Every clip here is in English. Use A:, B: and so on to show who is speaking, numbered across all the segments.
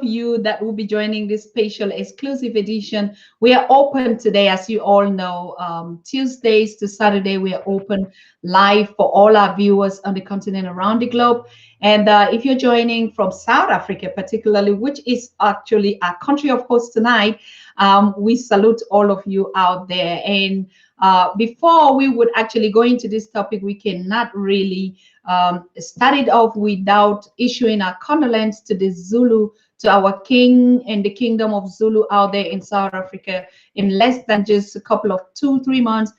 A: you that will be joining this special exclusive edition. We are open today, as you all know, Tuesdays to Saturday. We are open live for all our viewers on the continent around the globe. And if you're joining from South Africa, particularly, which is actually our country of host tonight, we salute all of you out there. And before we would actually go into this topic, we cannot really start it off without issuing our condolence to the Zulu, to our king and the kingdom of Zulu out there in South Africa. In less than just a couple of 2, 3 months,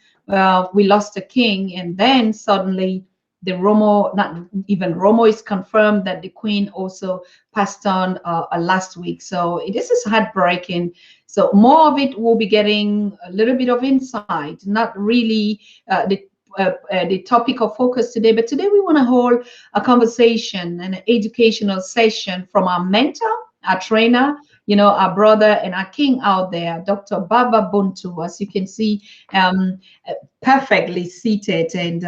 A: we lost a king, and then suddenly the Romo, not even Romo, is confirmed that the Queen also passed on last week. So this is heartbreaking. So more of it will be getting a little bit of insight, not really the topic of focus today. But today we want to hold a conversation and an educational session from our mentor, our trainer, our brother and our king out there, Dr. Baba Buntu, as you can see, perfectly seated and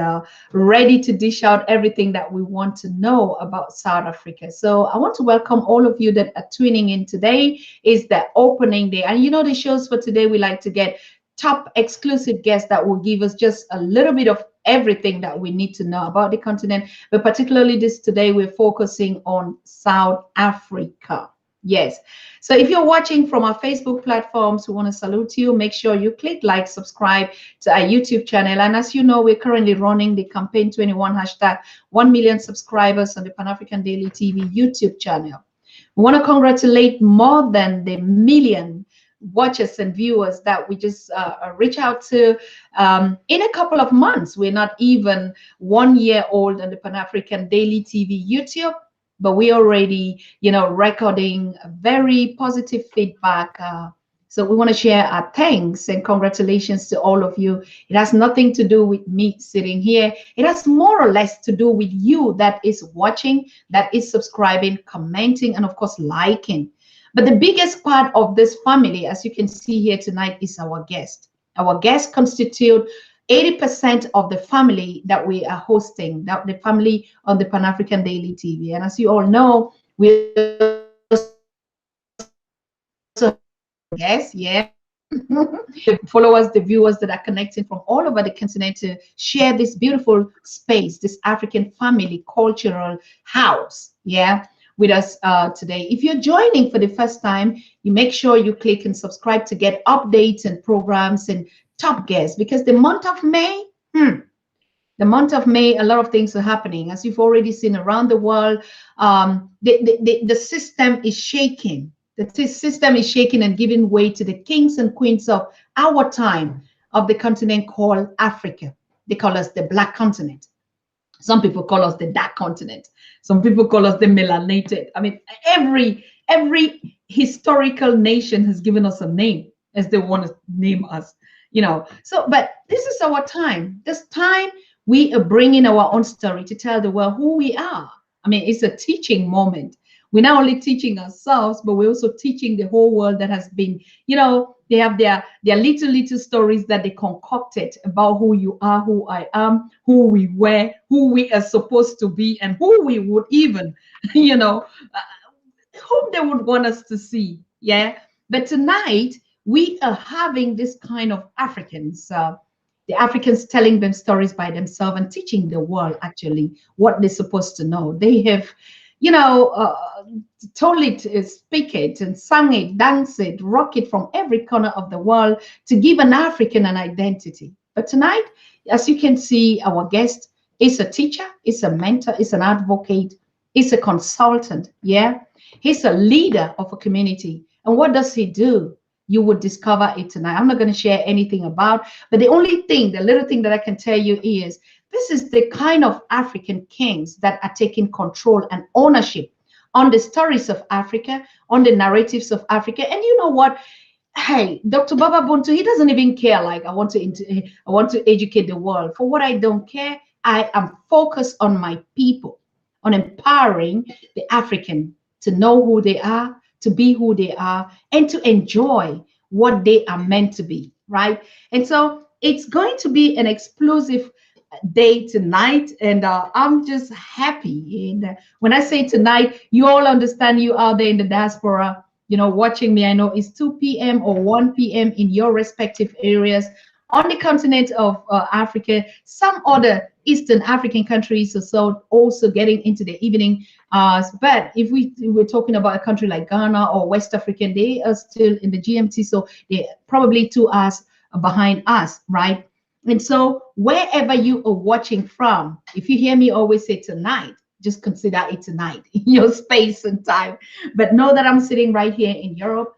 A: ready to dish out everything that we want to know about South Africa. So I want to welcome all of you that are tuning in today. Is the opening day. And the shows for today, we like to get top exclusive guests that will give us just a little bit of everything that we need to know about the continent. But particularly today, we're focusing on South Africa. Yes. So if you're watching from our Facebook platforms, we want to salute you. Make sure you click like, subscribe to our YouTube channel. And as you know, we're currently running the Campaign 21 hashtag 1 million subscribers on the Pan-African Daily TV YouTube channel. We want to congratulate more than the million watchers and viewers that we just reach out to in a couple of months. We're not even 1 year old on the Pan-African Daily TV YouTube, but we already, recording very positive feedback. So we want to share our thanks and congratulations to all of you. It has nothing to do with me sitting here. It has more or less to do with you that is watching, that is subscribing, commenting, and of course, liking. But the biggest part of this family, as you can see here tonight, is our guest. Our guests constitute 80% of the family that we are hosting, the family on the Pan-African Daily TV. And as you all know, we guests, yeah. The followers, the viewers that are connecting from all over the continent to share this beautiful space, this African family cultural house, yeah, with us today. If you're joining for the first time, you make sure you click and subscribe to get updates and programs and top guests, because the month of May, a lot of things are happening. As you've already seen around the world, the system is shaking. The system is shaking and giving way to the kings and queens of our time, of the continent called Africa. They call us the Black continent. Some people call us the dark continent. Some people call us the melanated. I mean, every historical nation has given us a name as they want to name us, So, but this is our time. This time we are bringing our own story to tell the world who we are. I mean, it's a teaching moment. We're not only teaching ourselves, but we're also teaching the whole world that has been, they have their little stories that they concocted about who you are, who I am, who we were, who we are supposed to be, and who we would even, whom they would want us to see. Yeah. But tonight, we are having this kind of Africans, the Africans telling them stories by themselves and teaching the world actually what they're supposed to know. They have, told it, speak it, and sung it, dance it, rock it from every corner of the world to give an African an identity. But tonight, as you can see, our guest is a teacher, is a mentor, is an advocate, is a consultant. Yeah, he's a leader of a community. And what does he do? You would discover it tonight. I'm not going to share anything about, but the little thing that I can tell you is this is the kind of African kings that are taking control and ownership on the stories of Africa, on the narratives of Africa. And you know what? Hey, Dr. Baba Buntu, he doesn't even care. Like, I want to educate the world. For what I don't care, I am focused on my people, on empowering the African to know who they are, to be who they are, and to enjoy what they are meant to be, right? And so it's going to be an explosive day tonight, and I'm just happy. And when I say tonight, you all understand, you out there in the diaspora, watching me. I know it's 2 p.m. or 1 p.m. in your respective areas on the continent of Africa. Some other Eastern African countries or so also getting into the evening. But if we're talking about a country like Ghana or West African, they are still in the GMT, so they're probably 2 hours behind us, right? And so wherever you are watching from, if you hear me always say tonight, just consider it tonight in your space and time. But know that I'm sitting right here in Europe,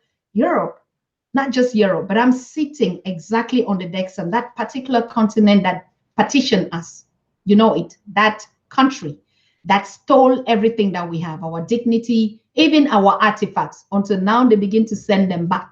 A: not just Europe, but I'm sitting exactly on the decks on that particular continent that partitioned us. You know it, that country that stole everything that we have, our dignity, even our artifacts, until now they begin to send them back.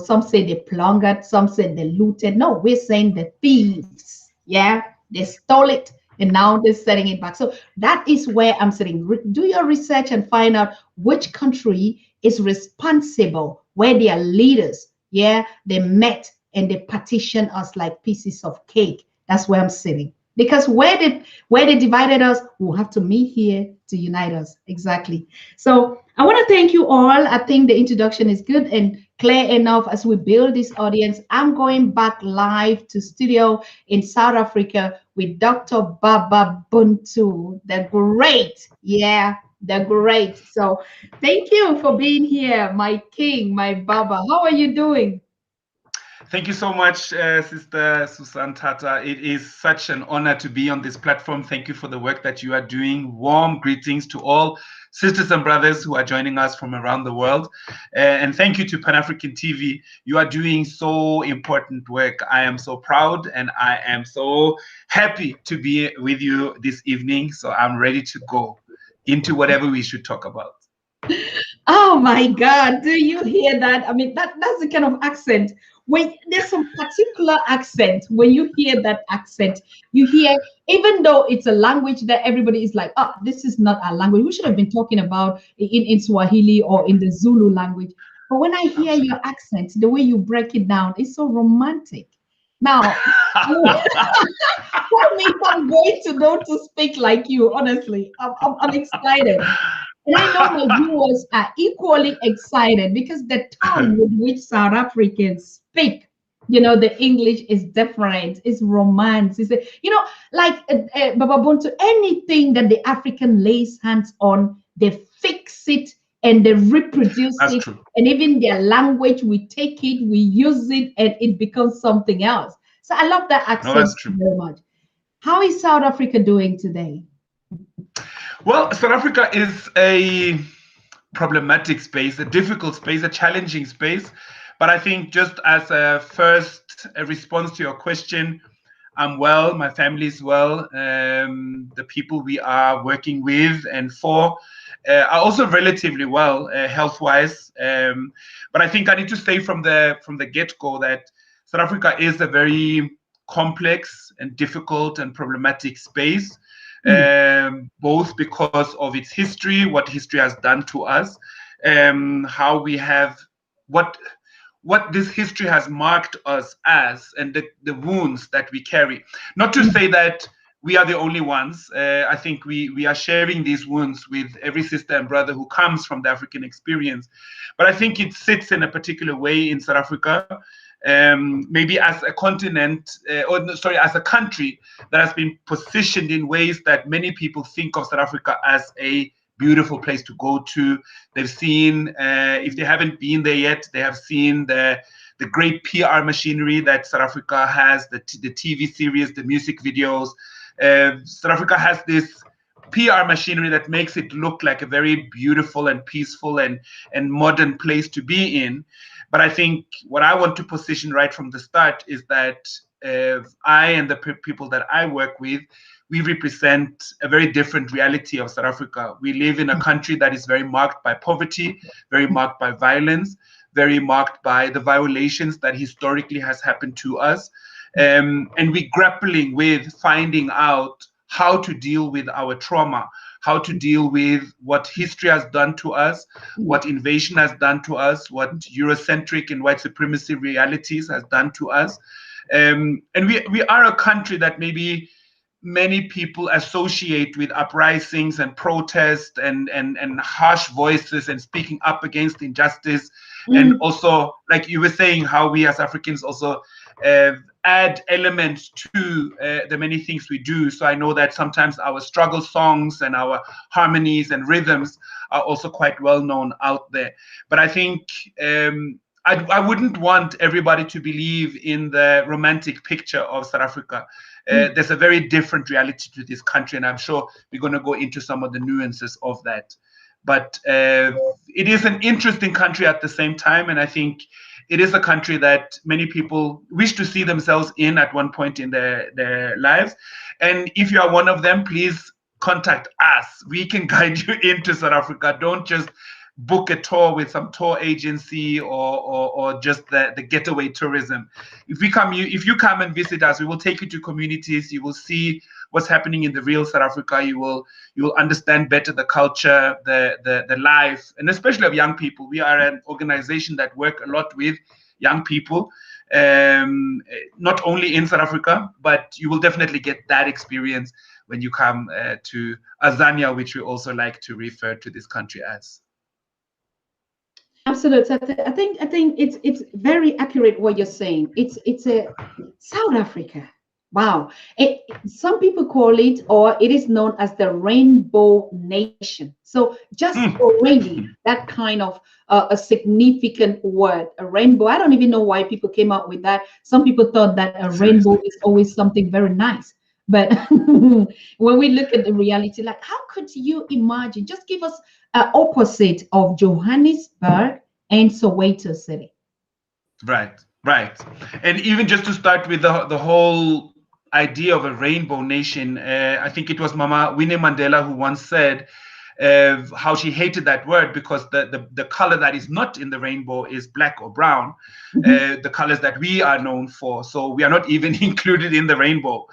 A: Some say they plundered, some said they looted. No, we're saying the thieves. Yeah, they stole it and now they're setting it back. So that is where I'm sitting. Do your research and find out which country is responsible, where their leaders, yeah, they met and they partitioned us like pieces of cake. That's where I'm sitting. Because where they divided us, we'll have to meet here to unite us. Exactly. So I want to thank you all. I think the introduction is good and clear enough as we build this audience. I'm going back live to studio in South Africa with Dr. Baba Buntu, the great. Yeah, the great. So thank you for being here, my king, my Baba. How are you doing?
B: Thank you so much, Sister Susan Tata. It is such an honor to be on this platform. Thank you for the work that you are doing. Warm greetings to all sisters and brothers who are joining us from around the world. And thank you to Pan African TV. You are doing so important work. I am so proud and I am so happy to be with you this evening. So I'm ready to go into whatever we should talk about.
A: Oh my God, do you hear that? I mean, that's the kind of accent. When there's some particular accent, when you hear that accent, you hear, even though it's a language that everybody is like, oh, this is not our language. We should have been talking about in Swahili or in the Zulu language. But when I hear your
B: Absolutely.
A: accent, the way you break it down, it's so romantic. Now, tell me if I'm going to know to speak like you. Honestly, I'm excited. And I know my viewers are equally excited because the tone with which South Africans speak, the English is different. It's romance. Like Baba Buntu, anything that the African lays hands on, they fix it and they reproduce
B: That's
A: it.
B: true.
A: And even their language, we take it, we use it, and it becomes something else. So I love that
B: No,
A: accent
B: that's true.
A: very much. How is South Africa doing today?
B: Well, South Africa is a problematic space, a difficult space, a challenging space. But I think just as a first response to your question, I'm well, my family is well, the people we are working with and for are also relatively well health-wise. But I think I need to say from the get-go that South Africa is a very complex and difficult and problematic space,
A: Mm,
B: both because of its history, what history has done to us, how we have what what this history has marked us as, and the wounds that we carry. Not to
A: mm,
B: say that we are the only ones. I think we are sharing these wounds with every sister and brother who comes from the African experience. But I think it sits in a particular way in South Africa, maybe as a continent, or no, sorry, as a country that has been positioned in ways that many people think of South Africa as a beautiful place to go to. They've seen, if they haven't been there yet, they have seen the great PR machinery that South Africa has, the TV series, the music videos. South Africa has this PR machinery that makes it look like a very beautiful and peaceful and modern place to be in. But I think what I want to position right from the start is that I and the people that I work with, we represent a very different reality of South Africa. We live in a country that is very marked by poverty, very marked by violence, very marked by the violations that historically has happened to us. And we're grappling with finding out how to deal with our trauma, how to deal with what history has done to us,
A: mm,
B: what invasion has done to us, what Eurocentric and white supremacy realities has done to us. And we are a country that maybe many people associate with uprisings and protest and harsh voices and speaking up against injustice. And
A: Mm.
B: also, like you were saying, how we as Africans also add elements to the many things we do. So I know that sometimes our struggle songs and our harmonies and rhythms are also quite well known out there. But I think I wouldn't want everybody to believe in the romantic picture of South Africa. There's a very different reality to this country, and I'm sure we're going to go into some of the nuances of that. But it is an interesting country at the same time, and I think it is a country that many people wish to see themselves in at one point in their lives. And if you are one of them, please contact us. We can guide you into South Africa. Don't just book a tour with some tour agency or just the getaway tourism. If you come and visit us, we will take you to communities. You will see what's happening in the real South Africa. You will understand better the culture, the life, and especially of young people. We are an organization that work a lot with young people, not only in South Africa, but you will definitely get that experience when you come to Azania, which we also like to refer to this country as.
A: Absolutely. I think it's very accurate what you're saying. It's a South Africa. Wow. Some people call it, or it is known as the Rainbow Nation. So just already that kind of a significant word, a rainbow. I don't even know why people came up with that. Some people thought that a rainbow is always something very nice. But when we look at the reality, like how could you imagine? Just give us an opposite of Johannesburg and Soweto City.
B: Right, right. And even just to start with the whole idea of a rainbow nation, I think it was Mama Winnie Mandela who once said how she hated that word because the color that is not in the rainbow is black or brown, the colors that we are known for. So we are not even included in the rainbow.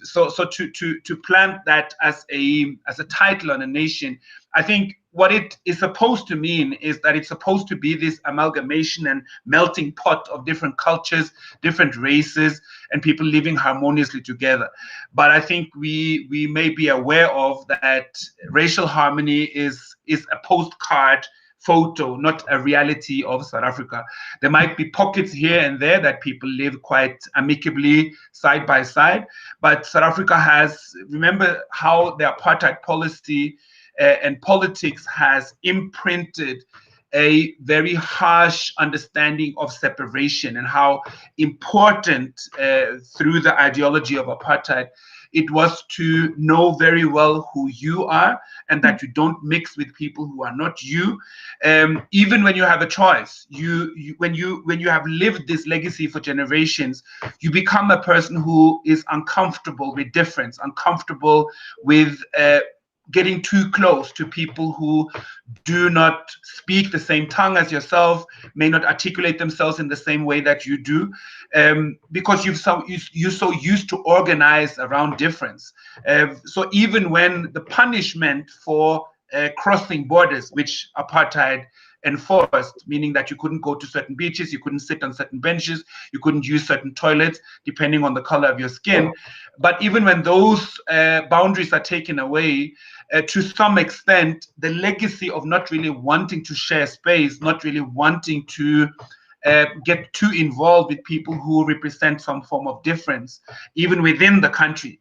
B: So to plant that as a title on a nation, I think what it is supposed to mean is that it's supposed to be this amalgamation and melting pot of different cultures, different races, and people living harmoniously together. But I think we may be aware of that racial harmony is a postcard photo, not a reality of South Africa. There might be pockets here and there that people live quite amicably side by side, but South Africa has, remember how the apartheid policy and politics has imprinted a very harsh understanding of separation and how important through the ideology of apartheid it was to know very well who you are and that you don't mix with people who are not you. Even when you have a choice, when you have lived this legacy for generations, you become a person who is uncomfortable with difference, uncomfortable with getting too close to people who do not speak the same tongue as yourself, may not articulate themselves in the same way that you do, because you're so used to organize around difference. So even when the punishment for crossing borders, which apartheid enforced, meaning that you couldn't go to certain beaches, you couldn't sit on certain benches, you couldn't use certain toilets, depending on the color of your skin. But even when those boundaries are taken away, to some extent, the legacy of not really wanting to share space, not really wanting to get too involved with people who represent some form of difference, even within the country,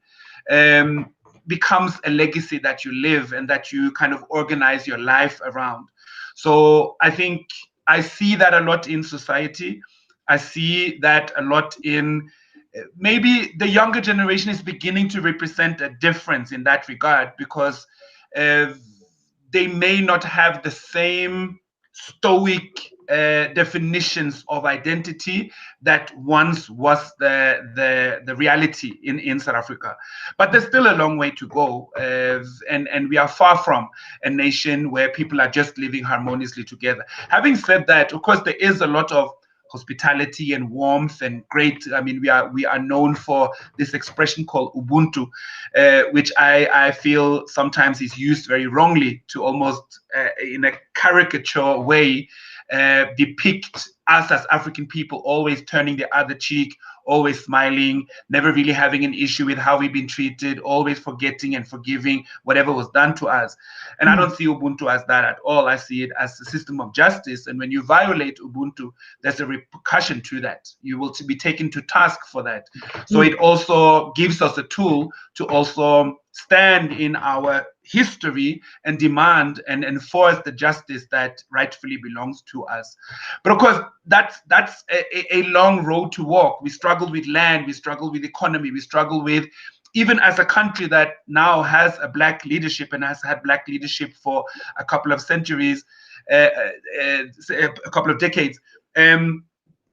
B: becomes a legacy that you live and that you kind of organize your life around. So I think I see that a lot in society. I see that a lot in maybe the younger generation is beginning to represent a difference in that regard because they may not have the same stoic definitions of identity that once was the reality in South Africa. But there's still a long way to go, and we are far from a nation where people are just living harmoniously together. Having said that, of course, there is a lot of hospitality and warmth and great. I mean, we are known for this expression called Ubuntu, which I feel sometimes is used very wrongly to almost in a caricature way depict us as African people always turning the other cheek, always smiling, never really having an issue with how we've been treated, always forgetting and forgiving whatever was done to us. And I don't see Ubuntu as that at all. I see it as a system of justice. And when you violate Ubuntu, there's a repercussion to that. You will be taken to task for that. So it also gives us a tool to also stand in our history and demand and enforce the justice that rightfully belongs to us. But of course, that's a long road to walk. We struggle with land, we struggle with economy, we struggle with, even as a country that now has a Black leadership and has had Black leadership for a couple of centuries, a couple of decades,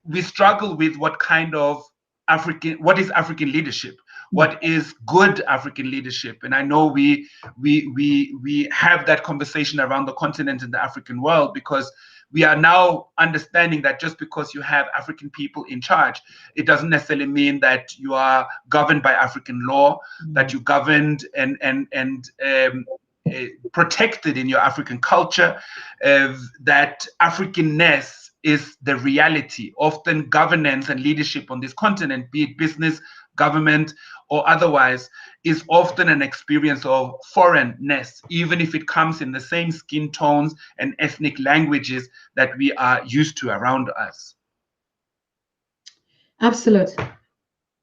B: we struggle with what is African leadership? What is good African leadership? And I know we have that conversation around the continent and the African world, because we are now understanding that just because you have African people in charge, it doesn't necessarily mean that you are governed by African law, that you're governed and protected in your African culture, that Africanness is the reality. Often governance and leadership on this continent, be it business, government, or otherwise, is often an experience of foreignness, even if it comes in the same skin tones and ethnic languages that we are used to around us.
A: Absolutely.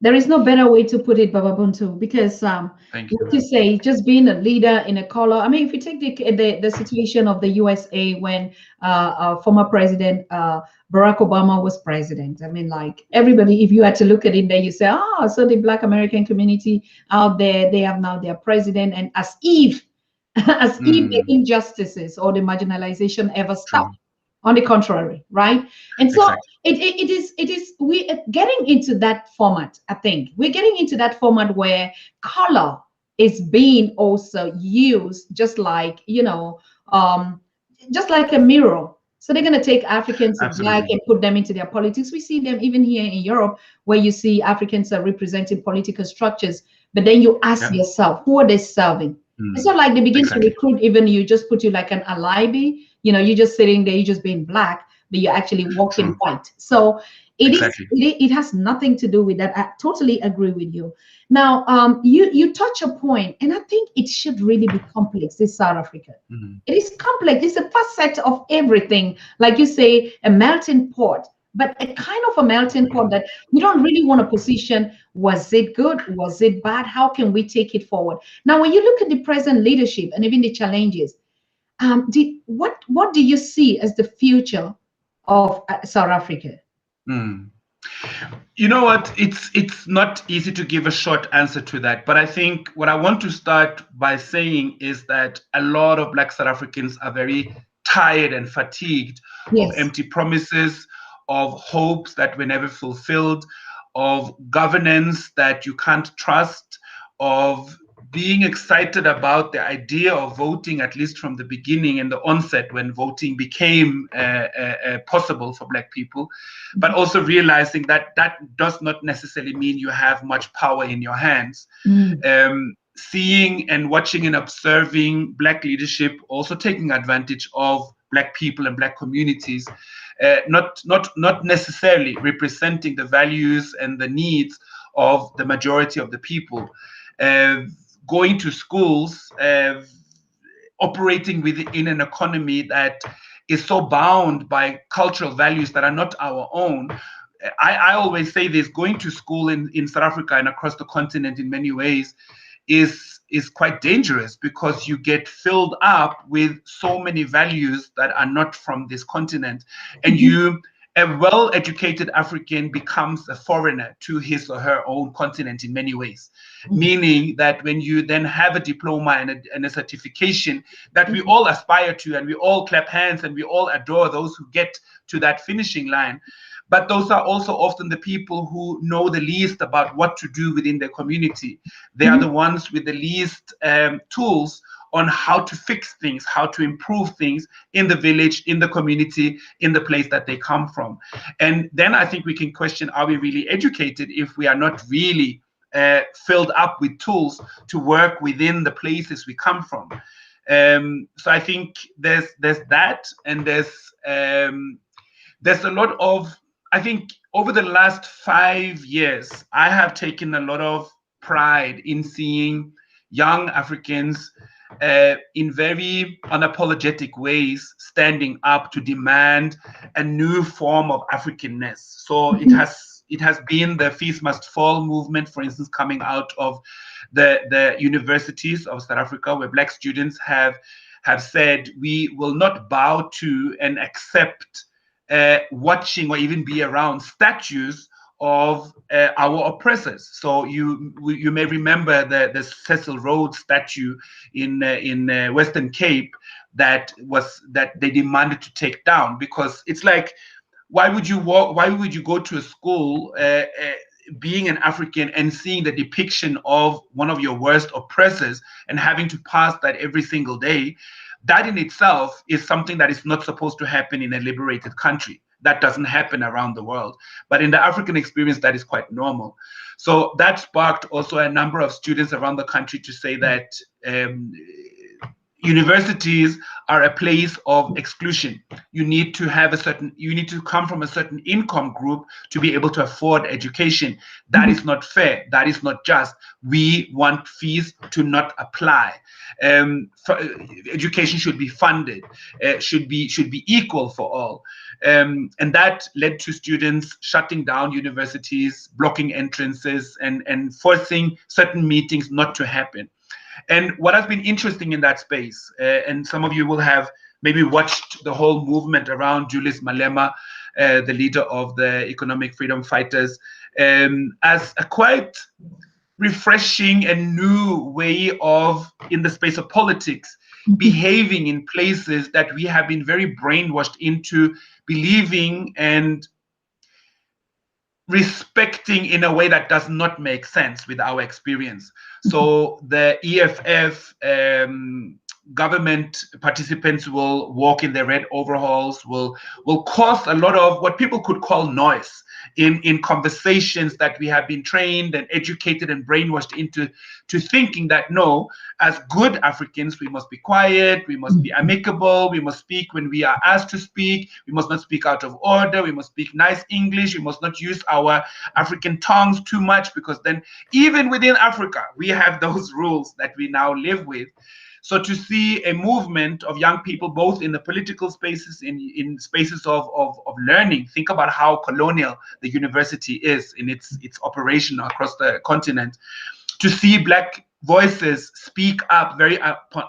A: There is no better way to put it, Baba Buntu, because what you say, just being a leader in a color. I mean, if you take the situation of the USA when former President Barack Obama was president, I mean, like everybody, if you had to look at it there, you say, oh, so the Black American community out there, they have now their president, and as if the injustices or the marginalization ever stopped. On the contrary, right? And so it is we are getting into that format. I think we're getting into that format where color is being also used, just like just like a mirror. So they're going to take Africans and Black and put them into their politics. We see them even here in Europe, where you see Africans are representing political structures. But then you ask yourself, who are they serving? It's not like they begin to recruit even you, just put you like an alibi. You're just sitting there, you're just being Black, but you're actually walking white. So it has nothing to do with that. I totally agree with you. Now, you touch a point, and I think it should really be complex, this South Africa. It is complex. It's a facet of everything. Like you say, a melting pot, but a kind of a melting pot that you don't really want to position. Was it good? Was it bad? How can we take it forward? Now, when you look at the present leadership and even the challenges, what do you see as the future of South Africa?
B: You know what? It's not easy to give a short answer to that. But I think what I want to start by saying is that a lot of Black South Africans are very tired and fatigued of empty promises, of hopes that were never fulfilled, of governance that you can't trust, of being excited about the idea of voting, at least from the beginning and the onset when voting became possible for Black people, but also realizing that that does not necessarily mean you have much power in your hands. Seeing and watching and observing Black leadership also taking advantage of Black people and Black communities, not necessarily representing the values and the needs of the majority of the people. Going to schools, operating within an economy that is so bound by cultural values that are not our own. I always say this: going to school in South Africa and across the continent in many ways is quite dangerous, because you get filled up with so many values that are not from this continent, and a well-educated African becomes a foreigner to his or her own continent in many ways, meaning that when you then have a diploma and a certification that we all aspire to, and we all clap hands and we all adore those who get to that finishing line, but those are also often the people who know the least about what to do within their community. They are the ones with the least tools on how to fix things, how to improve things in the village, in the community, in the place that they come from. And then I think we can question, are we really educated if we are not really filled up with tools to work within the places we come from? So I think there's that, and there's there's a lot of, I think over the last 5 years, I have taken a lot of pride in seeing young Africans in very unapologetic ways standing up to demand a new form of Africanness. So it has been the Fees Must Fall movement, for instance, coming out of the universities of South Africa, where Black students have said we will not bow to and accept watching or even be around statues of our oppressors. So you may remember the Cecil Rhodes statue in Western Cape that they demanded to take down, because it's like, why would you walk? Why would you go to a school? Being an African and seeing the depiction of one of your worst oppressors and having to pass that every single day, that in itself is something that is not supposed to happen in a liberated country. That doesn't happen around the world. But in the African experience, that is quite normal. So that sparked also a number of students around the country to say that universities are a place of exclusion. You need to come from a certain income group to be able to afford education. That is not fair. That is not just. We want fees to not apply. Education should be funded, should be equal for all. And that led to students shutting down universities, blocking entrances, and forcing certain meetings not to happen. And what has been interesting in that space, and some of you will have maybe watched the whole movement around Julius Malema, the leader of the economic freedom fighters, as a quite refreshing and new way of, in the space of politics, behaving in places that we have been very brainwashed into believing and respecting in a way that does not make sense with our experience. So the EFF government participants will walk in their red overalls, will cause a lot of what people could call noise in conversations that we have been trained and educated and brainwashed into thinking that, no, as good Africans, we must be quiet, we must be amicable, we must speak when we are asked to speak, we must not speak out of order, we must speak nice English, we must not use our African tongues too much, because then even within Africa, we have those rules that we now live with. So to see a movement of young people, both in the political spaces, in spaces of learning, think about how colonial the university is in its operation across the continent, to see Black voices speak up very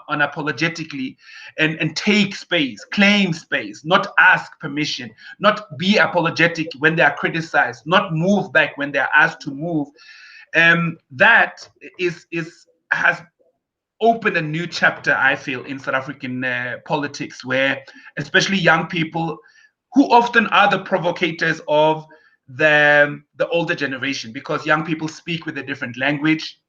B: unapologetically and take space, claim space, not ask permission, not be apologetic when they are criticized, not move back when they are asked to move. That has opened a new chapter, I feel, in South African politics, where especially young people, who often are the provocators of the older generation, because young people speak with a different language.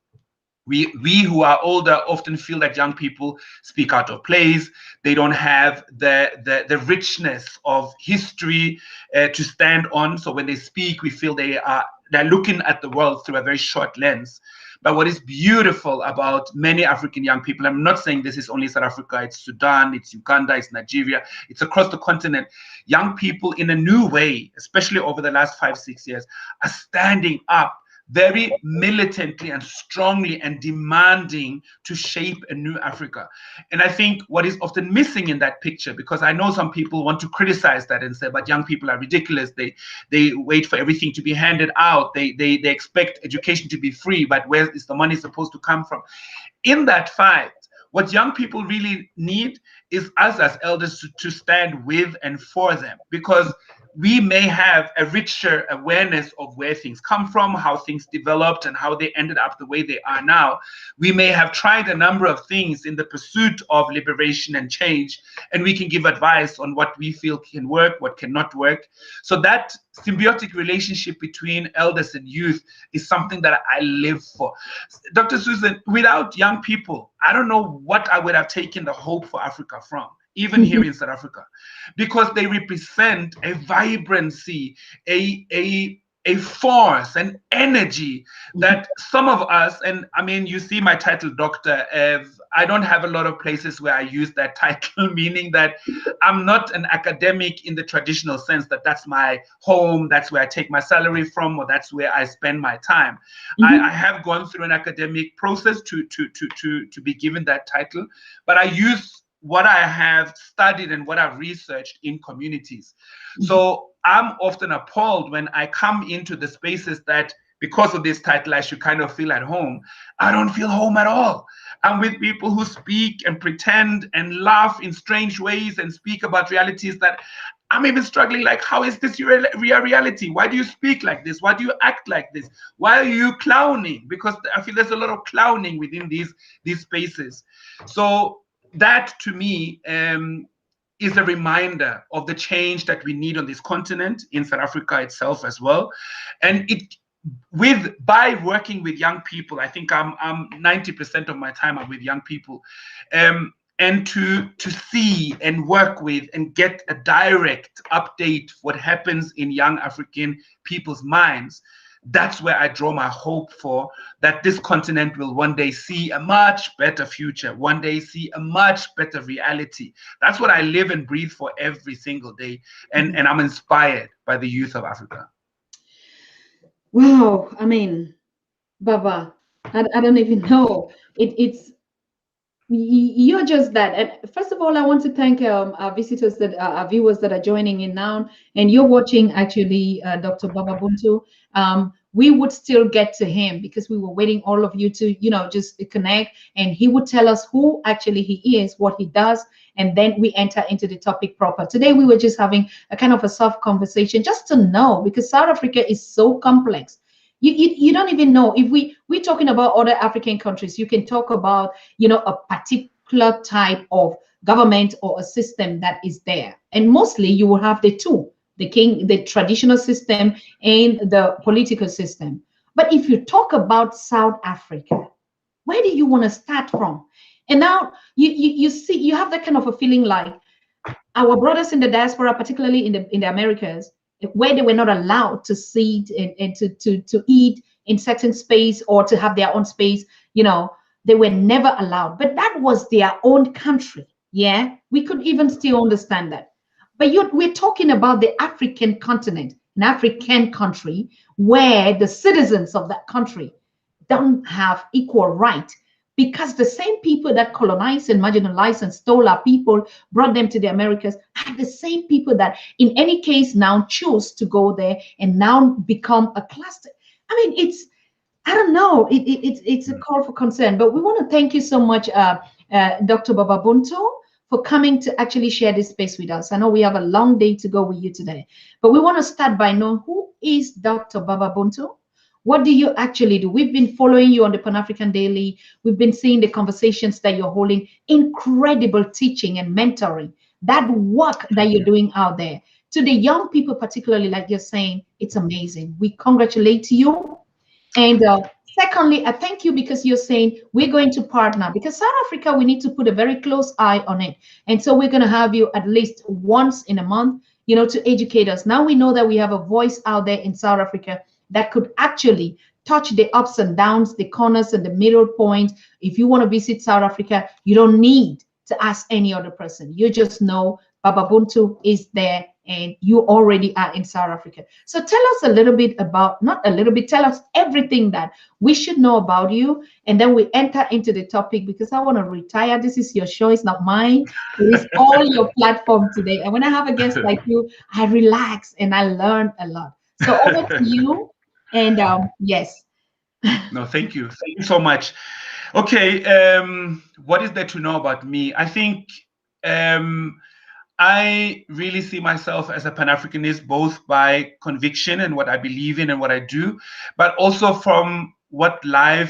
B: We who are older often feel that young people speak out of place. They don't have the richness of history to stand on. So when they speak, we feel they're looking at the world through a very short lens. But what is beautiful about many African young people, I'm not saying this is only South Africa, it's Sudan, it's Uganda, it's Nigeria, it's across the continent. Young people in a new way, especially over the last 5-6 years, are standing up very militantly and strongly and demanding to shape a new Africa. And I think what is often missing in that picture, because I know some people want to criticize that and say, but young people are ridiculous. They wait for everything to be handed out. They expect education to be free, but where is the money supposed to come from? In that fight, what young people really need is us as elders to stand with and for them, because we may have a richer awareness of where things come from, how things developed, and how they ended up the way they are now. We may have tried a number of things in the pursuit of liberation and change, and we can give advice on what we feel can work, what cannot work. So that symbiotic relationship between elders and youth is something that I live for. Dr. Susan, without young people, I don't know what I would have taken the hope for Africa from, even here in South Africa, because they represent a vibrancy, a a force, an energy that some of us, and I mean, you see my title, Doctor, I don't have a lot of places where I use that title, meaning that I'm not an academic in the traditional sense that that's my home, that's where I take my salary from, or that's where I spend my time. I have gone through an academic process to be given that title, but I use what I have studied and what I've researched in communities. So I'm often appalled when I come into the spaces that, because of this title, I should kind of feel at home. I don't feel home at all. I'm with people who speak and pretend and laugh in strange ways and speak about realities that I'm even struggling, like, how is this your reality? Why do you speak like this? Why do you act like this? Why are you clowning? Because I feel there's a lot of clowning within these spaces. So that, to me, is a reminder of the change that we need on this continent, in South Africa itself as well. And by working with young people, I think I'm 90% of my time I'm with young people, and to see and work with and get a direct update what happens in young African people's minds. That's where I draw my hope for that this continent will one day see a much better future, one day see a much better reality. That's what I live and breathe for every single day. And I'm inspired by the youth of Africa.
A: Wow. I mean, Baba, I don't even know. You're just that. And first of all, I want to thank our visitors, our viewers that are joining in now, and you're watching actually Dr. Baba Buntu. We would still get to him because we were waiting all of you to, just connect, and he would tell us who actually he is, what he does, and then we enter into the topic proper. Today, we were just having a kind of a soft conversation just to know, because South Africa is so complex. You don't even know. If we're talking about other African countries, you can talk about a particular type of government or a system that is there, and mostly you will have the two, the traditional system and the political system. But if you talk about South Africa, where do you want to start from? And now you see, you have that kind of a feeling like our brothers in the diaspora, particularly in the Americas, where they were not allowed to sit and to eat in certain space or to have their own space, they were never allowed. But that was their own country. Yeah, we could even still understand that. But we're talking about the African continent, an African country where the citizens of that country don't have equal right, because the same people that colonized and marginalized and stole our people, brought them to the Americas, are the same people that in any case now choose to go there and now become a cluster. I mean, I don't know, it's a call for concern. But we want to thank you so much, Dr. Baba Buntu, for coming to actually share this space with us. I know we have a long day to go with you today, but we want to start by knowing, who is Dr. Baba Buntu? What do you actually do? We've been following you on the Pan-African Daily. We've been seeing the conversations that you're holding, incredible teaching and mentoring, that work that you're doing out there. To the young people, particularly, like you're saying, it's amazing. We congratulate you. And secondly, I thank you because you're saying we're going to partner, because South Africa, we need to put a very close eye on it. And so we're going to have you at least once in a month, to educate us. Now we know that we have a voice out there in South Africa that could actually touch the ups and downs, the corners and the middle points. If you want to visit South Africa, you don't need to ask any other person. You just know Baba Buntu is there and you already are in South Africa. So tell us a little bit about, not a little bit, tell us everything that we should know about you. And then we enter into the topic, because I want to retire. This is your show, it's not mine. It is all your platform today. And when I have a guest like you, I relax and I learn a lot. So over to you. And yes.
B: No, thank you. Thank you so much. Okay. What is there to know about me? I think I really see myself as a Pan-Africanist, both by conviction and what I believe in and what I do, but also from what the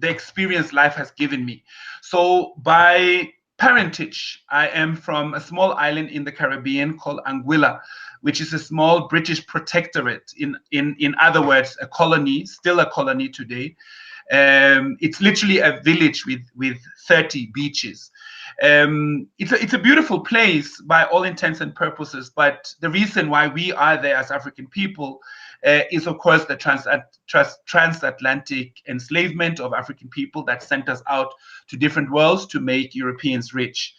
B: experience life has given me. So by parentage, I am from a small island in the Caribbean called Anguilla, which is a small British protectorate, in other words, a colony, still a colony today. It's literally a village with 30 beaches. It's a beautiful place by all intents and purposes, but the reason why we are there as African people is, of course, the transatlantic enslavement of African people that sent us out to different worlds to make Europeans rich.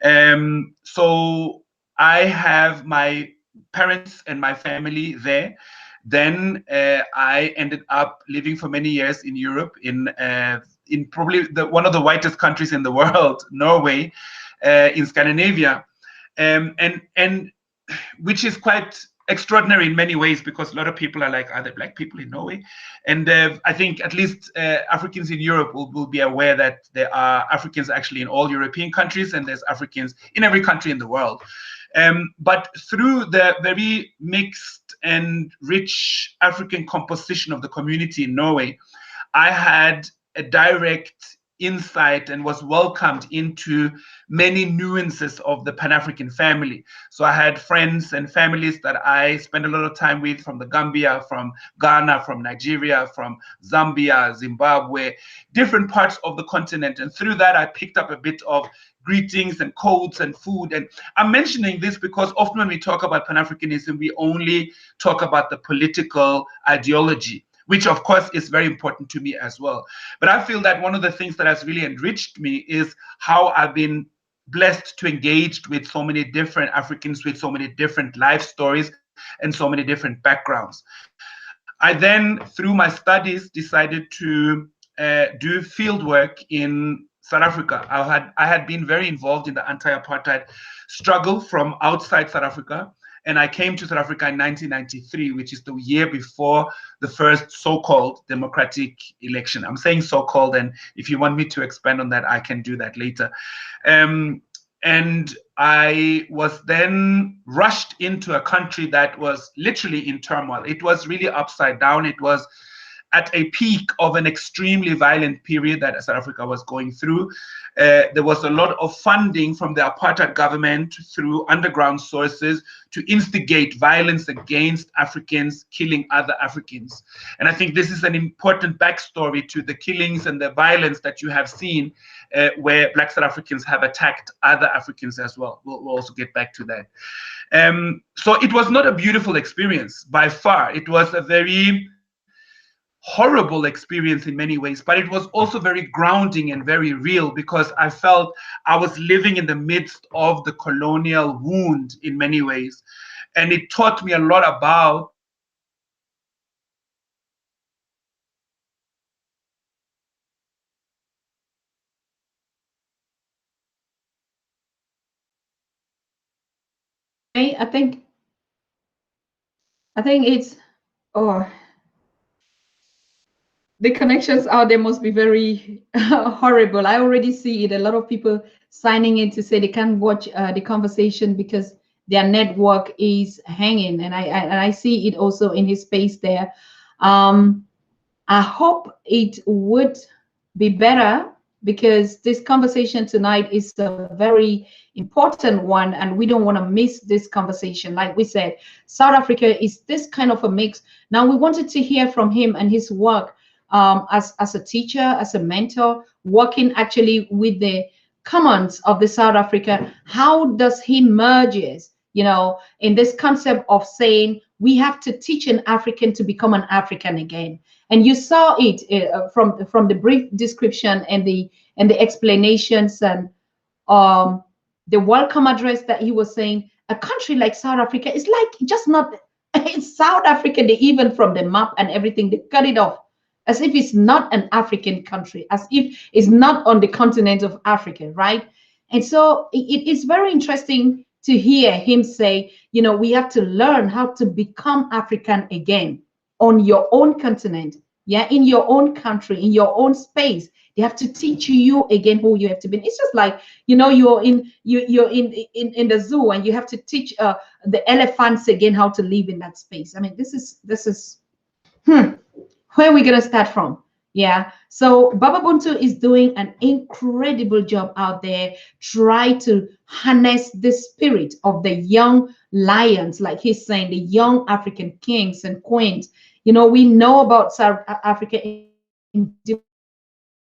B: So I have my parents and my family there. Then I ended up living for many years in Europe, in probably one of the whitest countries in the world, Norway, in Scandinavia, and which is quite extraordinary in many ways, because a lot of people are like, are there black people in Norway? And I think at least Africans in Europe will be aware that there are Africans actually in all European countries, and there's Africans in every country in the world. But through the very mixed and rich African composition of the community in Norway, I had a direct insight and was welcomed into many nuances of the Pan-African family. So I had friends and families that I spent a lot of time with from the Gambia, from Ghana, from Nigeria, from Zambia, Zimbabwe, different parts of the continent. And through that, I picked up a bit of greetings and codes and food. And I'm mentioning this because often when we talk about Pan-Africanism, we only talk about the political ideology, which of course is very important to me as well. But I feel that one of the things that has really enriched me is how I've been blessed to engage with so many different Africans with so many different life stories and so many different backgrounds. I then, through my studies, decided to do field work in South Africa. I had been very involved in the anti-apartheid struggle from outside South Africa. And I came to South Africa in 1993, which is the year before the first so-called democratic election. I'm saying so-called, and if you want me to expand on that, I can do that later. And I was then rushed into a country that was literally in turmoil. It was really upside down. It was at a peak of an extremely violent period that South Africa was going through. There was a lot of funding from the apartheid government through underground sources to instigate violence against Africans, killing other Africans. And I think this is an important backstory to the killings and the violence that you have seen where Black South Africans have attacked other Africans as well. We'll also get back to that. So it was not a beautiful experience by far. It was a very horrible experience in many ways, but it was also very grounding and very real, because I felt I was living in the midst of the colonial wound in many ways. And it taught me a lot about
A: I think it's, oh, the connections out there must be very horrible. I already see it. A lot of people signing in to say they can't watch the conversation because their network is hanging, and I see it also in his space there. I hope it would be better, because this conversation tonight is a very important one, and we don't want to miss this conversation. Like we said, South Africa is this kind of a mix. Now, we wanted to hear from him and his work as a teacher, as a mentor, working actually with the commons of the South Africa. How does he merges, in this concept of saying we have to teach an African to become an African again? And you saw it from the brief description and the explanations and the welcome address that he was saying. A country like South Africa is like just not, it's South Africa. They even from the map and everything, they cut it off as if it's not an African country, as if it's not on the continent of Africa, right? And so it is very interesting to hear him say, we have to learn how to become African again on your own continent, in your own country, in your own space. They have to teach you again who you have to be. It's just like, you're in the zoo, and you have to teach the elephants again how to live in that space. I mean, this is where are we gonna start from? Yeah. So Baba Buntu is doing an incredible job out there. Try to harness the spirit of the young lions, like he's saying, the young African kings and queens. We know about South Africa in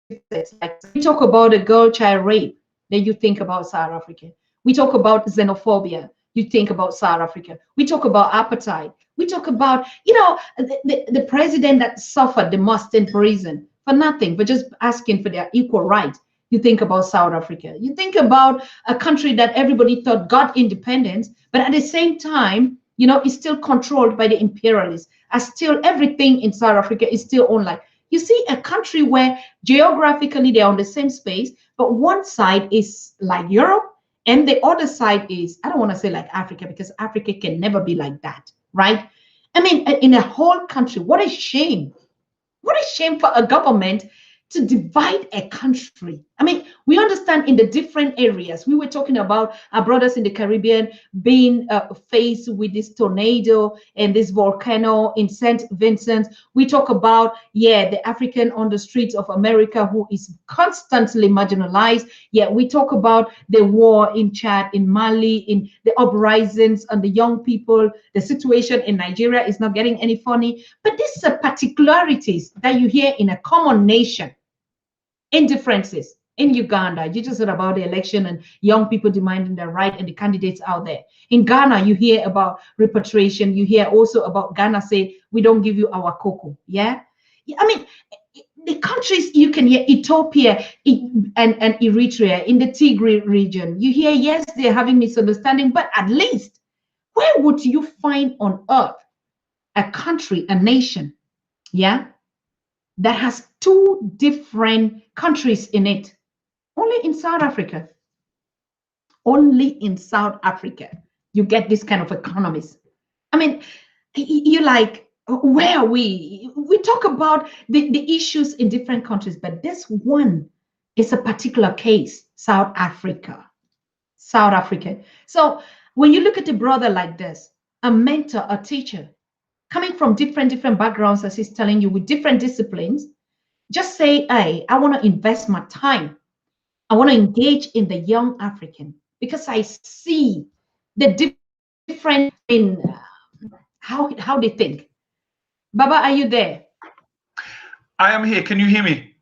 A: Like we talk about a girl child rape, then you think about South Africa. We talk about xenophobia, you think about South Africa. We talk about apartheid. We talk about, the president that suffered the most in prison for nothing, for just asking for their equal rights. You think about South Africa. You think about a country that everybody thought got independence, but at the same time, is still controlled by the imperialists. As still everything in South Africa is still owned. Like you see a country where geographically they're on the same space, but one side is like Europe and the other side is, I don't want to say like Africa, because Africa can never be like that, right? I mean, in a whole country, what a shame. What a shame for a government to divide a country. I mean, we understand in the different areas. We were talking about our brothers in the Caribbean being faced with this tornado and this volcano in St. Vincent. We talk about, the African on the streets of America who is constantly marginalized. We talk about the war in Chad, in Mali, in the uprisings and the young people. The situation in Nigeria is not getting any funny. But these are particularities that you hear in a common nation. Indifferences in Uganda, you just heard about the election and young people demanding their right and the candidates out there. In Ghana, you hear about repatriation. You hear also about Ghana say, we don't give you our cocoa. I mean, the countries you can hear, Ethiopia and Eritrea in the Tigray region, you hear, yes, they're having misunderstanding, but at least where would you find on earth a country, a nation, that has two different countries in it? Only in South Africa. Only in South Africa you get this kind of economies. I mean, you're like, where are we? We talk about the issues in different countries, but this one is a particular case, South Africa. South Africa. So when you look at a brother like this, a mentor, a teacher, coming from different backgrounds, as he's telling you, with different disciplines, just say, hey, I want to invest my time. I want to engage in the young African because I see the difference in how they think. Baba, are you there?
B: I am here. Can you hear me?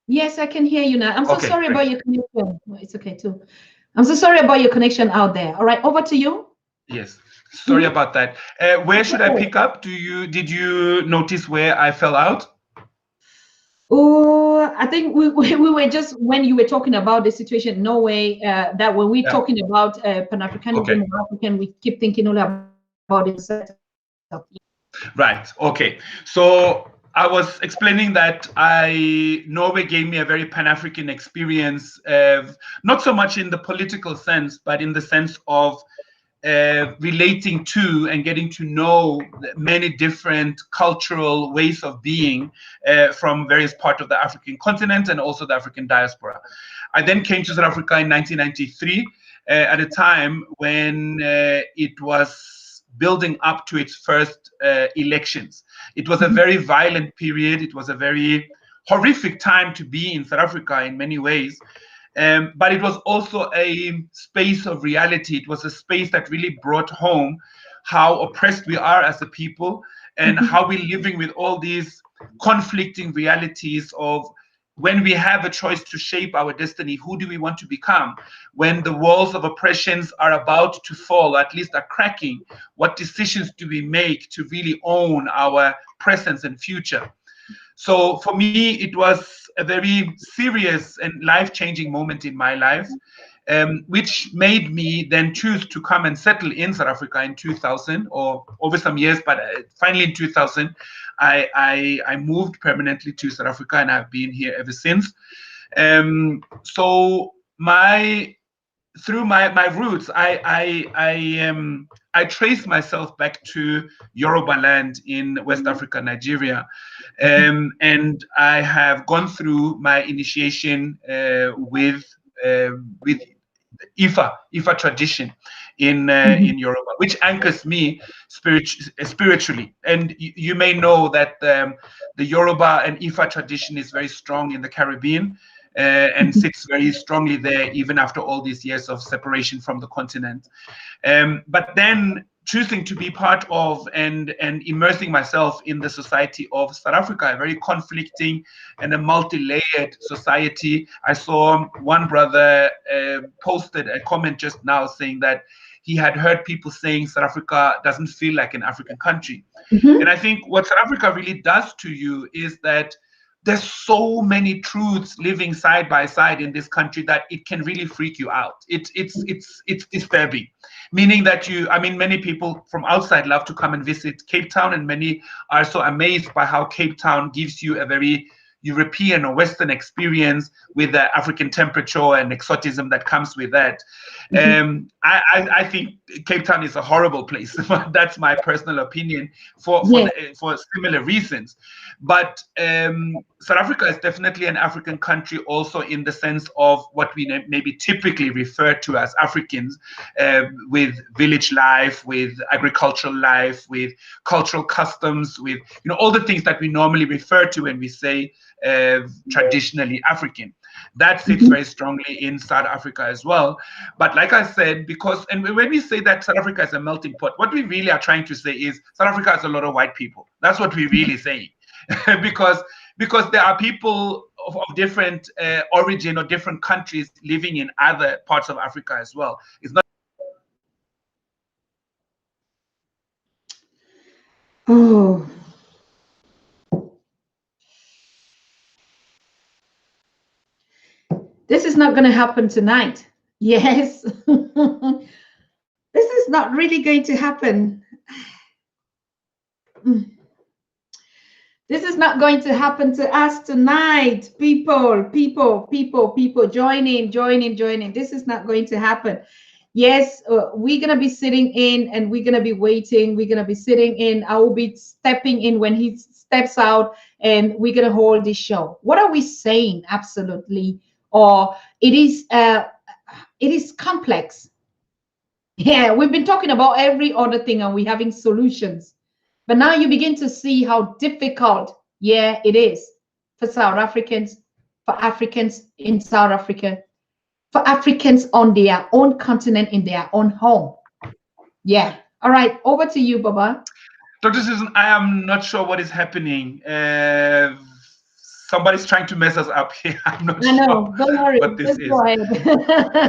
A: Yes, I can hear you now. I'm so sorry about your connection. It's okay too. I'm so sorry about your connection out there. All right, over to you.
B: Yes. Sorry about that. Where should I pick up? Did you notice where I fell out?
A: Oh, I think we were just, when you were talking about the situation in Norway, that when we're talking about Pan-Africanism or African, we keep thinking only about it.
B: Right. Okay. So I was explaining that Norway gave me a very Pan-African experience, not so much in the political sense, but in the sense of relating to and getting to know many different cultural ways of being from various parts of the African continent and also the African diaspora. I then came to South Africa in 1993 at a time when it was building up to its first elections. It was a very violent period. It was a very horrific time to be in South Africa in many ways. But it was also a space of reality. It was a space that really brought home how oppressed we are as a people and how we're living with all these conflicting realities of when we have a choice to shape our destiny, who do we want to become? When the walls of oppressions are about to fall, or at least are cracking, what decisions do we make to really own our presence and future? So for me, it was a very serious and life-changing moment in my life, which made me then choose to come and settle in South Africa in 2000, or over some years, but finally in 2000, I moved permanently to South Africa, and I've been here ever since. So through my roots, I trace myself back to Yoruba land in West Africa, Nigeria, and I have gone through my initiation with Ifa tradition in Yoruba, which anchors me spiritually. And you may know that the Yoruba and Ifa tradition is very strong in the Caribbean. And sits very strongly there even after all these years of separation from the continent. But then choosing to be part of and immersing myself in the society of South Africa, a very conflicting and a multi-layered society. I saw one brother posted a comment just now saying that he had heard people saying South Africa doesn't feel like an African country.
A: Mm-hmm.
B: And I think what South Africa really does to you is that there's so many truths living side by side in this country that it can really freak you out. It's disturbing, meaning that I mean, many people from outside love to come and visit Cape Town, and many are so amazed by how Cape Town gives you a very European or Western experience with the African temperature and exotism that comes with that. I think Cape Town is a horrible place. That's my personal opinion for similar reasons. But South Africa is definitely an African country, also in the sense of what we maybe typically refer to as Africans, with village life, with agricultural life, with cultural customs, with all the things that we normally refer to when we say traditionally African. That sits very strongly in South Africa as well. But like I said, and when we say that South Africa is a melting pot, what we really are trying to say is South Africa has a lot of white people. That's what we really say. because there are people of different origin or different countries living in other parts of Africa as well. It's not.
A: Oh. This is not going to happen tonight. Yes. This is not really going to happen. This is not going to happen to us tonight. People, join in. This is not going to happen. Yes, we're going to be sitting in and we're going to be waiting. We're going to be sitting in. I will be stepping in when he steps out, and we're going to hold this show. What are we saying? Absolutely. Or it is complex. Yeah, we've been talking about every other thing and we're having solutions. But now you begin to see how difficult, it is for South Africans, for Africans in South Africa, for Africans on their own continent, in their own home. Yeah. All right. Over to you, Baba.
B: Dr. Susan, I am not sure what is happening. Somebody's trying to mess us up here. I'm not sure.
A: Don't worry.
B: What this is.
A: Go ahead.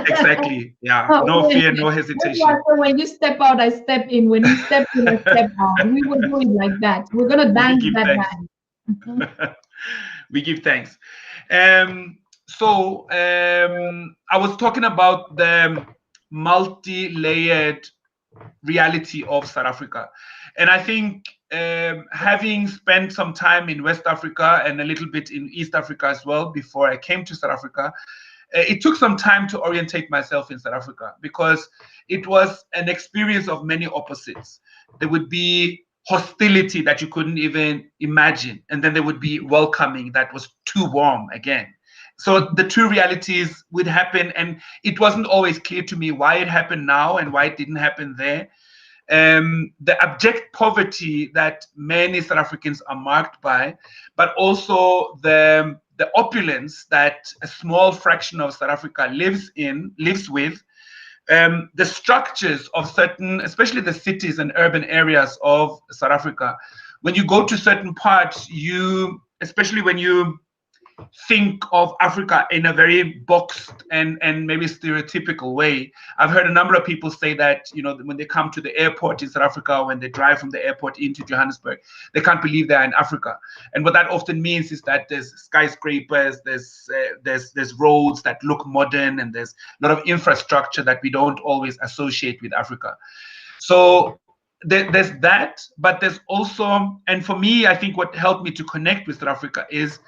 B: Exactly. Yeah. No fear, no hesitation.
A: So when you step out, I step in. When you step in, I step out. We will do it like that. We're gonna dance that dance.
B: We give thanks. So I was talking about the multi-layered reality of South Africa. And I think having spent some time in West Africa and a little bit in East Africa as well before I came to South Africa, it took some time to orientate myself in South Africa, because it was an experience of many opposites. There would be hostility that you couldn't even imagine, and then there would be welcoming that was too warm again. So the two realities would happen, and it wasn't always clear to me why it happened now and why it didn't happen there. The abject poverty that many South Africans are marked by, but also the opulence that a small fraction of South Africa lives with, the structures of certain, especially the cities and urban areas of South Africa. When you go to certain parts, especially when you think of Africa in a very boxed and maybe stereotypical way. I've heard a number of people say that, when they come to the airport in South Africa, when they drive from the airport into Johannesburg, they can't believe they're in Africa. And what that often means is that there's skyscrapers, there's roads that look modern, and there's a lot of infrastructure that we don't always associate with Africa. So there's that, but there's also, and for me, I think what helped me to connect with South Africa is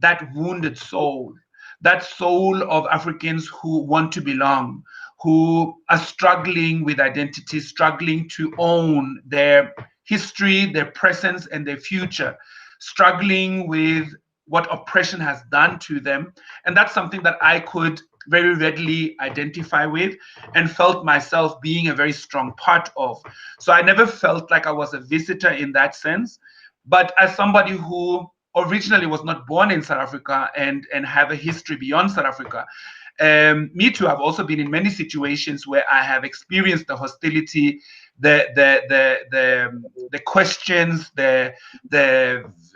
B: that wounded soul, that soul of Africans who want to belong, who are struggling with identity, struggling to own their history, their presence, and their future, struggling with what oppression has done to them. And that's something that I could very readily identify with and felt myself being a very strong part of. So I never felt like I was a visitor in that sense. But as somebody who originally was not born in South Africa and have a history beyond South Africa, me too, I've also been in many situations where I have experienced the hostility, the questions, the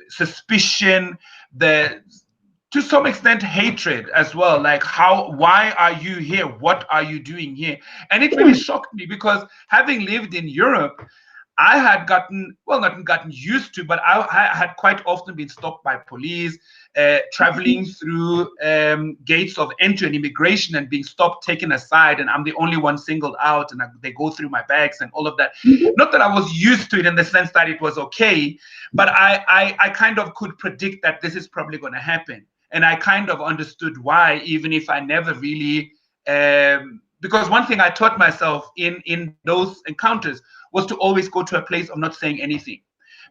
B: suspicion, the to some extent hatred as well. Like, why are you here? What are you doing here? And it really shocked me because having lived in Europe, I had gotten, well, not gotten used to, but I had quite often been stopped by police, traveling through gates of entry and immigration and being stopped, taken aside, and I'm the only one singled out, and they go through my bags and all of that. Not that I was used to it in the sense that it was okay, but I kind of could predict that this is probably going to happen. And I kind of understood why, even if I never really, because one thing I taught myself in those encounters was to always go to a place of not saying anything,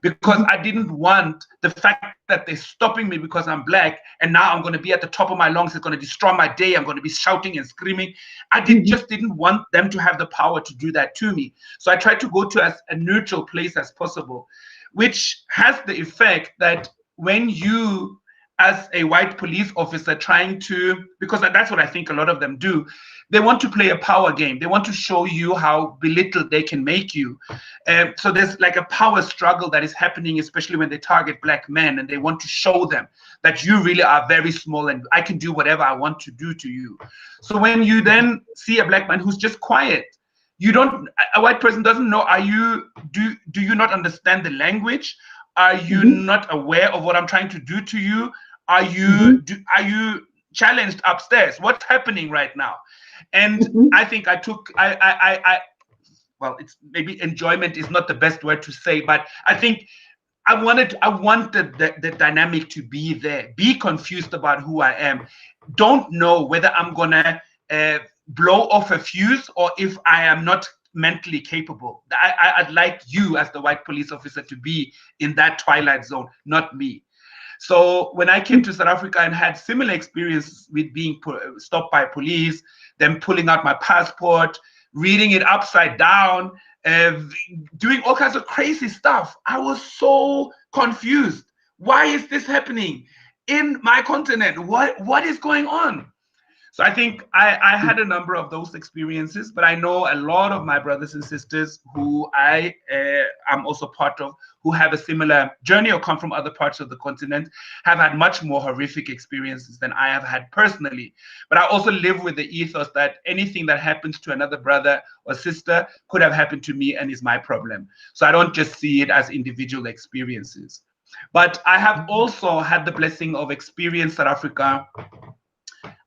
B: because I didn't want the fact that they're stopping me because I'm black and now I'm going to be at the top of my lungs. It's going to destroy my day. I'm going to be shouting and screaming. Just didn't want them to have the power to do that to me. So I tried to go to as a neutral place as possible, which has the effect that when you, as a white police officer, trying to, because that's what I think a lot of them do, they want to play a power game. They want to show you how belittled they can make you. So there's like a power struggle that is happening, especially when they target black men, and they want to show them that you really are very small and I can do whatever I want to do to you. So when you then see a black man who's just quiet, a white person doesn't know, do you not understand the language? Are you not aware of what I'm trying to do to you? Are you challenged upstairs? What's happening right now? And I think well, it's maybe enjoyment is not the best word to say, but I think I wanted the dynamic to be there. Be confused about who I am. Don't know whether I'm gonna blow off a fuse or if I am not mentally capable. I'd like you as the white police officer to be in that twilight zone, not me. So when I came to South Africa and had similar experiences with being stopped by police, them pulling out my passport, reading it upside down, doing all kinds of crazy stuff, I was so confused. Why is this happening in my continent? What is going on? So I think I had a number of those experiences, but I know a lot of my brothers and sisters who I am also part of, who have a similar journey or come from other parts of the continent, have had much more horrific experiences than I have had personally. But I also live with the ethos that anything that happens to another brother or sister could have happened to me and is my problem. So I don't just see it as individual experiences. But I have also had the blessing of experiencing South Africa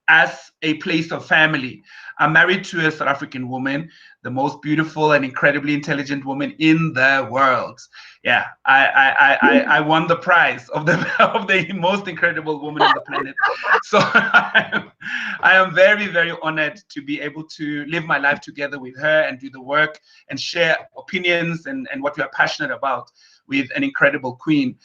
B: as a place of family. I'm married to a South African woman, the most beautiful and incredibly intelligent woman in the world. Yeah, I won the prize of the most incredible woman on the planet. So I am very, very honored to be able to live my life together with her and do the work and share opinions and what we are passionate about with an incredible queen.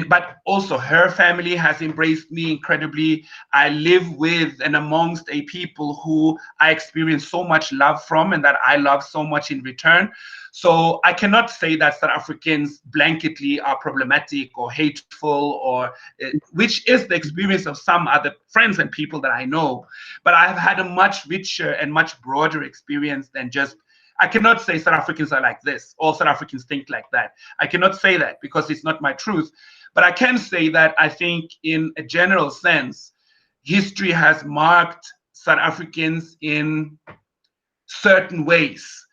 B: But also her family has embraced me incredibly. I live with and amongst a people who I experience so much love from and that I love so much in return. So I cannot say that South Africans blanketly are problematic or hateful, or which is the experience of some other friends and people that I know. But I have had a much richer and much broader experience than just, I cannot say South Africans are like this, all South Africans think like that. I cannot say that because it's not my truth. But I can say that I think in a general sense, history has marked South Africans in certain ways,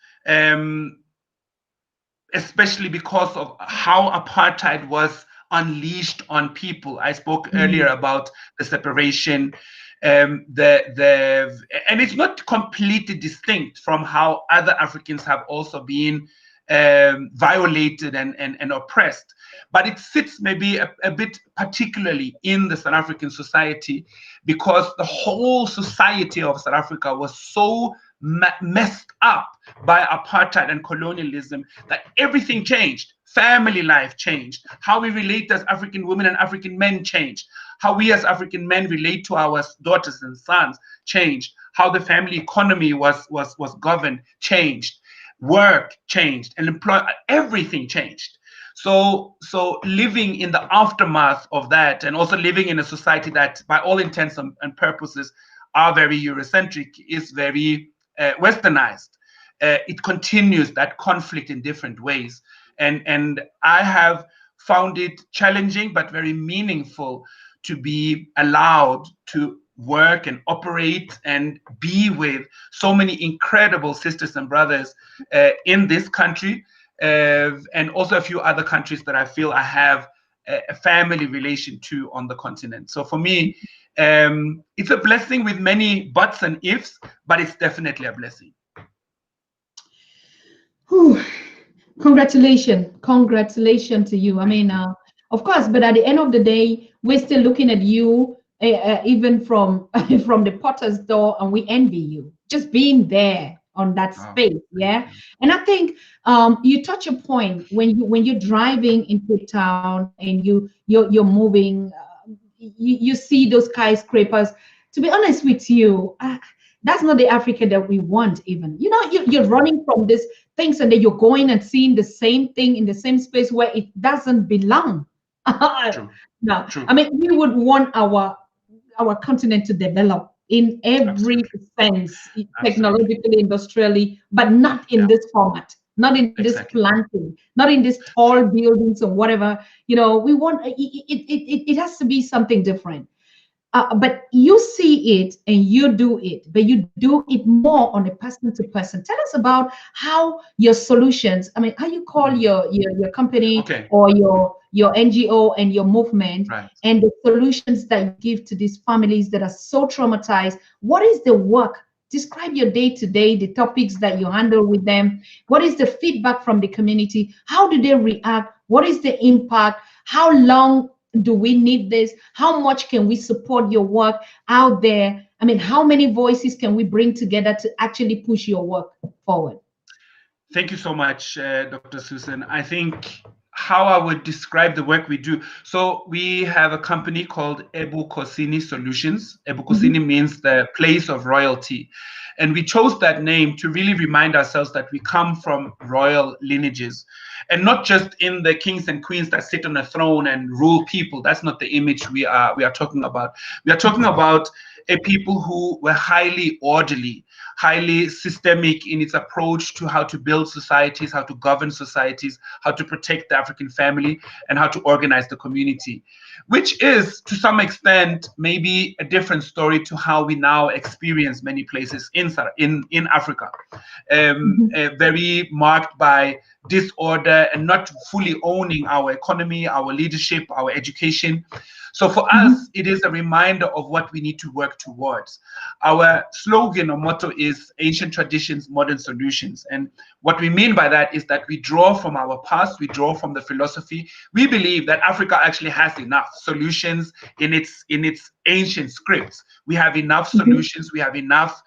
B: especially because of how apartheid was unleashed on people. I spoke earlier about the separation, and it's not completely distinct from how other Africans have also been violated and oppressed, but it sits maybe a bit particularly in the South African society because the whole society of South Africa was so messed up by apartheid and colonialism that everything changed. Family life changed. How we relate as African women and African men changed. How we as African men relate to our daughters and sons changed. How the family economy was governed changed. Work changed, and everything changed. So living in the aftermath of that, and also living in a society that by all intents and purposes are very Eurocentric, is very westernized. it continues that conflict in different ways. And I have found it challenging but very meaningful to be allowed to work and operate and be with so many incredible sisters and brothers in this country, and also a few other countries that I feel I have a family relation to on the continent. So for me, it's a blessing with many buts and ifs, but it's definitely a blessing.
A: Whew. Congratulations to you. I mean, of course, but at the end of the day, we're still looking at you, even from from the potter's door, and we envy you just being there on that
B: Oh,
A: space.
B: thank
A: Yeah,
B: you.
A: and I think you touch a point when you're driving into town and you're moving, you see those skyscrapers. To be honest with you, that's not the Africa that we want. Even you're running from this things and then you're going and seeing the same thing in the same space where it doesn't belong.
B: True,
A: No,
B: true.
A: I mean we would want our continent to develop in every
B: Absolutely,
A: sense,
B: absolutely.
A: technologically, industrially, but not in
B: Yeah,
A: this format, not in this
B: exactly.
A: planting, not in these tall buildings or whatever. We want it has to be something different. But you see it and you do it, but you do it more on a person to person. Tell us about how your solutions, I mean, how you call
B: Mm.
A: your company
B: Okay,
A: or your NGO and your movement,
B: right.
A: and the solutions that you give to these families that are so traumatized. What is the work? Describe your day to day, the topics that you handle with them. What is the feedback from the community? How do they react? What is the impact? How long do we need this? How much can we support your work out there? I mean, how many voices can we bring together to actually push your work forward?
B: Thank you so much, Dr. Susan. I think how I would describe the work we do. So we have a company called Ebu Kosini Solutions. Ebu Kosini
A: Mhm,
B: means the place of royalty. And we chose that name to really remind ourselves that we come from royal lineages, and not just in the kings and queens that sit on a throne and rule people. That's not the image we are talking about. We are talking about a people who were highly orderly, highly systemic in its approach to how to build societies, how to govern societies, how to protect the African family, and how to organize the community, which is to some extent maybe a different story to how we now experience many places in Africa,
A: mhm,
B: very marked by disorder and not fully owning our economy, our leadership, our education. So for us,
A: mhm,
B: it is a reminder of what we need to work towards. Our slogan or motto is ancient traditions, modern solutions. And what we mean by that is that we draw from our past, we draw from the philosophy. We believe that Africa actually has enough solutions in its ancient scripts. We have enough
A: mhm,
B: solutions, we have enough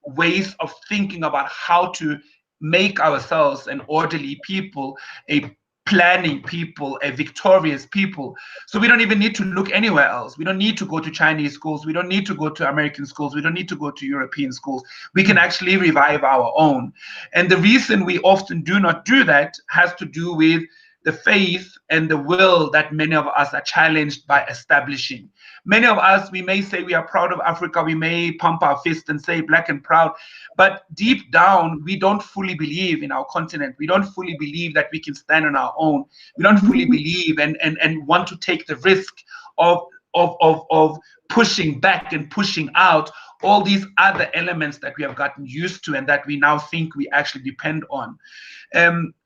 B: ways of thinking about how to make ourselves an orderly people, a planning people, a victorious people. So we don't even need to look anywhere else. We don't need to go to Chinese schools. We don't need to go to American schools. We don't need to go to European schools. We can actually revive our own. And the reason we often do not do that has to do with the faith and the will that many of us are challenged by establishing. Many of us, we may say we are proud of Africa, we may pump our fist and say black and proud, but deep down, we don't fully believe in our continent. We don't fully believe that we can stand on our own. We don't fully
A: mhm,
B: believe and want to take the risk of of pushing back and pushing out all these other elements that we have gotten used to and that we now think we actually depend on.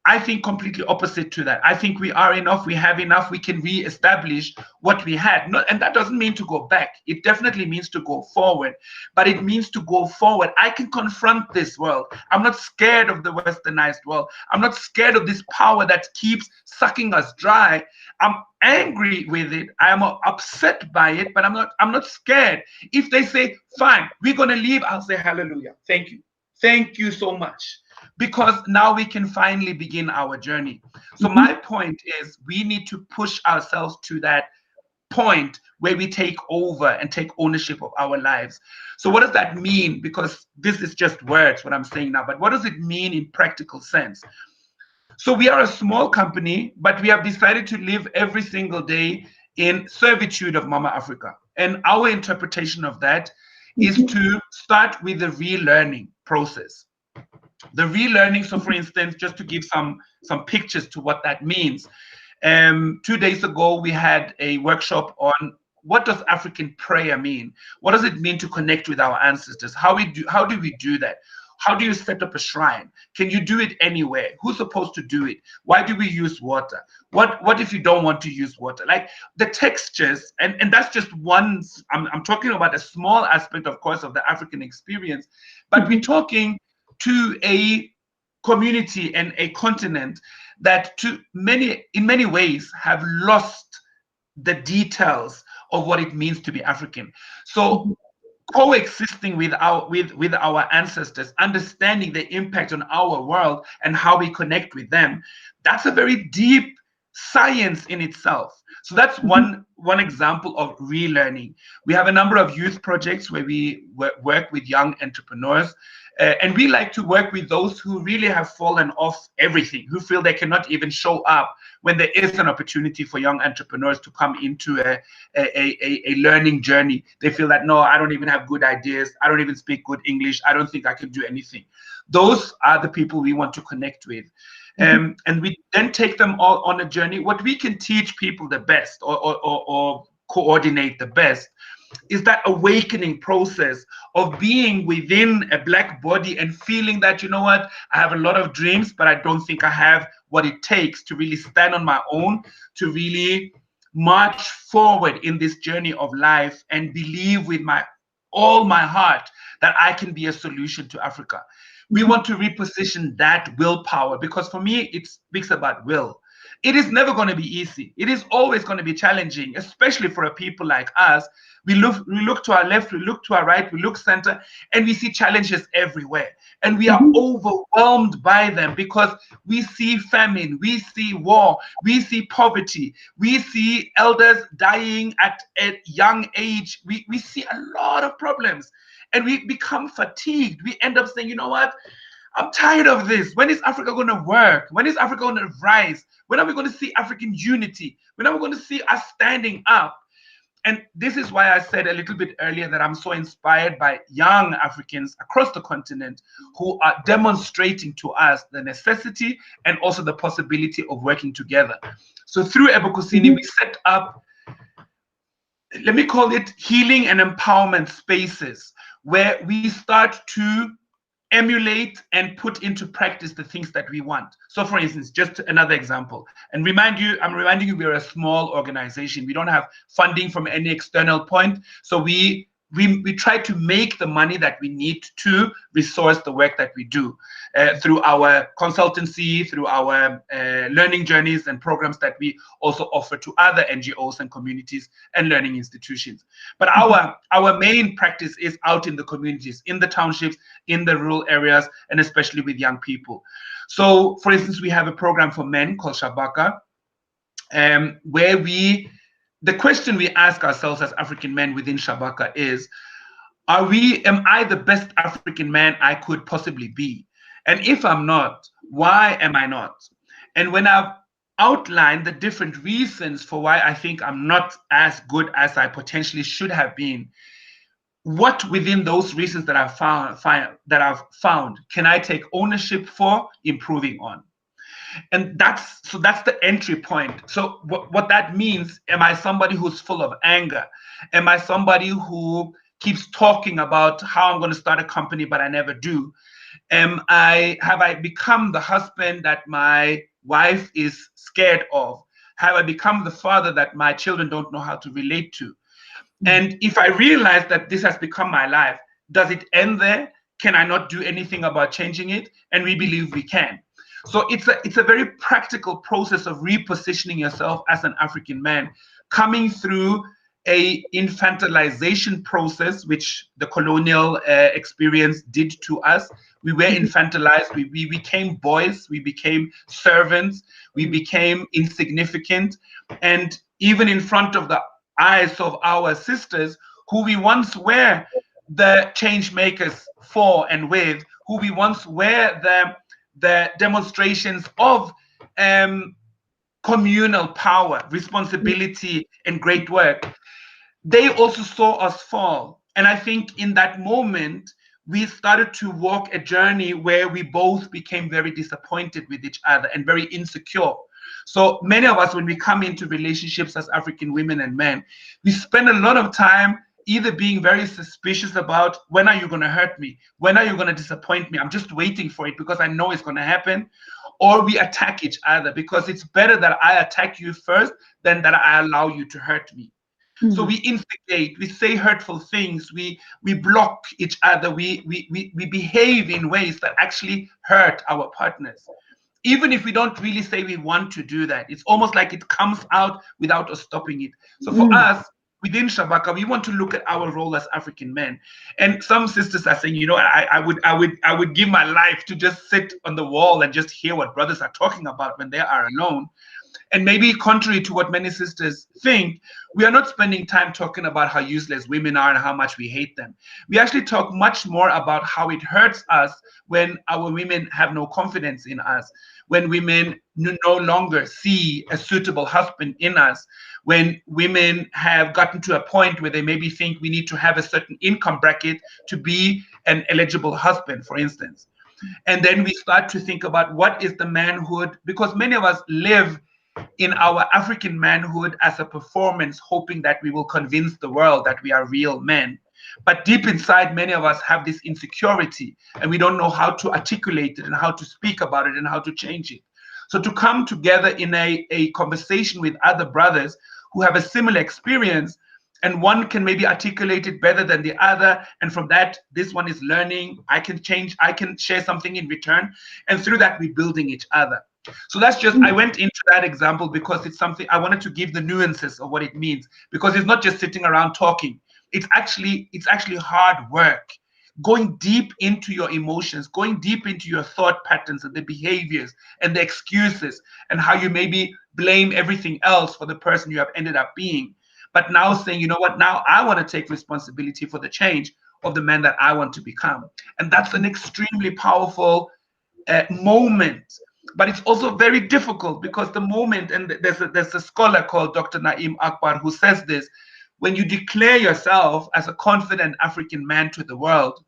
B: I think completely opposite to that. I think we are enough, we have enough, we can re-establish what we had. And that doesn't mean to go back. It definitely means to go forward, but it means to go forward. I can confront this world. I'm not scared of the westernized world. I'm not scared of this power that keeps sucking us dry. I'm angry with it. I'm upset by it, but I'm not scared. If they say, fine, we're gonna leave, I'll say hallelujah. Thank you. Thank you so much, because now we can finally begin our journey. So my
A: mhm,
B: point is we need to push ourselves to that point where we take over and take ownership of our lives. So what does that mean? Because this is just words, what I'm saying now, but what does it mean in practical sense? So we are a small company, but we have decided to live every single day in servitude of Mama Africa. And our interpretation of that is
A: mhm,
B: to start with the relearning process. The relearning, so for instance, just to give some pictures to what that means, 2 days ago we had a workshop on what does African prayer mean? What does it mean to connect with our ancestors? How do we do that? How do you set up a shrine? Can you do it anywhere? Who's supposed to do it? Why do we use water? What if you don't want to use water? Like the textures, and that's just one. I'm talking about a small aspect, of course, of the African experience, but we're talking to a community and a continent that in many ways have lost the details of what it means to be African. So coexisting with our ancestors, understanding the impact on our world and how we connect with them, that's a very deep science in itself. So that's one example of relearning. We have a number of youth projects where we work with young entrepreneurs. And we like to work with those who really have fallen off everything, who feel they cannot even show up when there is an opportunity for young entrepreneurs to come into a learning journey. They feel that, no, I don't even have good ideas. I don't even speak good English. I don't think I can do anything. Those are the people we want to connect with. And we then take them all on a journey. What we can teach people the best or coordinate the best is that awakening process of being within a Black body and feeling that, you know what, I have a lot of dreams, but I don't think I have what it takes to really stand on my own, to really march forward in this journey of life and believe with all my heart that I can be a solution to Africa. We want to reposition that willpower, because for me, it speaks about will. It is never going to be easy. It is always going to be challenging, especially for a people like us. We look to our left, we look to our right, we look center, and we see challenges everywhere. And we are overwhelmed by them because we see famine, we see war, we see poverty, we see elders dying at a young age. We see a lot of problems, and we become fatigued. We end up saying, you know what? I'm tired of this. When is Africa going to work? When is Africa going to rise? When are we going to see African unity? When are we going to see us standing up? And this is why I said a little bit earlier that I'm so inspired by young Africans across the continent who are demonstrating to us the necessity and also the possibility of working together. So through Ebokosini, we set up, let me call it, healing and empowerment spaces where we start to emulate and put into practice the things that we want. So for instance, just another example, and I'm reminding you, we're a small organization. We don't have funding from any external point. So we try to make the money that we need to resource the work that we do through our consultancy, through our learning journeys and programs that we also offer to other NGOs and communities and learning institutions. But our main practice is out in the communities, in the townships, in the rural areas, and especially with young people. So for instance, we have a program for men called Shabaka, where the question we ask ourselves as African men within Shabaka is, am I the best African man I could possibly be? And if I'm not, why am I not? And when I've outlined the different reasons for why I think I'm not as good as I potentially should have been, what within those reasons that I've found can I take ownership for improving on? And that's the entry point. So what that means, am I somebody who's full of anger? Am I somebody who keeps talking about how I'm going to start a company, but I never do? Have I become the husband that my wife is scared of? Have I become the father that my children don't know how to relate to? And if I realize that this has become my life, does it end there? Can I not do anything about changing it? And we believe we can. So it's a very practical process of repositioning yourself as an African man, coming through a infantilization process, which the colonial experience did to us. We were infantilized. We became boys. We became servants. We became insignificant. And even in front of the eyes of our sisters, who we once were the change makers for and with, who we once were the demonstrations of communal power, responsibility, and great work, they also saw us fall. And I think in that moment, we started to walk a journey where we both became very disappointed with each other and very insecure. So many of us, when we come into relationships as African women and men, we spend a lot of time either being very suspicious about, when are you going to hurt me? When are you going to disappoint me? I'm just waiting for it because I know it's going to happen. Or we attack each other because it's better that I attack you first than that I allow you to hurt me. So we instigate, we say hurtful things, we block each other, we behave in ways that actually hurt our partners. Even if we don't really say we want to do that, it's almost like it comes out without us stopping it. So for us, within Shabaka, we want to look at our role as African men. And some sisters are saying, I would give my life to just sit on the wall and just hear what brothers are talking about when they are alone. And maybe contrary to what many sisters think, we are not spending time talking about how useless women are and how much we hate them. We actually talk much more about how it hurts us when our women have no confidence in us, when women no longer see a suitable husband in us, when women have gotten to a point where they maybe think we need to have a certain income bracket to be an eligible husband, for instance. And then we start to think about what is the manhood, because many of us live in our African manhood as a performance, hoping that we will convince the world that we are real men. But deep inside, many of us have this insecurity and we don't know how to articulate it and how to speak about it and how to change it. So to come together in a conversation with other brothers who have a similar experience, and one can maybe articulate it better than the other, and from that, this one is learning, I can change, I can share something in return, and through that, we're building each other. So that's just, I went into that example because it's something I wanted to give the nuances of what it means, because it's not just sitting around talking. It's actually hard work, going deep into your emotions, going deep into your thought patterns and the behaviors and the excuses and how you maybe blame everything else for the person you have ended up being. But now saying, you know what, now I want to take responsibility for the change of the man that I want to become. And that's an extremely powerful moment. But it's also very difficult because the moment, and there's a scholar called Dr. Naim Akbar who says this, when you declare yourself as a confident African man to the world,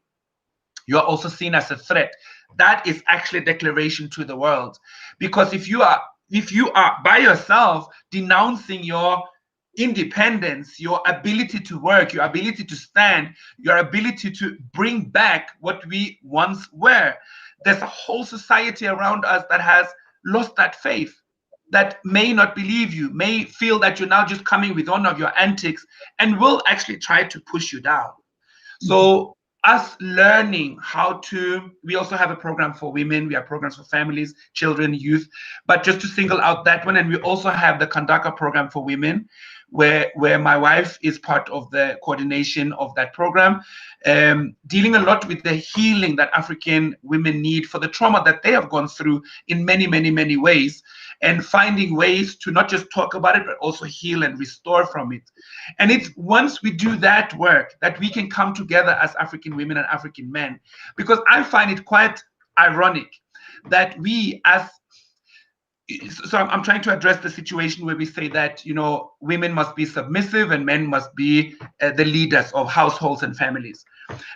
B: you are also seen as a threat. That is actually a declaration to the world. Because if you are by yourself denouncing your independence, your ability to work, your ability to stand, your ability to bring back what we once were, there's a whole society around us that has lost that faith, that may not believe you, may feel that you're now just coming with one of your antics and will actually try to push you down. So us learning how to, we also have a program for women, we have programs for families, children, youth, but just to single out that one, and we also have the Kandaka program for women, where my wife is part of the coordination of that program, dealing a lot with the healing that African women need for the trauma that they have gone through in many, many, many ways, and finding ways to not just talk about it, but also heal and restore from it. And it's once we do that work that we can come together as African women and African men, because I find it quite ironic that we as, so I'm trying to address the situation where we say that, you know, women must be submissive and men must be the leaders of households and families.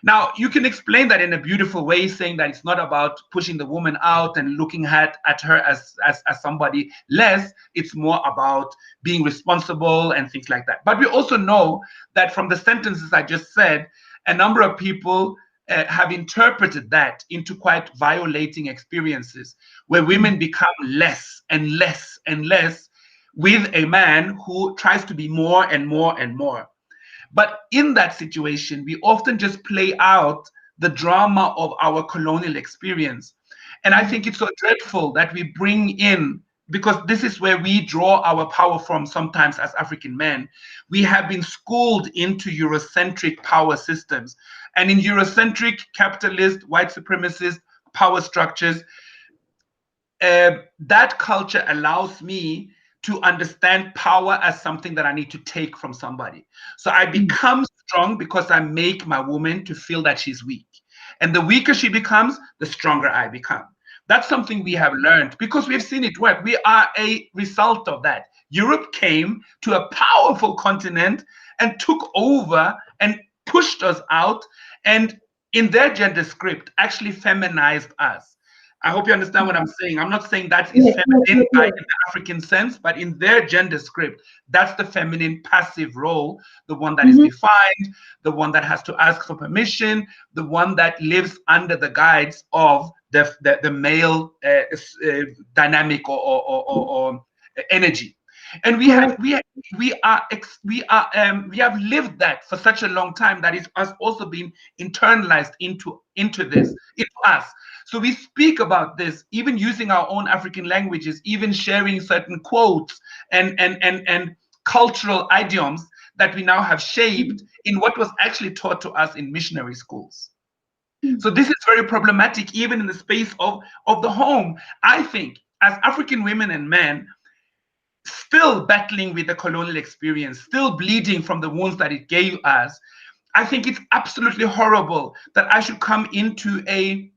B: Now, you can explain that in a beautiful way, saying that it's not about pushing the woman out and looking at her as somebody less. It's more about being responsible and things like that. But we also know that from the sentences I just said, a number of people have interpreted that into quite violating experiences where women become less and less and less with a man who tries to be more and more and more. But in that situation, we often just play out the drama of our colonial experience. And I think it's so dreadful that we bring in, because this is where we draw our power from sometimes as African men. We have been schooled into Eurocentric power systems. And in Eurocentric, capitalist, white supremacist power structures, that culture allows me to understand power as something that I need to take from somebody. So I become strong because I make my woman to feel that she's weak. And the weaker she becomes, the stronger I become. That's something we have learned because we've seen it work. We are a result of that. Europe came to a powerful continent and took over and pushed us out. And in their gender script, actually feminized us. I hope you understand what I'm saying. I'm not saying that is
A: Yes, yes,
B: feminine
A: yes,
B: by
A: yes.
B: in the African sense, but in their gender script, that's the feminine passive role, the one that is
A: Mhm.
B: defined, the one that has to ask for permission, the one that lives under the guides of the male dynamic or energy. And
A: Correct.
B: we have lived that for such a long time that it has also been internalized into this, into us. So we speak about this, even using our own African languages, even sharing certain quotes and cultural idioms that we now have shaped in what was actually taught to us in missionary schools. So this is very problematic, even in the space of the home. I think as African women and men, still battling with the colonial experience, still bleeding from the wounds that it gave us, I think it's absolutely horrible that I should come into a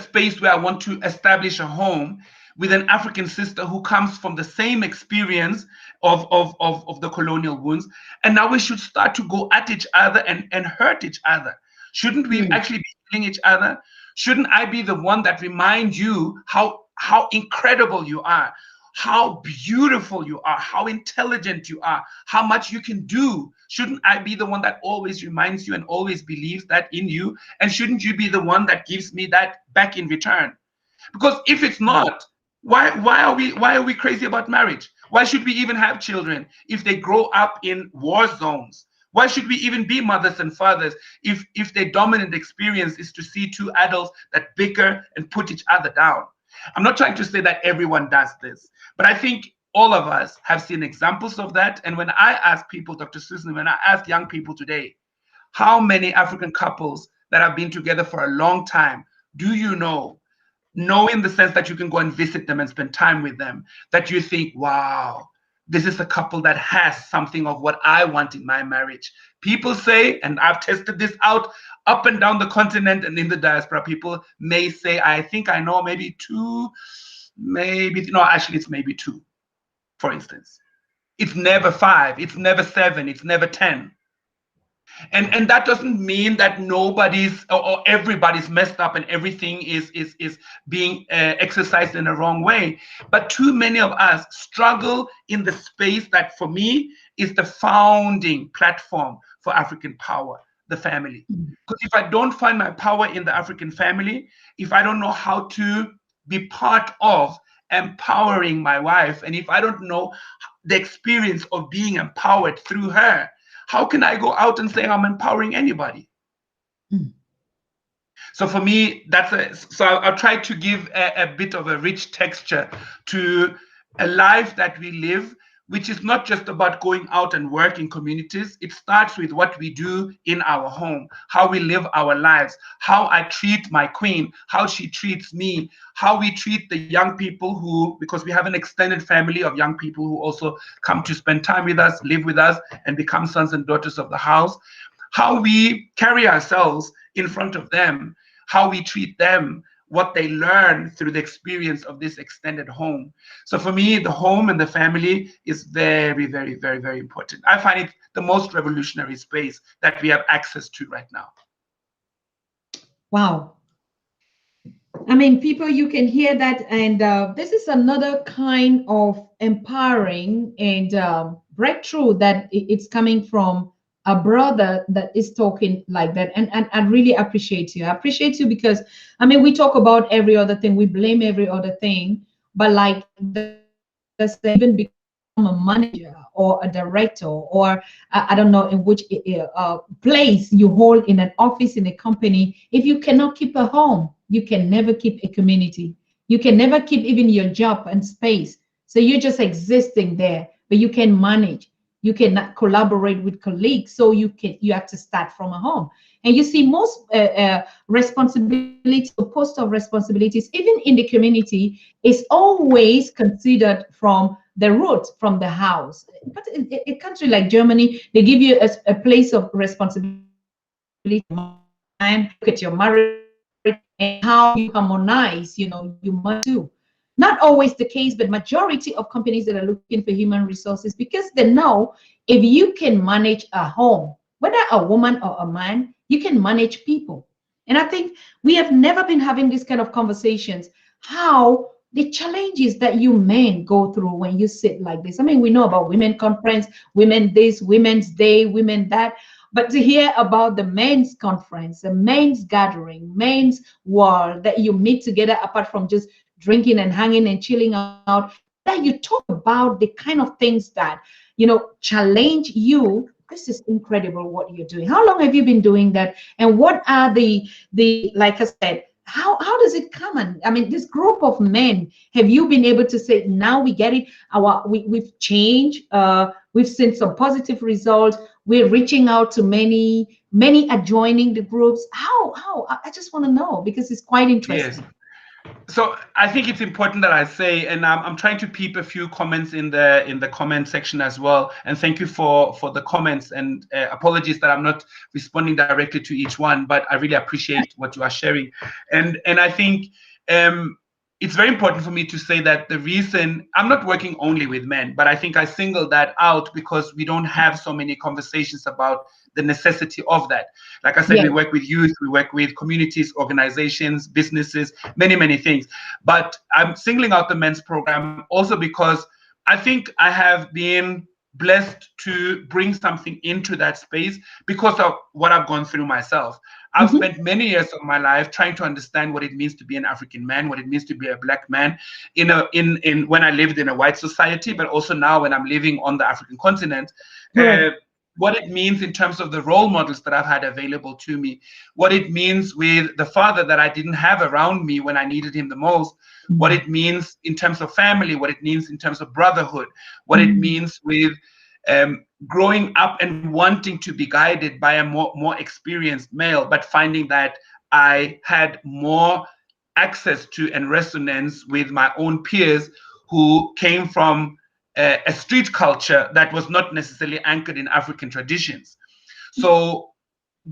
B: space where I want to establish a home with an African sister who comes from the same experience of the colonial wounds. And now we should start to go at each other and hurt each other. Shouldn't we
A: Mm.
B: actually be healing each other? Shouldn't I be the one that reminds you how incredible you are, how beautiful you are, how intelligent you are, how much you can do? Shouldn't I be the one that always reminds you and always believes that in you? And shouldn't you be the one that gives me that back in return? Because if it's not, why are we crazy about marriage? Why should we even have children if they grow up in war zones? Why should we even be mothers and fathers if their dominant experience is to see two adults that bicker and put each other down? I'm not trying to say that everyone does this, but I think all of us have seen examples of that. And when I ask people, Dr. Susan, when I ask young people today, how many African couples that have been together for a long time do you know in the sense that you can go and visit them and spend time with them, that you think, wow, this is a couple that has something of what I want in my marriage? People say, and I've tested this out up and down the continent and in the diaspora, people may say, I think I know maybe two, maybe, no, actually, it's maybe two, for instance. It's never five, it's never seven, it's never 10. And that doesn't mean that nobody's or everybody's messed up and everything is being exercised in a wrong way, but too many of us struggle in the space that for me is the founding platform for African power, the family. Because if I don't find my power in the African family, if I don't know how to be part of empowering my wife, and if I don't know the experience of being empowered through her, how can I go out and say I'm empowering anybody?
A: Mm.
B: So for me, I'll try to give a bit of a rich texture to a life that we live, which is not just about going out and work in communities. It starts with what we do in our home, how we live our lives, how I treat my queen, how she treats me, how we treat the young people who, because we have an extended family of young people who also come to spend time with us, live with us, and become sons and daughters of the house, how we carry ourselves in front of them, how we treat them, what they learn through the experience of this extended home. So for me, the home and the family is very, very, very, very important. I find it the most revolutionary space that we have access to right now.
A: Wow. I mean, people, you can hear that, and this is another kind of empowering and breakthrough that it's coming from a brother that is talking like that. And I really appreciate you. I appreciate you because, I mean, we talk about every other thing, we blame every other thing, but like the saying, even become a manager or a director, or I don't know in which place you hold in an office in a company, if you cannot keep a home, you can never keep a community. You can never keep even your job and space. So you're just existing there, but you can manage. You cannot collaborate with colleagues, so you have to start from a home. And you see, most responsibilities or post of responsibilities, even in the community, is always considered from the root, from the house. But in a country like Germany, they give you a place of responsibility, time, look at your marriage, and how you harmonize, you must do. Not always the case, but majority of companies that are looking for human resources, because they know if you can manage a home, whether a woman or a man, You can manage people. And I think we have never been having this kind of conversations. How the challenges that you men go through when you sit like this. I mean, we know about women conference, women this, women's day, women that, but to hear about the men's conference, the men's gathering, men's world that you meet together apart from just drinking and hanging and chilling out, but that you talk about the kind of things that, challenge you. This is incredible what you're doing. How long have you been doing that? And what are the like I said, how does it come? And I mean, this group of men, have you been able to say, now we get it, we've changed, we've seen some positive results, we're reaching out to many are joining the groups. How I just want to know, because it's quite
B: Yes.
A: interesting.
B: So I think it's important that I say, and I'm trying to peep a few comments in the comment section as well. And thank you for the comments, and apologies that I'm not responding directly to each one, but I really appreciate what you are sharing. And I think it's very important for me to say that the reason I'm not working only with men, but I think I single that out because we don't have so many conversations about the necessity of that. Like I said,
A: Yeah.
B: we work with youth, we work with communities, organizations, businesses, many things. But I'm singling out the men's program also because I think I have been blessed to bring something into that space because of what I've gone through myself. I've
A: Mhm.
B: spent many years of my life trying to understand what it means to be an African man, what it means to be a black man in when I lived in a white society, but also now when I'm living on the African continent.
A: Right.
B: What it means in terms of the role models that I've had available to me, what it means with the father that I didn't have around me when I needed him the most, what
A: Mm.
B: it means in terms of family, what it means in terms of brotherhood, what it
A: Mm.
B: means with growing up and wanting to be guided by a more experienced male, but finding that I had more access to and resonance with my own peers who came from a street culture that was not necessarily anchored in African traditions. So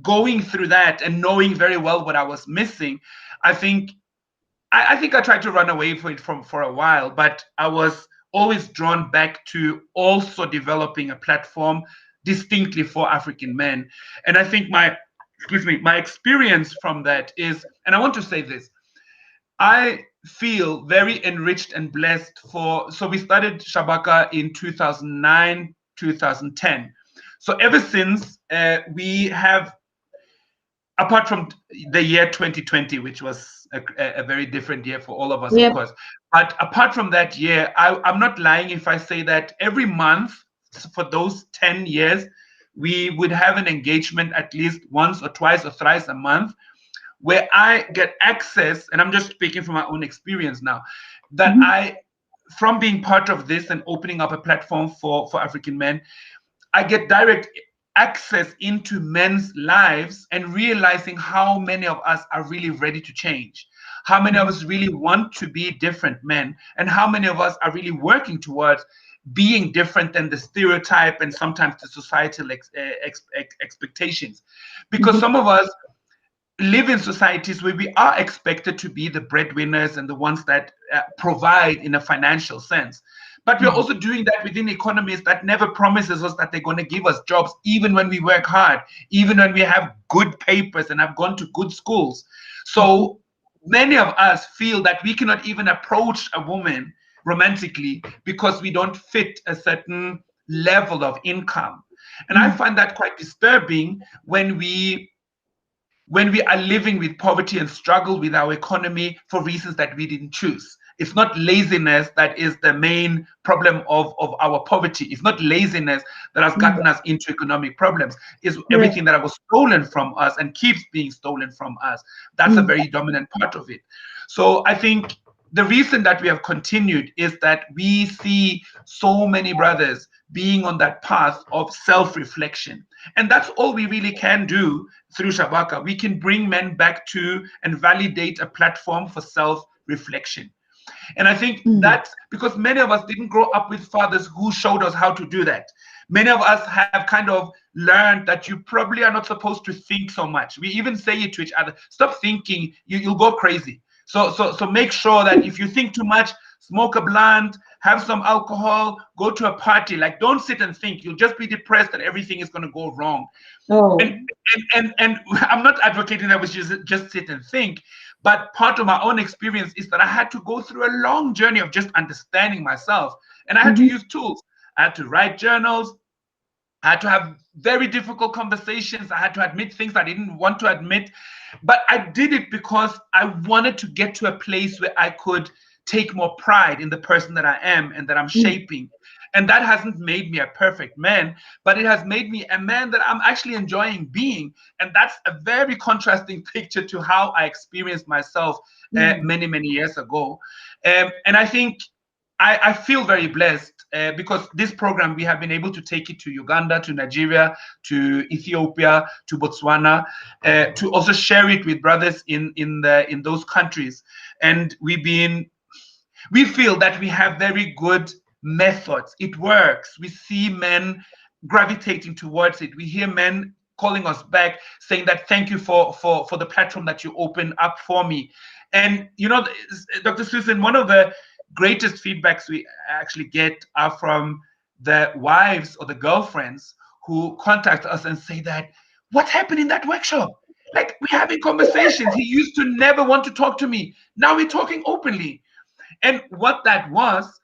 B: going through that and knowing very well what I was missing, I think I think I tried to run away from it for a while, but I was always drawn back to also developing a platform distinctly for African men. And I think my experience from that is, and I want to say this, I feel very enriched and blessed so we started Shabaka in 2009, 2010. So ever since we have, apart from the year 2020, which was a very different year for all of us, of
A: Yep.
B: course. But apart from that year, I'm not lying if I say that every month for those 10 years, we would have an engagement at least once or twice or thrice a month where I get access, and I'm just speaking from my own experience now, that
A: Mhm.
B: I, from being part of this and opening up a platform for African men, I get direct access into men's lives and realizing how many of us are really ready to change, how many of us really want to be different men, and how many of us are really working towards being different than the stereotype and sometimes the societal expectations. Because
A: Mhm.
B: some of us live in societies where we are expected to be the breadwinners and the ones that provide in a financial sense. But we're
A: Mhm.
B: also doing that within economies that never promises us that they're going to give us jobs, even when we work hard, even when we have good papers and have gone to good schools.
A: Mhm.
B: So many of us feel that we cannot even approach a woman romantically because we don't fit a certain level of income. And I
A: Mhm.
B: find that quite disturbing when we are living with poverty and struggle with our economy for reasons that we didn't choose. It's not laziness that is the main problem of our poverty. It's not laziness that has
A: Mhm.
B: gotten us into economic problems. It's
A: Correct.
B: everything that was stolen from us and keeps being stolen from us. That's a
A: Mm.
B: very dominant part of it. So I think the reason that we have continued is that we see so many brothers being on that path of self-reflection. And that's all we really can do through Shabaka. We can bring men back to and validate a platform for self-reflection. And I think
A: Mm.
B: that's because many of us didn't grow up with fathers who showed us how to do that. Many of us have kind of learned that you probably are not supposed to think so much. We even say it to each other, stop thinking, you'll go crazy. So make sure that if you think too much, smoke a blunt, have some alcohol, go to a party. Like, don't sit and think. You'll just be depressed that everything is going to go wrong.
A: Oh.
B: And I'm not advocating that we should just sit and think, but part of my own experience is that I had to go through a long journey of just understanding myself, and I had to use tools. I had to write journals. I had to have very difficult conversations. I had to admit things I didn't want to admit, but I did it because I wanted to get to a place where I could take more pride in the person that I am and that I'm shaping. And that hasn't made me a perfect man, but it has made me a man that I'm actually enjoying being. And that's a very contrasting picture to how I experienced myself many, many years ago. And I think I feel very blessed because this program, we have been able to take it to Uganda, to Nigeria, to Ethiopia, to Botswana, to also share it with brothers in those countries. And we feel that we have very good methods. It works. We see men gravitating towards it. We hear men calling us back, saying that thank you for the platform that you opened up for me. And you know, Dr. Susan, one of the greatest feedbacks we actually get are from the wives or the girlfriends who contact us and say that, what happened in that workshop? Like, we're having conversations. He used to never want to talk to me. Now we're talking openly. And what that was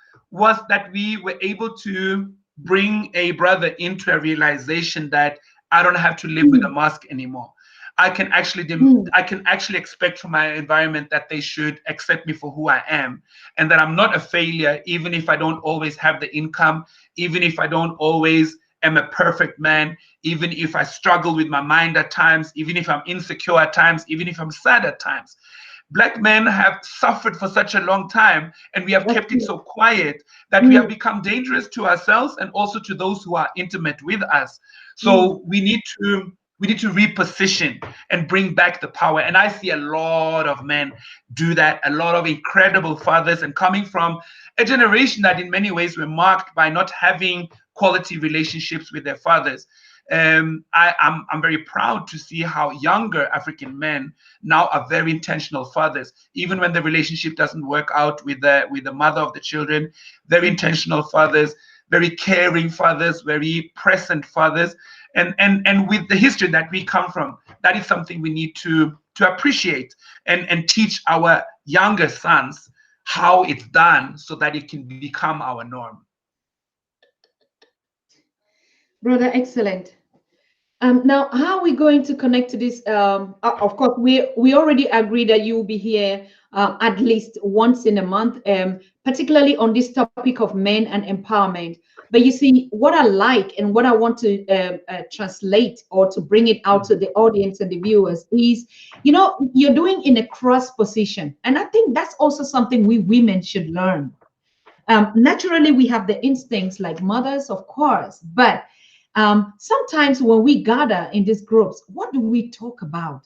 B: that we were able to bring a brother into a realization that I don't have to live with a mask anymore. I can actually expect from my environment that they should accept me for who I am, and that I'm not a failure, even if I don't always have the income, even if I don't always am a perfect man, even if I struggle with my mind at times, even if I'm insecure at times, even if I'm sad at times. Black men have suffered for such a long time, and we have kept it so quiet that we have become dangerous to ourselves and also to those who are intimate with us. So we need to reposition and bring back the power. And I see a lot of men do that, a lot of incredible fathers, and coming from a generation that in many ways were marked by not having quality relationships with their fathers. I'm very proud to see how younger African men now are very intentional fathers, even when the relationship doesn't work out with the mother of the children. Very intentional fathers, very caring fathers, very present fathers, and with the history that we come from, that is something we need to appreciate and teach our younger sons how it's done so that it can become our norm.
A: Brother, excellent. Now, how are we going to connect to this? Of course, we already agreed that you will be here at least once in a month, particularly on this topic of men and empowerment. But you see, what I like and what I want to translate or to bring it out to the audience and the viewers is, you know, you're doing in a cross position. And I think that's also something we women should learn. Naturally, we have the instincts like mothers, of course, but sometimes when we gather in these groups, what do we talk about?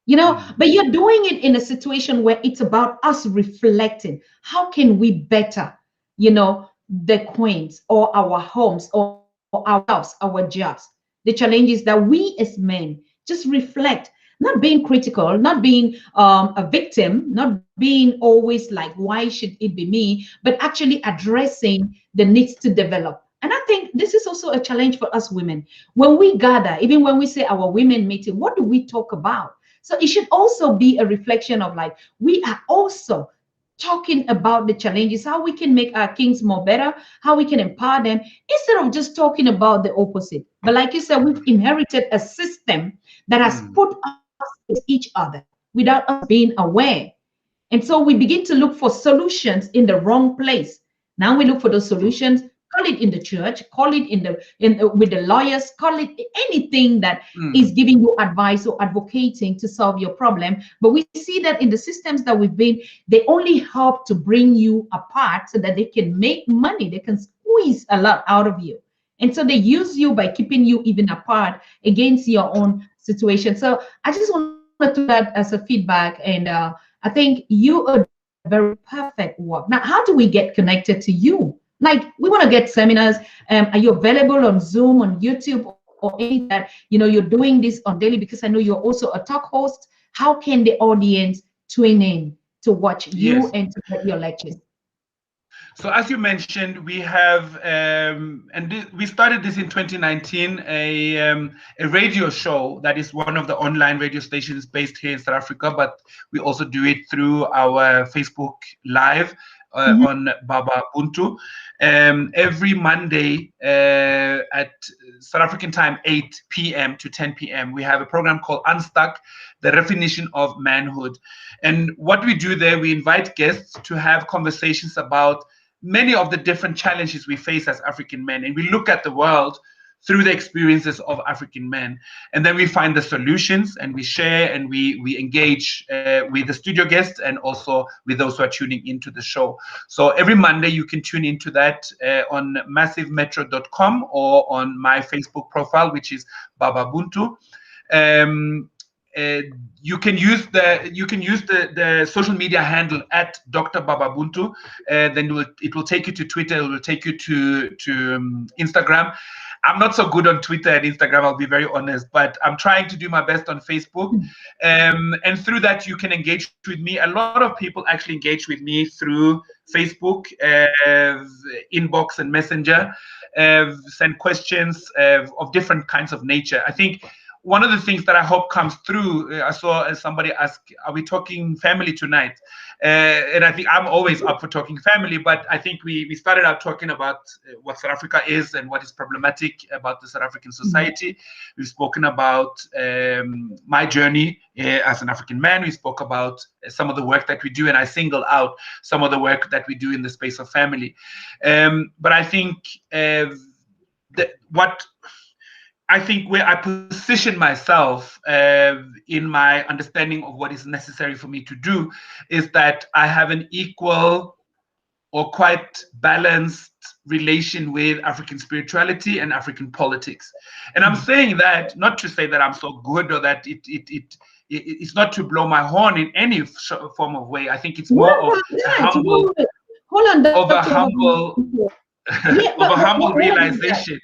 A: You know, but you're doing it in a situation where it's about us reflecting. How can we better, you know, the queens or our homes or ourselves, our jobs, the challenges that we as men just reflect, not being critical, not being a victim, not being always like, why should it be me, but actually addressing the needs to develop. And I think this is also a challenge for us women. When we gather, even when we say our women meeting, what do we talk about? So it should also be a reflection of like, we are also talking about the challenges, how we can make our kings more better, how we can empower them, instead of just talking about the opposite. But like you said, we've inherited a system that has put us against each other without us being aware. And so we begin to look for solutions in the wrong place. Now we look for those solutions, call it in the church, call it with the lawyers, call it anything that is giving you advice or advocating to solve your problem. But we see that in the systems that we've been, they only help to bring you apart so that they can make money, they can squeeze a lot out of you. And so they use you by keeping you even apart against your own situation. So I just wanted to do that as a feedback. And I think you are very perfect work. Now, how do we get connected to you? Like, we want to get seminars. Are you available on Zoom, on YouTube, or any that, you know, you're doing this on daily? Because I know you're also a talk host. How can the audience tune in to watch you and to get your lectures?
B: So as you mentioned, we have, we started this in 2019, a radio show that is one of the online radio stations based here in South Africa, but we also do it through our Facebook Live
A: Mhm.
B: on Baba Buntu. Every Monday at South African time, 8 p.m. to 10 p.m., we have a program called Unstuck, the definition of manhood. And what we do there, we invite guests to have conversations about many of the different challenges we face as African men. And we look at the world through the experiences of African men. And then we find the solutions and we share and we engage with the studio guests and also with those who are tuning into the show. So every Monday you can tune into that on massivemetro.com or on my Facebook profile, which is Baba Buntu. Um, uh, you can use the social media handle at Dr. Bababuntu. Then it will take you to Twitter. It will take you to Instagram. I'm not so good on Twitter and Instagram, I'll be very honest, but I'm trying to do my best on Facebook. And through that, you can engage with me. A lot of people actually engage with me through Facebook, inbox, and Messenger, send questions of different kinds of nature. I think one of the things that I hope comes through, I saw somebody ask, are we talking family tonight? And I think I'm always up for talking family, but I think we started out talking about what South Africa is and what is problematic about the South African society. We've spoken about my journey as an African man. We spoke about some of the work that we do, and I single out some of the work that we do in the space of family. But I think what I think where I position myself in my understanding of what is necessary for me to do is that I have an equal or quite balanced relation with African spirituality and African politics. And I'm saying that not to say that I'm so good or that it's not to blow my horn in any form of way. I think it's
A: What
B: more of
A: about
B: a
A: that?
B: humble,
A: Hold on,
B: of a
A: Dr.
B: humble,
A: Yeah,
B: of a
A: but
B: humble
A: what about that?
B: realization.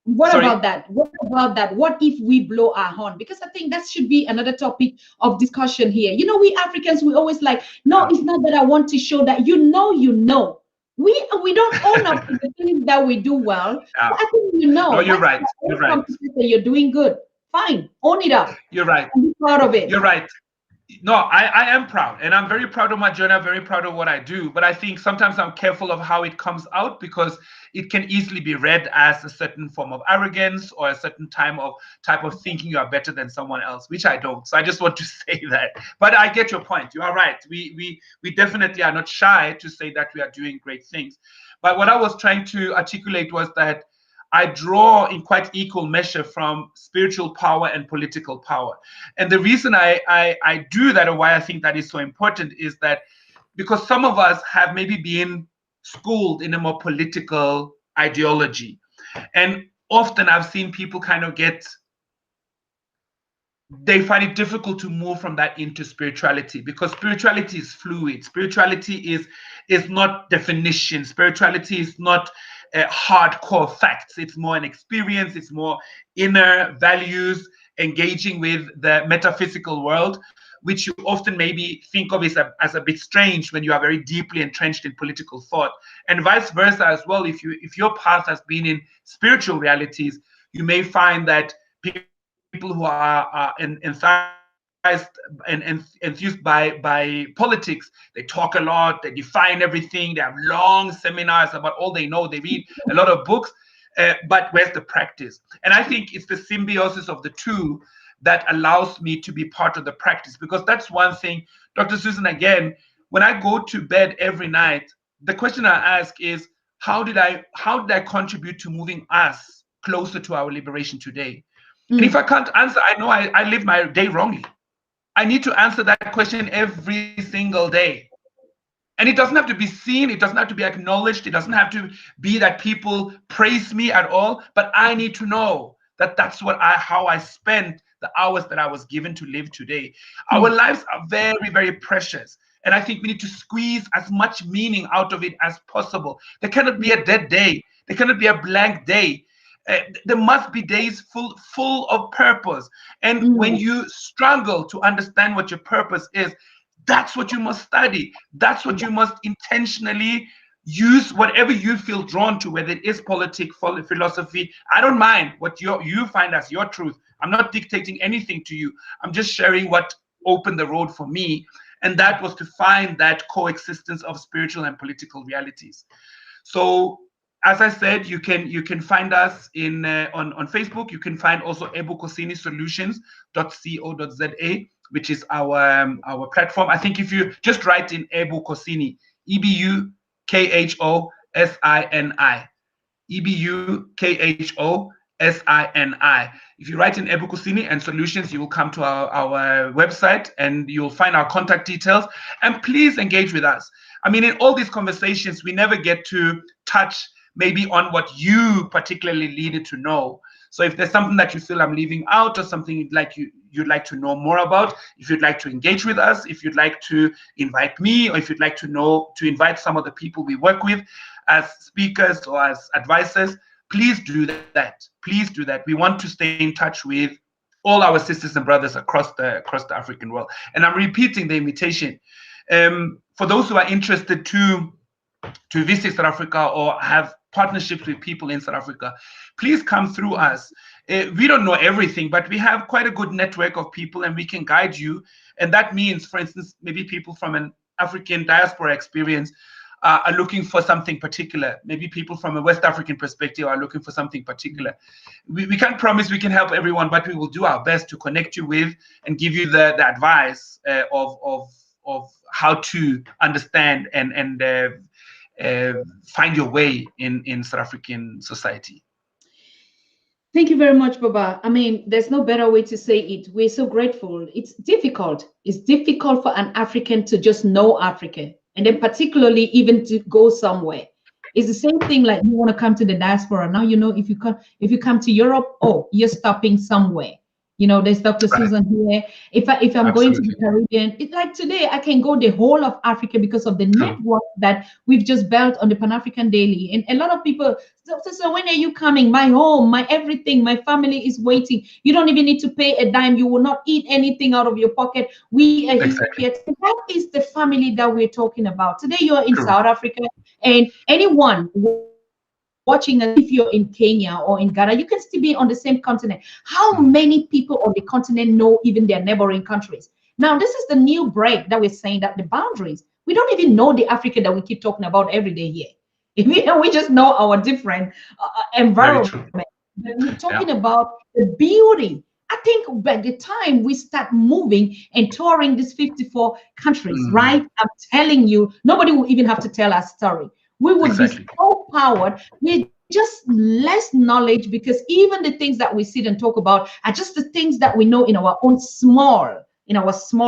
A: What
B: Sorry.
A: about that? What about that? What if we blow our horn? Because I think that should be another topic of discussion here. You know, we Africans, we always like, no, it's not that I want to show that you know, you know. We don't own up to the things that we do well.
B: Yeah.
A: But I think you
B: No,
A: know
B: you're
A: once
B: right.
A: you're
B: You're right.
A: competent and you're doing good. Fine, own it up
B: You're right.
A: and be proud of it.
B: You're right. No, I am proud, and I'm very proud of my journey. I'm very proud of what I do. But I think sometimes I'm careful of how it comes out because it can easily be read as a certain form of arrogance or a certain type of thinking you are better than someone else, which I don't. So I just want to say that. But I get your point. You are right. We definitely are not shy to say that we are doing great things. But what I was trying to articulate was that I draw in quite equal measure from spiritual power and political power. And the reason I do that, or why I think that is so important, is that because some of us have maybe been schooled in a more political ideology. And often I've seen people kind of they find it difficult to move from that into spirituality because spirituality is fluid. Spirituality is not definition. Spirituality is not hardcore facts. It's more an experience. It's more inner values, engaging with the metaphysical world, which you often maybe think of as a bit strange when you are very deeply entrenched in political thought, and vice versa as well. If your path has been in spiritual realities, you may find that people who are enthused by politics, they talk a lot, they define everything, they have long seminars about all they know, they read a lot of books, but where's the practice? And I think it's the symbiosis of the two that allows me to be part of the practice, because that's one thing, Dr. Susan, again, when I go to bed every night, the question I ask is, how did I contribute to moving us closer to our liberation today? And if I can't answer, I know I live my day wrongly. I need to answer that question every single day. And it doesn't have to be seen, it doesn't have to be acknowledged, it doesn't have to be that people praise me at all, but I need to know that that's how I spend the hours that I was given to live today. Our lives are very, very precious. And I think we need to squeeze as much meaning out of it as possible. There cannot be a dead day. There cannot be a blank day. There must be days full of purpose. And when you struggle to understand what your purpose is, that's what you must study. That's what you must intentionally use whatever you feel drawn to, whether it is politics, philosophy. I don't mind what you find as your truth. I'm not dictating anything to you. I'm just sharing what opened the road for me, and that was to find that coexistence of spiritual and political realities. So, as I said, you can find us in on Facebook. You can find also ebukosinisolutions.co.za, which is our platform. I think if you just write in Ebu Kosini, EBUKHOSINI, EBUKHOSINI. If you write in Ebu Kusini and Solutions, you will come to our website and you'll find our contact details. And please engage with us. I mean, in all these conversations, we never get to touch maybe on what you particularly needed to know. So if there's something that you feel I'm leaving out, or something you'd like to know more about, if you'd like to engage with us, if you'd like to invite me, or if you'd like to invite some of the people we work with as speakers or as advisors, please do that. Please do that. We want to stay in touch with all our sisters and brothers across the African world. And I'm repeating the invitation. For those who are interested to visit South Africa or have partnerships with people in South Africa, please come through us. We don't know everything, but we have quite a good network of people and we can guide you. And that means, for instance, maybe people from an African diaspora experience are looking for something particular. Maybe people from a West African perspective are looking for something particular. We can't promise we can help everyone, but we will do our best to connect you with and give you the advice of how to understand and find your way in South African society.
A: Thank you very much, Baba. I mean, there's no better way to say it. We're so grateful. It's difficult. It's difficult for an African to just know Africa, and then particularly even to go somewhere. It's the same thing like you want to come to the diaspora. Now, if you come to Europe, oh, you're stopping somewhere. There's Dr.
B: Right.
A: Susan here. If I'm going to the Caribbean, it's like today I can go the whole of Africa because of the network that we've just built on the Pan-African Daily. And a lot of people, so when are you coming? My home, my everything, my family is waiting. You don't even need to pay a dime. You will not eat anything out of your pocket. We are here. That is the family that we're talking about. Today you're in South Africa, and anyone watching us, if you're in Kenya or in Ghana, you can still be on the same continent. How many people on the continent know even their neighboring countries? Now, this is the new break that we're saying, that the boundaries, we don't even know the Africa that we keep talking about every day here. We just know our different environment. But we're talking about the beauty. I think by the time we start moving and touring these 54 countries, right? I'm telling you, nobody will even have to tell our story. We would be so powered with just less knowledge, because even the things that we sit and talk about are just the things that we know in our small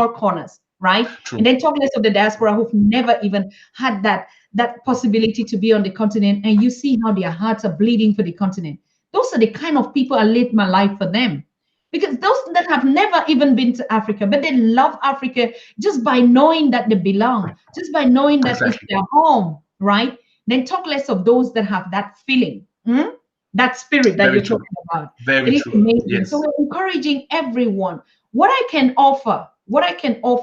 A: corners, right? And then talk less of the diaspora who've never even had that possibility to be on the continent, and you see how their hearts are bleeding for the continent. Those are the kind of people I lived my life for them. Because those that have never even been to Africa, but they love Africa just by knowing that they belong, just by knowing that it's their home, right? Then talk less of those that have that feeling, that spirit that you're talking about. It is amazing. Yes. So we're encouraging everyone. What I can offer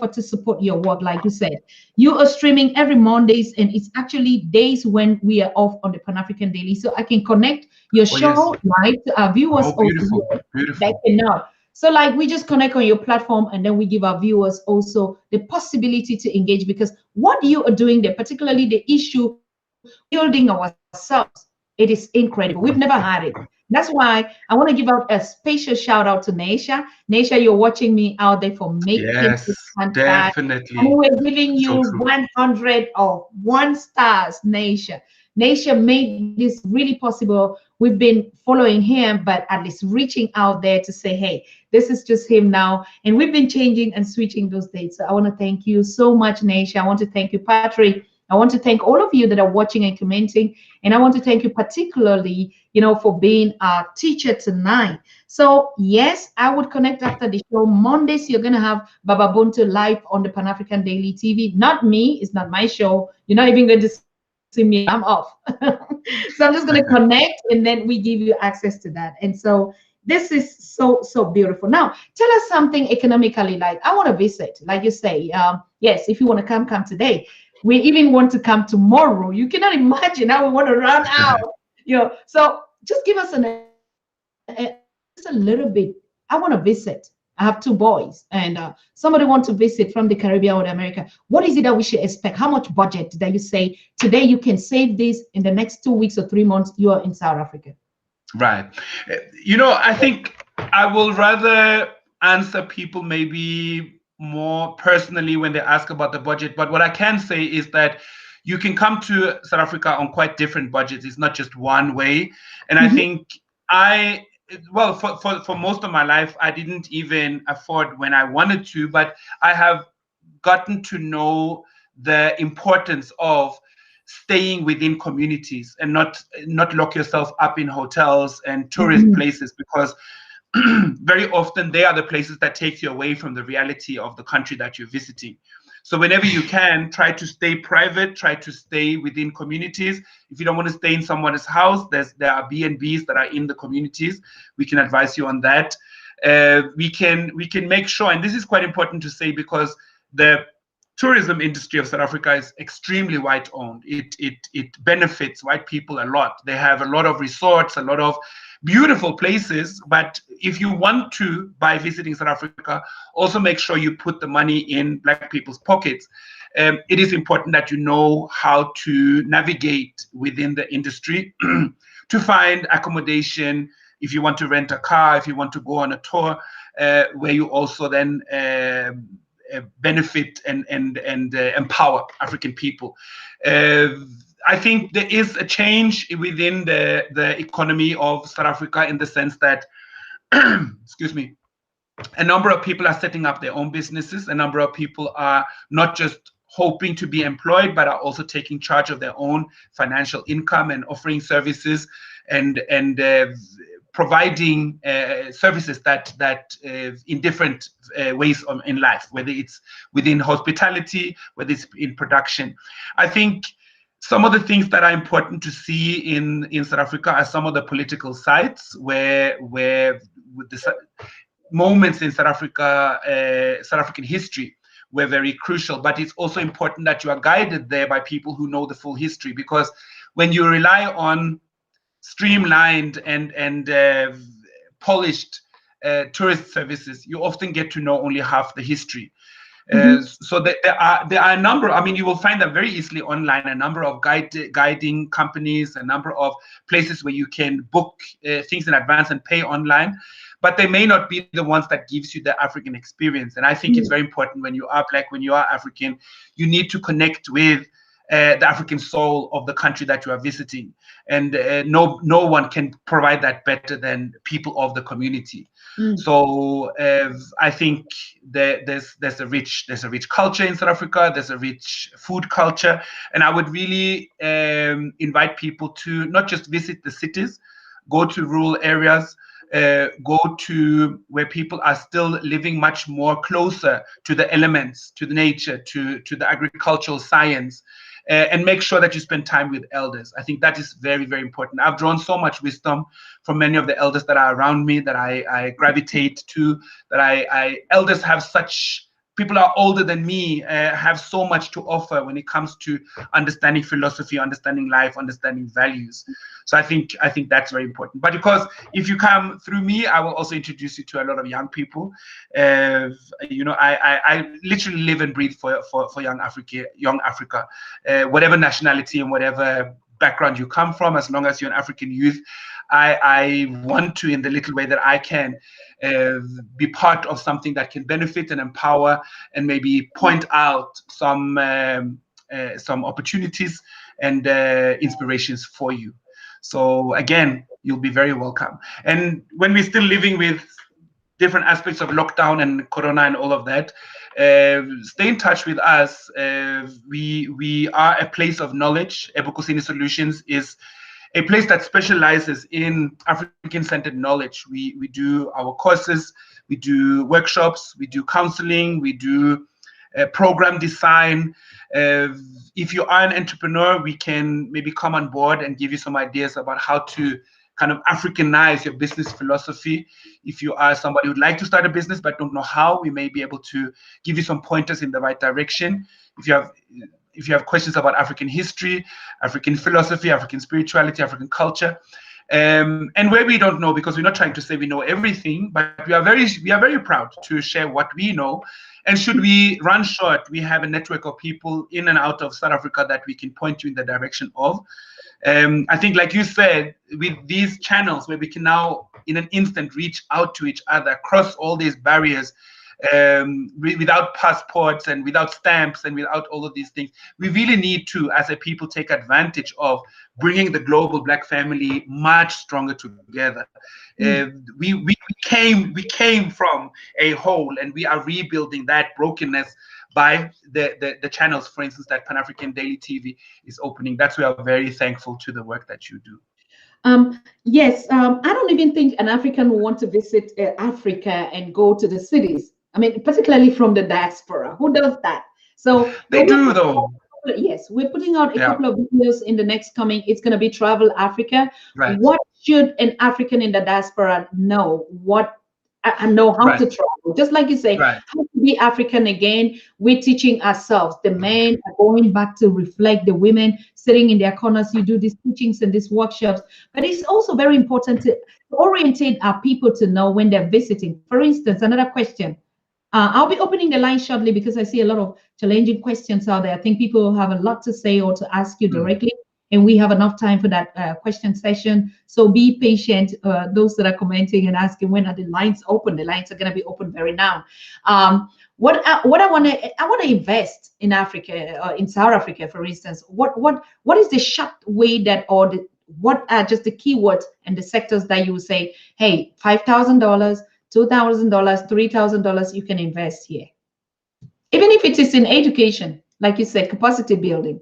A: to support your work, like you said, you are streaming every Mondays, and it's actually days when we are off on the Pan-African Daily. So I can connect your show, right, to our viewers.
B: Beautiful.
A: They can know. So like we just connect on your platform, and then we give our viewers also the possibility to engage, because what you are doing there, particularly the issue building ourselves, it is incredible. We've never had it. That's why I want to give out a special shout out to Naisha. Naisha, you're watching me out there for making this fantastic.
B: Definitely.
A: And we're giving you 100 of 1 stars, Naisha. Naisha made this really possible. We've been following him, but at least reaching out there to say, hey, this is just him now. And we've been changing and switching those dates. So I want to thank you so much, Naisha. I want to thank you, Patrick. I want to thank all of you that are watching and commenting. And I want to thank you particularly, for being our teacher tonight. So yes, I would connect after the show. Mondays, you're going to have Baba Buntu live on the Pan-African Daily TV. Not me. It's not my show. You're not even going to see me. I'm off. So I'm just going to connect, and then we give you access to that. And so this is so beautiful. Now, tell us something economically. Like, I want to visit, like you say, yes, if you want to come today. We even want to come tomorrow. You cannot imagine how we want to run out. So just give us just a little bit. I want to visit. I have two boys, and somebody want to visit from the Caribbean or America. What is it that we should expect? How much budget that you say today you can save this in the next 2 weeks or 3 months? You are in South Africa.
B: Right. I think I will rather answer people maybe more personally when they ask about the budget. But what I can say is that you can come to South Africa on quite different budgets. It's not just one way. And I think well, for most of my life, I didn't even afford when I wanted to, but I have gotten to know the importance of staying within communities and not lock yourself up in hotels and tourist places, because very often they are the places that take you away from the reality of the country that you're visiting. So whenever you can, try to stay private, try to stay within communities. If you don't want to stay in someone's house, there are B&Bs that are in the communities. We can advise you on that. We can make sure, and this is quite important to say, because the tourism industry of South Africa is extremely white owned. It benefits white people a lot. They have a lot of resorts, a lot of beautiful places. But if you want to, by visiting South Africa, also make sure you put the money in Black people's pockets. It is important that you know how to navigate within the industry to find accommodation. If you want to rent a car, if you want to go on a tour, where you also then benefit and empower African people. I think there is a change within the economy of South Africa, in the sense that, excuse me, a number of people are setting up their own businesses. A number of people are not just hoping to be employed, but are also taking charge of their own financial income and offering services and providing services that in different ways in life, whether it's within hospitality, whether it's in production. I think some of the things that are important to see in South Africa are some of the political sites where with the moments in South Africa, South African history were very crucial. But it's also important that you are guided there by people who know the full history, because when you rely on streamlined and polished tourist services, you often get to know only half the history. So there are a number. I mean, you will find that very easily online. A number of guiding companies, a number of places where you can book things in advance and pay online, but they may not be the ones that gives you the African experience. And I think it's very important, when you are Black, when you are African, you need to connect with the African soul of the country that you are visiting, and no one can provide that better than people of the community. So I think there's a rich culture in South Africa. There's a rich food culture, and I would really invite people to not just visit the cities, go to rural areas. Go to where people are still living much more closer to the elements, to the nature, to the agricultural science, and make sure that you spend time with elders. I think that is very, very important. I've drawn so much wisdom from many of the elders that are around me, that I gravitate to, that elders have such, people are older than me, have so much to offer when it comes to understanding philosophy, understanding life, understanding values. So I think that's very important. But because if you come through me, I will also introduce you to a lot of young people. I literally live and breathe for young Africa, whatever nationality and whatever background you come from. As long as you're an African youth, I want to, in the little way that I can, be part of something that can benefit and empower, and maybe point out some opportunities and inspirations for you. So again, you'll be very welcome. And when we're still living with different aspects of lockdown and Corona and all of that, stay in touch with us. We are a place of knowledge. Ebukosini Solutions is a place that specializes in African-centered knowledge. We do our courses, we do workshops, we do counseling, we do program design. If you are an entrepreneur, we can maybe come on board and give you some ideas about how to kind of Africanize your business philosophy. If you are somebody who'd like to start a business but don't know how, we may be able to give you some pointers in the right direction. If you have if you have questions about African history, African philosophy, African spirituality, African culture, and where we don't know, because we're not trying to say we know everything, but we are very proud to share what we know. And should we run short, we have a network of people in and out of South Africa that we can point you in the direction of. I think, like you said, with these channels where we can now, in an instant, reach out to each other, cross all these barriers, without passports and without stamps and without all of these things, we really need to, as a people, take advantage of bringing the global Black family much stronger together. We came from a hole, and we are rebuilding that brokenness by the channels, for instance, that Pan-African Daily TV is opening. That's why I'm very thankful to the work that you do.
A: Yes, I don't even think an African will want to visit Africa and go to the cities. I mean, particularly from the diaspora. Who does that? So
B: they do, though.
A: Yes, we're putting out a
B: Yeah.
A: couple of videos in the next coming. It's going to be Travel Africa.
B: Right.
A: What should an African in the diaspora know? Know how
B: Right.
A: to travel. Just like you say,
B: Right.
A: how to be African again. We're teaching ourselves. The men are going back to reflect. The women sitting in their corners. You do these teachings and these workshops. But it's also very important to orientate our people to know when they're visiting. For instance, another question. I'll be opening the line shortly because I see a lot of challenging questions out there. I think people have a lot to say or to ask you directly, and we have enough time for that question session. So be patient. Those that are commenting and asking, when are the lines open? The lines are going to be open very now. What I want to invest in Africa, in South Africa, for instance. What is the short way that, or what are just the keywords and the sectors that you would say, hey, $5,000. $2,000, $3,000 you can invest here. Even if it is in education, like you said, capacity building.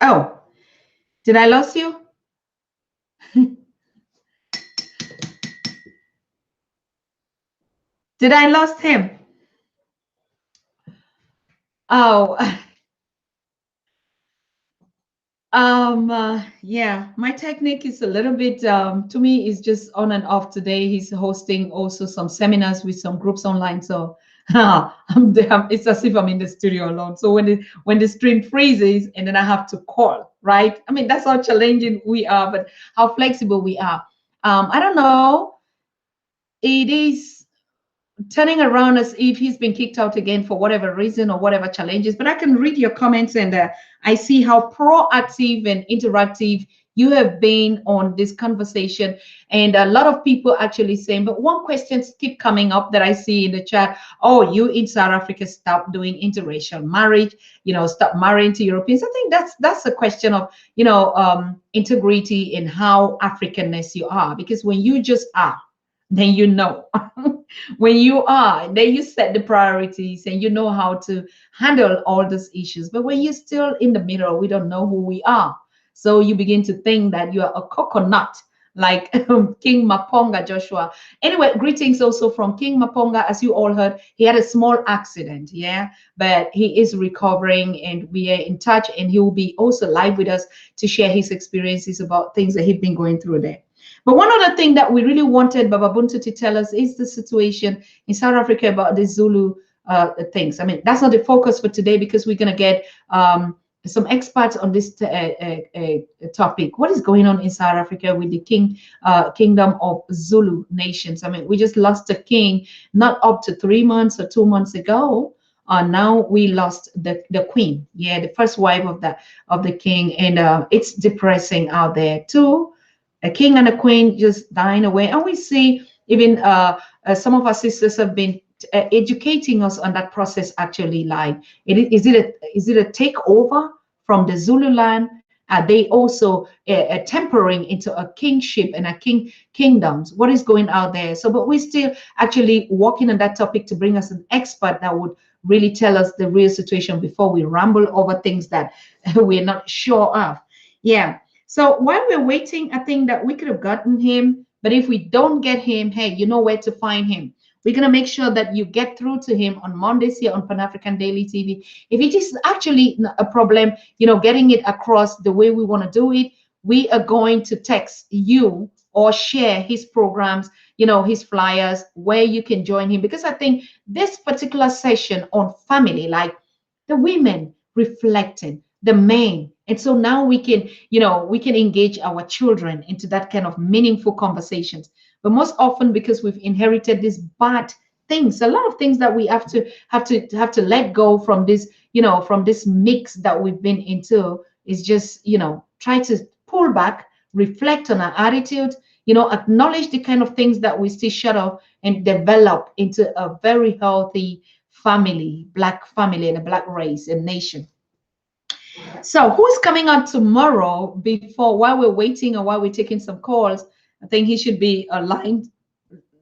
A: Oh, did I lose you? Did I lost him? Oh, yeah, my technique is a little bit, to me, is just on and off today. He's hosting also some seminars with some groups online. So it's as if I'm in the studio alone. So when the stream freezes and then I have to call, right? I mean, that's how challenging we are, but how flexible we are. I don't know. It is turning around as if he's been kicked out again for whatever reason or whatever challenges. But I can read your comments, and I see how proactive and interactive you have been on this conversation. And a lot of people actually saying, but one question keep coming up that I see in the chat. Oh, you in South Africa stop doing interracial marriage, stop marrying to Europeans. I think that's a question of, integrity in how Africanness you are, because when you just are, then when you are, then you set the priorities and you know how to handle all those issues. But when you're still in the middle, we don't know who we are. So you begin to think that you are a coconut, like King Maponga Joshua. Anyway, greetings also from King Maponga. As you all heard, he had a small accident, yeah, but he is recovering and we are in touch, and he will be also live with us to share his experiences about things that he's been going through there. But one other thing that we really wanted Baba Buntu to tell us is the situation in South Africa about the Zulu things. I mean, that's not the focus for today, because we're going to get some experts on this topic. What is going on in South Africa with the kingdom of Zulu nations? I mean, we just lost a king not up to 3 months or 2 months ago. Now we lost the queen, yeah, the first wife of the king, and it's depressing out there too. A king and a queen just dying away. And we see even some of our sisters have been educating us on that process. Actually, like, is it a takeover from the Zulu land? Are they also tempering into a kingship and a kingdoms? What is going out there? So, but we're still actually working on that topic to bring us an expert that would really tell us the real situation before we ramble over things that we're not sure of. Yeah. So while we're waiting, I think that we could have gotten him. But if we don't get him, hey, you know where to find him. We're going to make sure that you get through to him on Mondays here on Pan-African Daily TV. If it is actually a problem, getting it across the way we want to do it, we are going to text you or share his programs, his flyers, where you can join him. Because I think this particular session on family, like the women reflecting, the men. And so now we can engage our children into that kind of meaningful conversations. But most often, because we've inherited these bad things, a lot of things that we have to let go from this, from this mix that we've been into, is just, try to pull back, reflect on our attitude, acknowledge the kind of things that we still shut off, and develop into a very healthy family, Black family, and a Black race and nation. So who's coming on tomorrow? Before, while we're waiting or while we're taking some calls, I think he should be aligned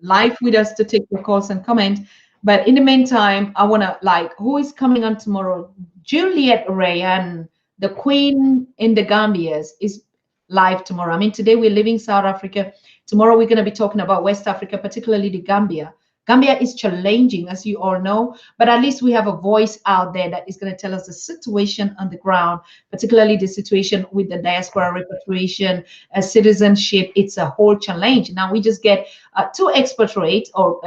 A: live with us to take your calls and comment. But in the meantime, I want to, like, who is coming on tomorrow? Juliet Rayan, the queen in the Gambias, is live tomorrow. I mean, today we're leaving South Africa. Tomorrow we're going to be talking about West Africa, particularly the Gambia. Gambia is challenging, as you all know, but at least we have a voice out there that is going to tell us the situation on the ground, particularly the situation with the diaspora repatriation, citizenship. It's a whole challenge. Now we just get two expatriates, or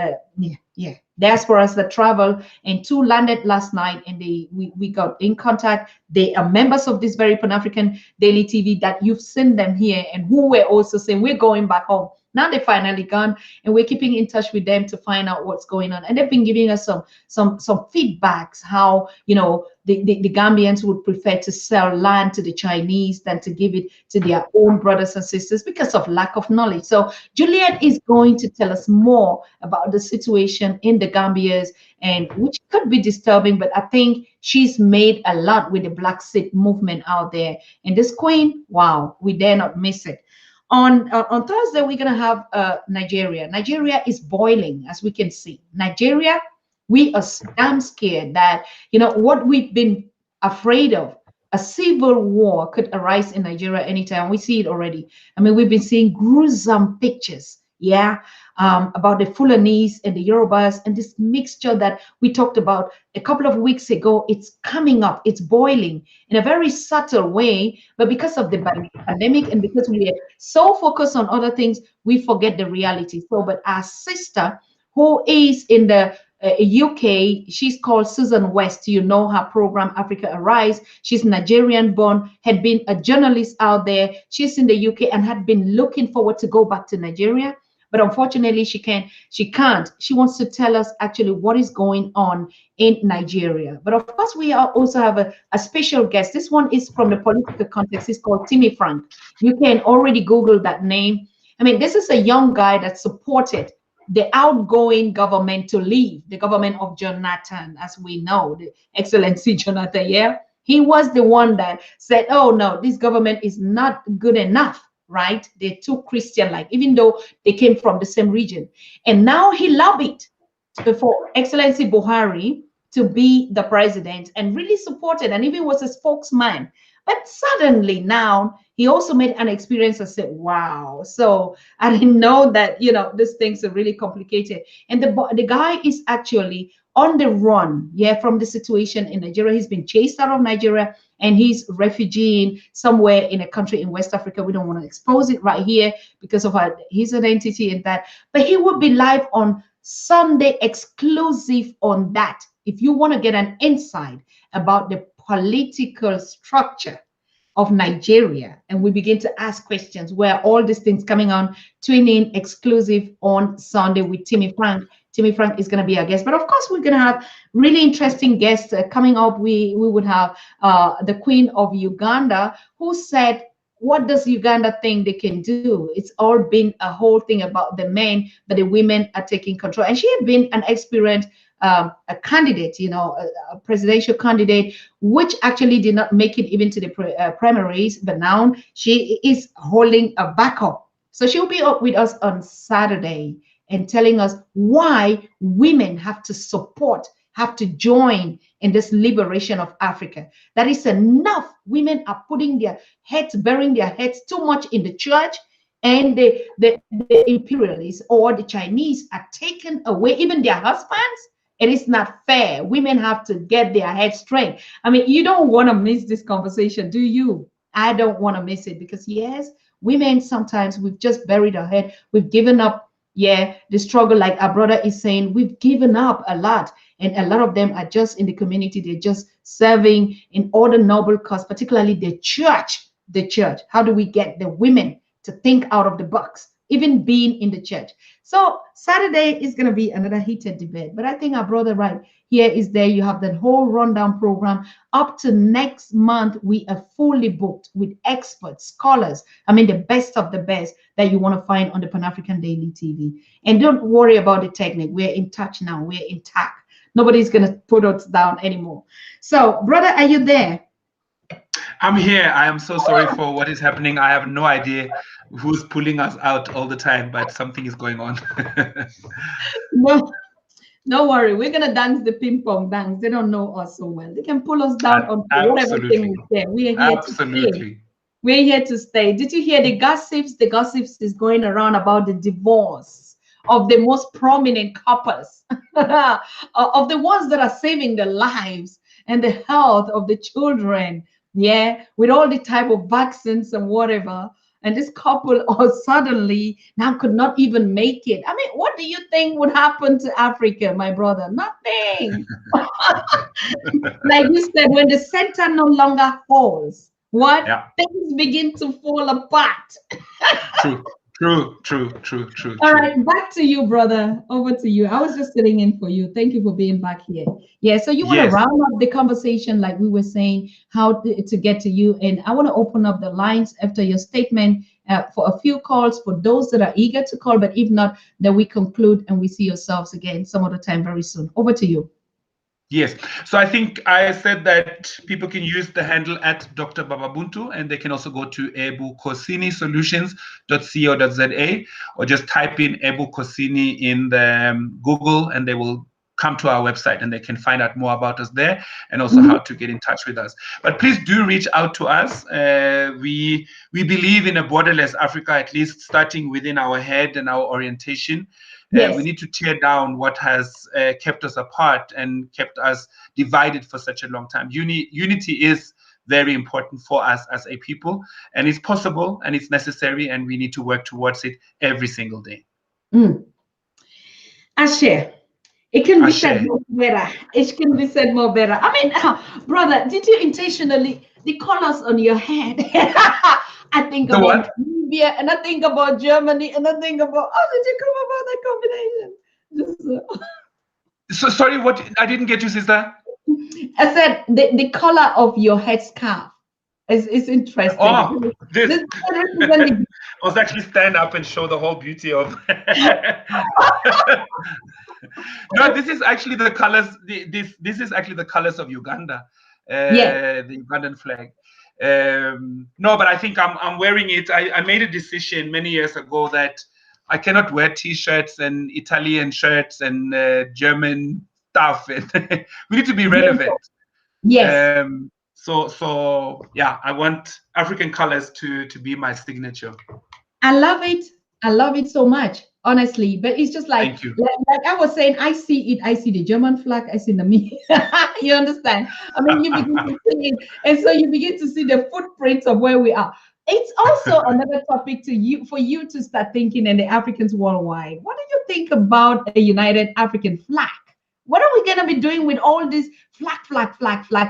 A: diasporas that travel, and two landed last night, and we got in contact. They are members of this very Pan-African Daily TV that you've seen them here, and who were also saying we're going back home. Now they finally gone, and we're keeping in touch with them to find out what's going on. And they've been giving us some feedbacks, how the Gambians would prefer to sell land to the Chinese than to give it to their own brothers and sisters because of lack of knowledge. So Juliet is going to tell us more about the situation in the Gambias, and which could be disturbing, but I think she's made a lot with the Black Seed movement out there. And this queen, wow, we dare not miss it. On Thursday, we're going to have Nigeria. Nigeria is boiling, as we can see. Nigeria, we are damn scared that, what we've been afraid of, a civil war could arise in Nigeria anytime. We see it already. I mean, we've been seeing gruesome pictures, about the Fulanese and the Yorubas, and this mixture that we talked about a couple of weeks ago. It's coming up, it's boiling in a very subtle way, but because of the pandemic and because we are so focused on other things, we forget the reality. So, but our sister, who is in the UK, she's called Susan West. You know her program, Africa Arise. She's Nigerian born, had been a journalist out there. She's in the UK and had been looking forward to go back to Nigeria. But unfortunately, she can't. She wants to tell us actually what is going on in Nigeria. But of course, we also have a special guest. This one is from the political context. It's called Timmy Frank. You can already Google that name. I mean, this is a young guy that supported the outgoing government to leave, the government of Jonathan, as we know, the Excellency Jonathan. Yeah, he was the one that said, oh no, this government is not good enough. Right? They're too Christian-like, even though they came from the same region. And now he lobbied for Excellency Buhari to be the president, and really supported, and even was a spokesman. But suddenly now he also made an experience and said, wow. So I didn't know that, these things are really complicated. And the guy is actually on the run, from the situation in Nigeria. He's been chased out of Nigeria, and he's refugeeing somewhere in a country in West Africa. We don't want to expose it right here because of his identity and that. But he will be live on Sunday, exclusive on that. If you want to get an insight about the political structure of Nigeria, and we begin to ask questions, where all these things coming on, tune in exclusive on Sunday with Timmy Frank. Timmy Frank is going to be our guest. But of course, we're going to have really interesting guests coming up. We would have the Queen of Uganda, who said, what does Uganda think they can do? It's all been a whole thing about the men, but the women are taking control. And she had been an experienced a candidate, a presidential candidate, which actually did not make it even to the primaries, but now she is holding a backup. So she'll be up with us on Saturday and telling us why women have to support, have to join in this liberation of Africa. That is enough. Women are putting their heads, burying their heads too much in the church, and the imperialists or the Chinese are taking away even their husbands. It is not fair. Women have to get their heads straight. I mean, you don't want to miss this conversation, do you? I don't want to miss it, because yes, Women, sometimes we've just buried our head. We've given up. Yeah, the struggle, like our brother is saying, we've given up a lot. And a lot of them are just in the community. They're just serving in all the noble cause, particularly the church. The church. How do we get the women to think out of the box, even being in the church? So Saturday is going to be another heated debate. But I think our brother right here is there. You have that whole rundown program. Up to next month, we are fully booked with experts, scholars. I mean, the best of the best that you want to find on the Pan-African Daily TV. And don't worry about the technique. We're in touch now. We're intact. Nobody's going to put us down anymore. So, brother, are you there?
B: I'm here. I am so sorry for what is happening. I have no idea who's pulling us out all the time, but something is going on.
A: No, don't worry. We're gonna dance the ping pong dance. They don't know us so well. They can pull us down on whatever thing we say. We are here to stay. We're here to stay. Did you hear the gossips? The gossips is going around about the divorce of the most prominent couples, of the ones that are saving the lives and the health of the children. Yeah, with all the type of vaccines and whatever. And this couple all suddenly now could not even make it. I mean, what do you think would happen to Africa, my brother? Nothing. Like you said, when the center no longer holds, what? Yeah. Things begin to fall apart. True. All right, back to you, brother. Over to you. I was just sitting in for you. Thank you for being back here. Yeah, so you want to round up the conversation like we were saying, how to get to you. And I want to open up the lines after your statement for a few calls for those that are eager to call. But if not, then we conclude and we see yourselves again some other time very soon. Over to you.
B: Yes. So I think I said that people can use the handle at Dr. Baba Buntu, and they can also go to ebukosinisolutions.co.za or just type in Ebu Kosini in the Google and they will come to our website and they can find out more about us there and also how to get in touch with us. But please do reach out to us. We believe in a borderless Africa, at least starting within our head and our orientation. We need to tear down what has kept us apart and kept us divided for such a long time. Unity is very important for us as a people, and it's possible and it's necessary, and we need to work towards it every single day.
A: Ashe. It can be said more better. It can be said more better. I mean, brother, did you intentionally, the colors on your head? I think about Libya, and I think about Germany, and I think about, how did you come about that combination?
B: So sorry, what? I didn't get you, sister.
A: I said the color of your headscarf is interesting.
B: Oh, this I was actually stand up and show the whole beauty of. No, this is actually the colors. This is actually the colors of Uganda, the Ugandan flag. No, but I think I'm wearing it. I made a decision many years ago that I cannot wear T-shirts and Italian shirts and German stuff. And we need to be relevant.
A: Yes.
B: So yeah, I want African colors to be my signature.
A: I love it. I love it so much, honestly. But it's just like I was saying, I see it. I see the German flag. I see the me. You understand? I mean, you begin to see it, and so you begin to see the footprints of where we are. It's also another topic for you to start thinking, and the Africans worldwide. What do you think about a united African flag? What are we going to be doing with all these flag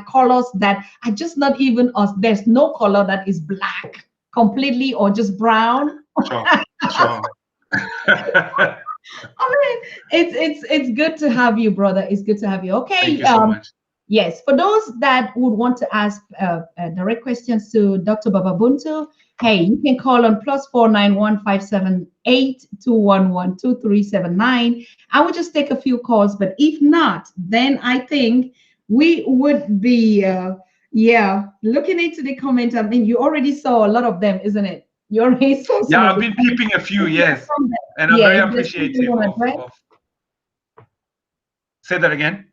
A: colors that are just not even us? There's no color that is black completely or just brown.
B: Sure.
A: I mean, it's good to have you, brother. It's good to have you. Okay.
B: Thank you so much.
A: Yes, for those that would want to ask direct questions to Dr. Baba Buntu, hey, you can call on +491 578 211 2379. I would just take a few calls, but if not, then I think we would be looking into the comments. I mean, you already saw a lot of them, isn't it? You already saw some.
B: Yeah, I've been peeping a few, yes, and I'm very appreciative of. Say that again.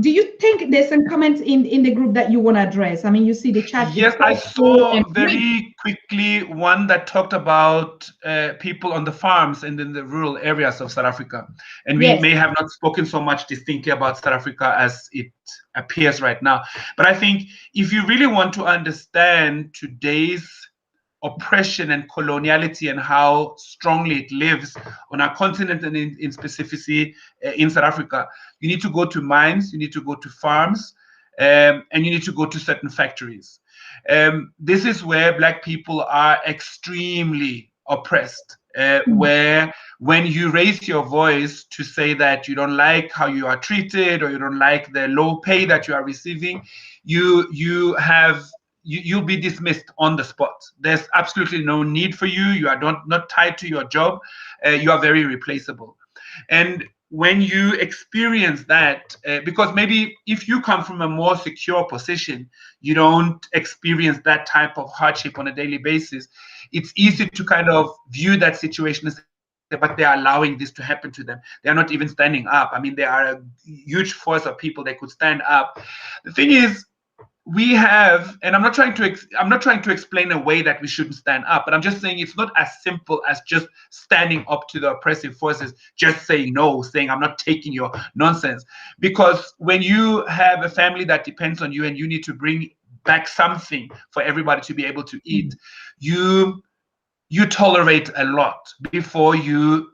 A: Do you think there's some comments in the group that you want to address? I mean, you see the chat.
B: Yes, I saw very quickly one that talked about people on the farms and in the rural areas of South Africa. And we may have not spoken so much distinctly about South Africa as it appears right now. But I think if you really want to understand today's oppression and coloniality and how strongly it lives on our continent and in specificity in South Africa. You need to go to mines, you need to go to farms, and you need to go to certain factories. This is where Black people are extremely oppressed, where when you raise your voice to say that you don't like how you are treated or you don't like the low pay that you are receiving, you'll be dismissed on the spot. There's absolutely no need for you. You are not tied to your job. You are very replaceable. And when you experience that, because maybe if you come from a more secure position, you don't experience that type of hardship on a daily basis. It's easy to kind of view that situation and say, but they are allowing this to happen to them. They are not even standing up. I mean, they are a huge force of people that could stand up. The thing is, we have, and I'm not trying to explain a way that we shouldn't stand up, but I'm just saying it's not as simple as just standing up to the oppressive forces, just saying no, saying I'm not taking your nonsense. Because when you have a family that depends on you and you need to bring back something for everybody to be able to eat, you tolerate a lot before you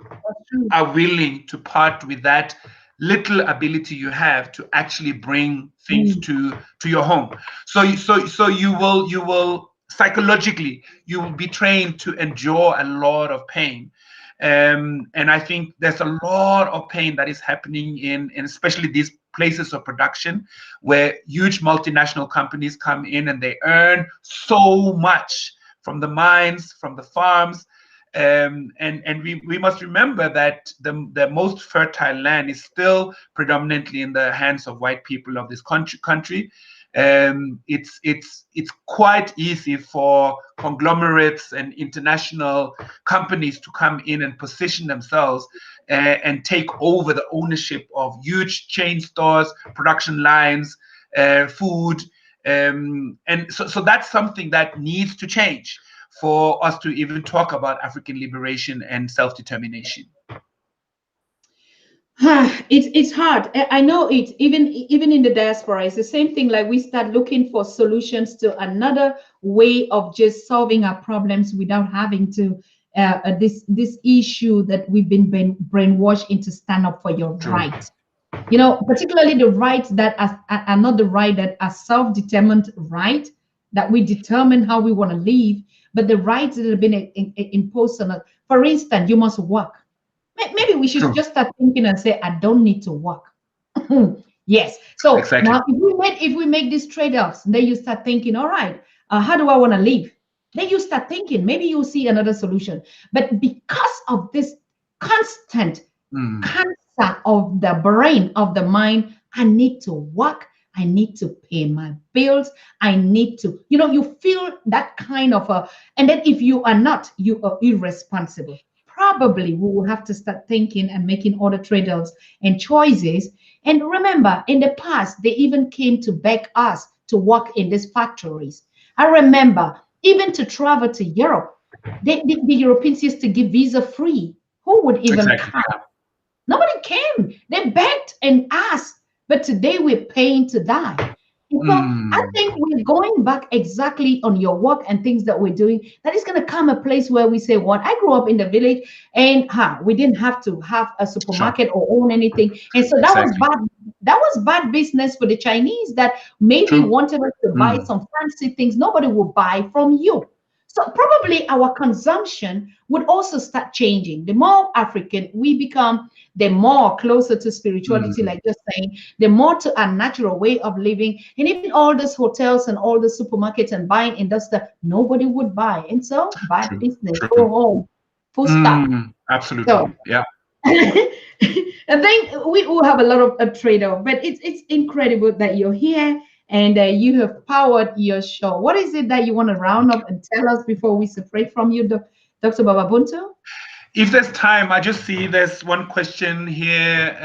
B: are willing to part with that little ability you have to actually bring things to your home. So you will psychologically, you will be trained to endure a lot of pain. And I think there's a lot of pain that is happening in especially these places of production where huge multinational companies come in and they earn so much from the mines, from the farms. And we must remember that the most fertile land is still predominantly in the hands of white people of this country. It's quite easy for conglomerates and international companies to come in and position themselves and take over the ownership of huge chain stores, production lines, food. And so that's something that needs to change for us to even talk about African liberation and self-determination.
A: It's hard. I know it. Even in the diaspora, it's the same thing. Like we start looking for solutions to another way of just solving our problems without having to this issue that we've been brainwashed into stand up for your rights. You know, particularly the rights that are not the right that are self-determined right, that we determine how we want to live, but the rights that have been imposed on us. For instance, you must work. Maybe we should just start thinking and say, I don't need to work. Yes. So
B: exactly.
A: Now if we make these trade-offs, then you start thinking, all right, how do I want to live? Then you start thinking, maybe you'll see another solution. But because of this constant cancer of the brain, of the mind, I need to work. I need to pay my bills. I need to, you feel that kind of and then if you are not, you are irresponsible. Probably we will have to start thinking and making other trade-offs and choices. And remember, in the past, they even came to beg us to work in these factories. I remember even to travel to Europe, the Europeans used to give visa free. Who would even come? Nobody came. They begged and asked, but today we're paying to die. And so I think we're going back exactly on your work and things that we're doing. That is going to come a place where we say, what? I grew up in the village and we didn't have to have a supermarket or own anything. And so that was bad. That was bad business for the Chinese that maybe wanted us to buy some fancy things. Nobody will buy from you. So probably our consumption would also start changing. The more African we become, the more closer to spirituality, like you're saying, the more to our natural way of living. And even all these hotels and all the supermarkets and buying industry, nobody would buy. And so bad business, go home, full stop.
B: Absolutely. So, yeah.
A: I think we will have a lot of trade-off, but it's incredible that you're here and you have powered your show. What is it that you want to round up and tell us before we separate from you, Dr. Baba Buntu?
B: If there's time, I just see there's one question here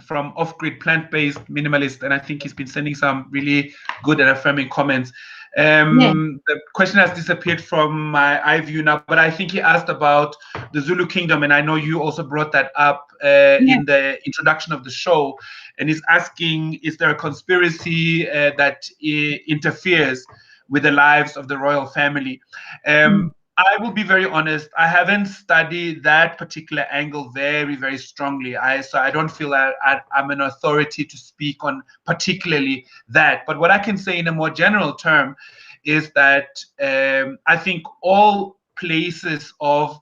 B: from Off-Grid Plant-Based Minimalist, and I think he's been sending some really good and affirming comments. The question has disappeared from my eye view now, but I think he asked about the Zulu Kingdom, and I know you also brought that up in the introduction of the show, and he's asking, is there a conspiracy that interferes with the lives of the royal family.
A: Mm.
B: I will be very honest. I haven't studied that particular angle very, very strongly. So I don't feel I'm an authority to speak on particularly that. But what I can say in a more general term is that I think all places of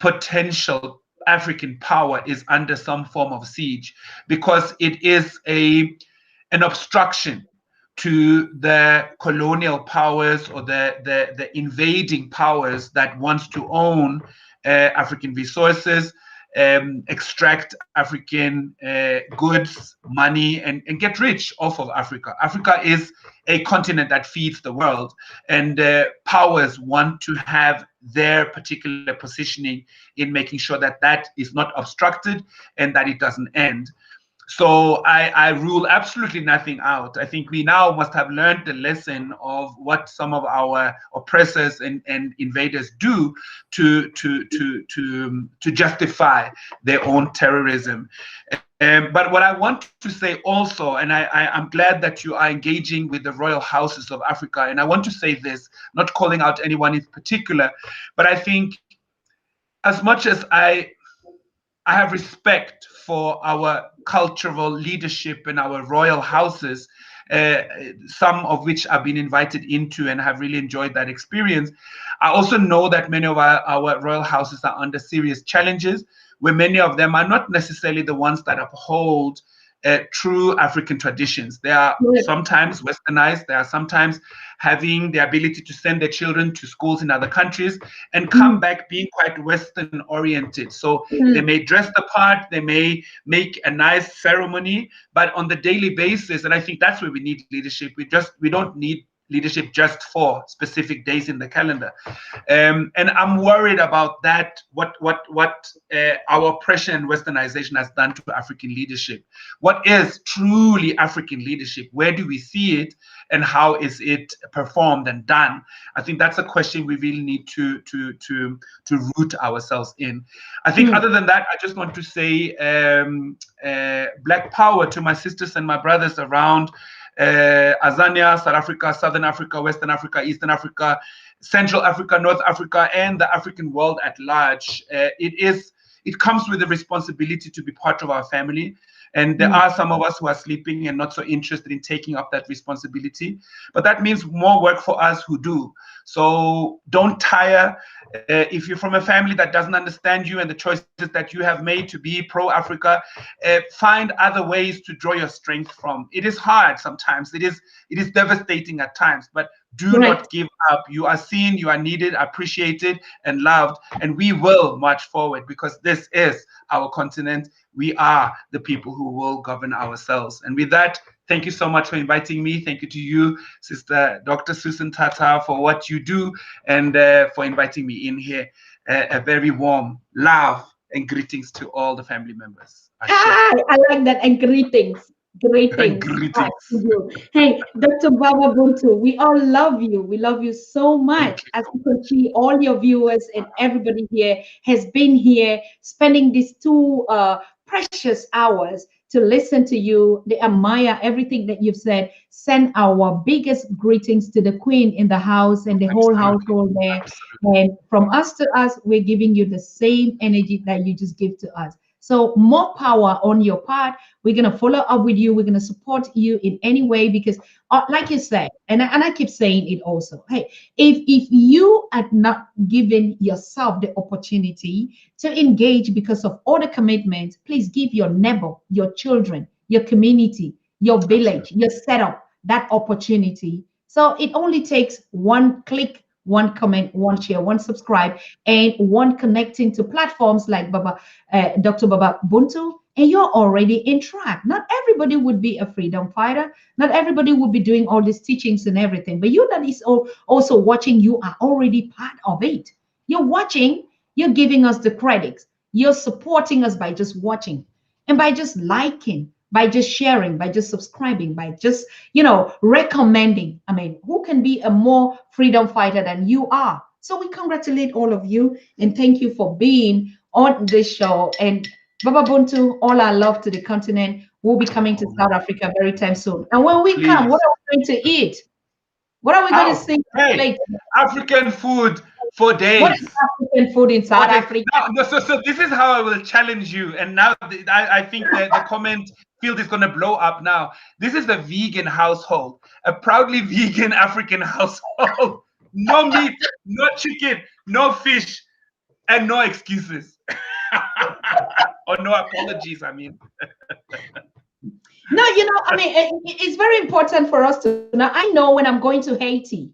B: potential African power is under some form of siege because it is an obstruction to the colonial powers or the invading powers that wants to own African resources, extract African goods, money, and get rich off of Africa. Africa is a continent that feeds the world, and powers want to have their particular positioning in making sure that that is not obstructed and that it doesn't end. So I rule absolutely nothing out. I think we now must have learned the lesson of what some of our oppressors and invaders do to justify their own terrorism. But what I want to say also, and I'm glad that you are engaging with the royal houses of Africa, and I want to say this, not calling out anyone in particular, but I think as much as I have respect for our cultural leadership and our royal houses, uh, some of which I've been invited into and have really enjoyed that experience. I also know that many of our royal houses are under serious challenges, where many of them are not necessarily the ones that uphold true African traditions. They are sometimes westernized, they are sometimes having the ability to send their children to schools in other countries and come back being quite Western oriented. So they may dress the part, they may make a nice ceremony, but on the daily basis, and I think that's where we need leadership. We don't need leadership just for specific days in the calendar. And I'm worried about that, what our oppression and westernization has done to African leadership. What is truly African leadership? Where do we see it, and how is it performed and done? I think that's a question we really need to root ourselves in. I think other than that, I just want to say Black power to my sisters and my brothers around Azania, South Africa, Southern Africa, Western Africa, Eastern Africa, Central Africa, North Africa, and the African world at large. It comes with the responsibility to be part of our family. And there are some of us who are sleeping and not so interested in taking up that responsibility. But that means more work for us who do. So don't tire. If you're from a family that doesn't understand you and the choices that you have made to be pro-Africa, find other ways to draw your strength from. It is hard sometimes. It is devastating at times, but do not give up. You are seen, you are needed, appreciated, and loved, and we will march forward because this is our continent. We are the people who will govern ourselves. And with that, thank you so much for inviting me. Thank you to you, Sister Dr. Susan Tata, for what you do and for inviting me in here. A very warm love and greetings to all the family members.
A: Hi, I like that. And greetings. Greetings.
B: Greetings.
A: To you. Hey, Dr. Baba Buntu, we all love you. We love you so much. As you can see, all your viewers and everybody here has been here spending these two precious hours to listen to you. They admire everything that you've said. Send our biggest greetings to the Queen in the house and the whole household there. And from us to us, we're giving you the same energy that you just give to us. So more power on your part. We're going to follow up with you. We're going to support you in any way because, like you said, and I keep saying it also, hey, if you are not giving yourself the opportunity to engage because of all the commitments, please give your neighbor, your children, your community, your village, your setup that opportunity. So it only takes one click, one comment, one share, one subscribe, and one connecting to platforms like Dr. Baba Buntu, and you're already in track. Not everybody would be a freedom fighter. Not everybody would be doing all these teachings and everything. But you that is also watching, you are already part of it. You're watching, you're giving us the credits. You're supporting us by just watching and by just liking, by just sharing, by just subscribing, by just, recommending. I mean, who can be a more freedom fighter than you are? So we congratulate all of you and thank you for being on this show. And Baba Buntu, all our love to the continent. We'll be coming to South Africa very time soon. And when we come, what are we going to eat? What are we going to
B: How?
A: sing
B: Hey,
A: later?
B: African food for
A: What
B: days.
A: is African food in
B: For
A: South
B: days.
A: Africa?
B: Now, so this is how I will challenge you. And now I think that the comment field is going to blow up now. This is a vegan household, a proudly vegan African household. No meat, no chicken, no fish, and no excuses. Or no apologies, I mean.
A: No, I mean, it's very important for us to know. I know when I'm going to Haiti,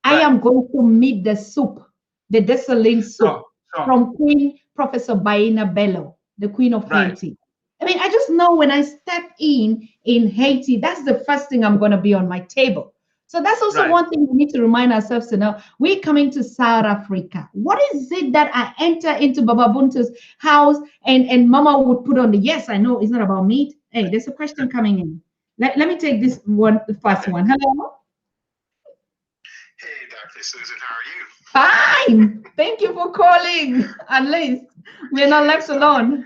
A: I
B: Right.
A: am going to meet the soup, the Dessalines soup
B: Sure, sure.
A: from Queen Professor Baina Bello, the Queen of
B: Right.
A: Haiti. I mean, I just know when I step in Haiti, that's the first thing I'm going to be on my table. So that's also
B: Right.
A: one thing we need to remind ourselves to know. We're coming to South Africa. What is it that I enter into Baba Buntu's house and Mama would put on the, yes, I know it's not about meat. Hey, there's a question coming in. Let me take this one, the first one. Hello.
C: Hey, Dr. Susan, how are you?
A: Fine. Thank you for calling. At least we're not left alone.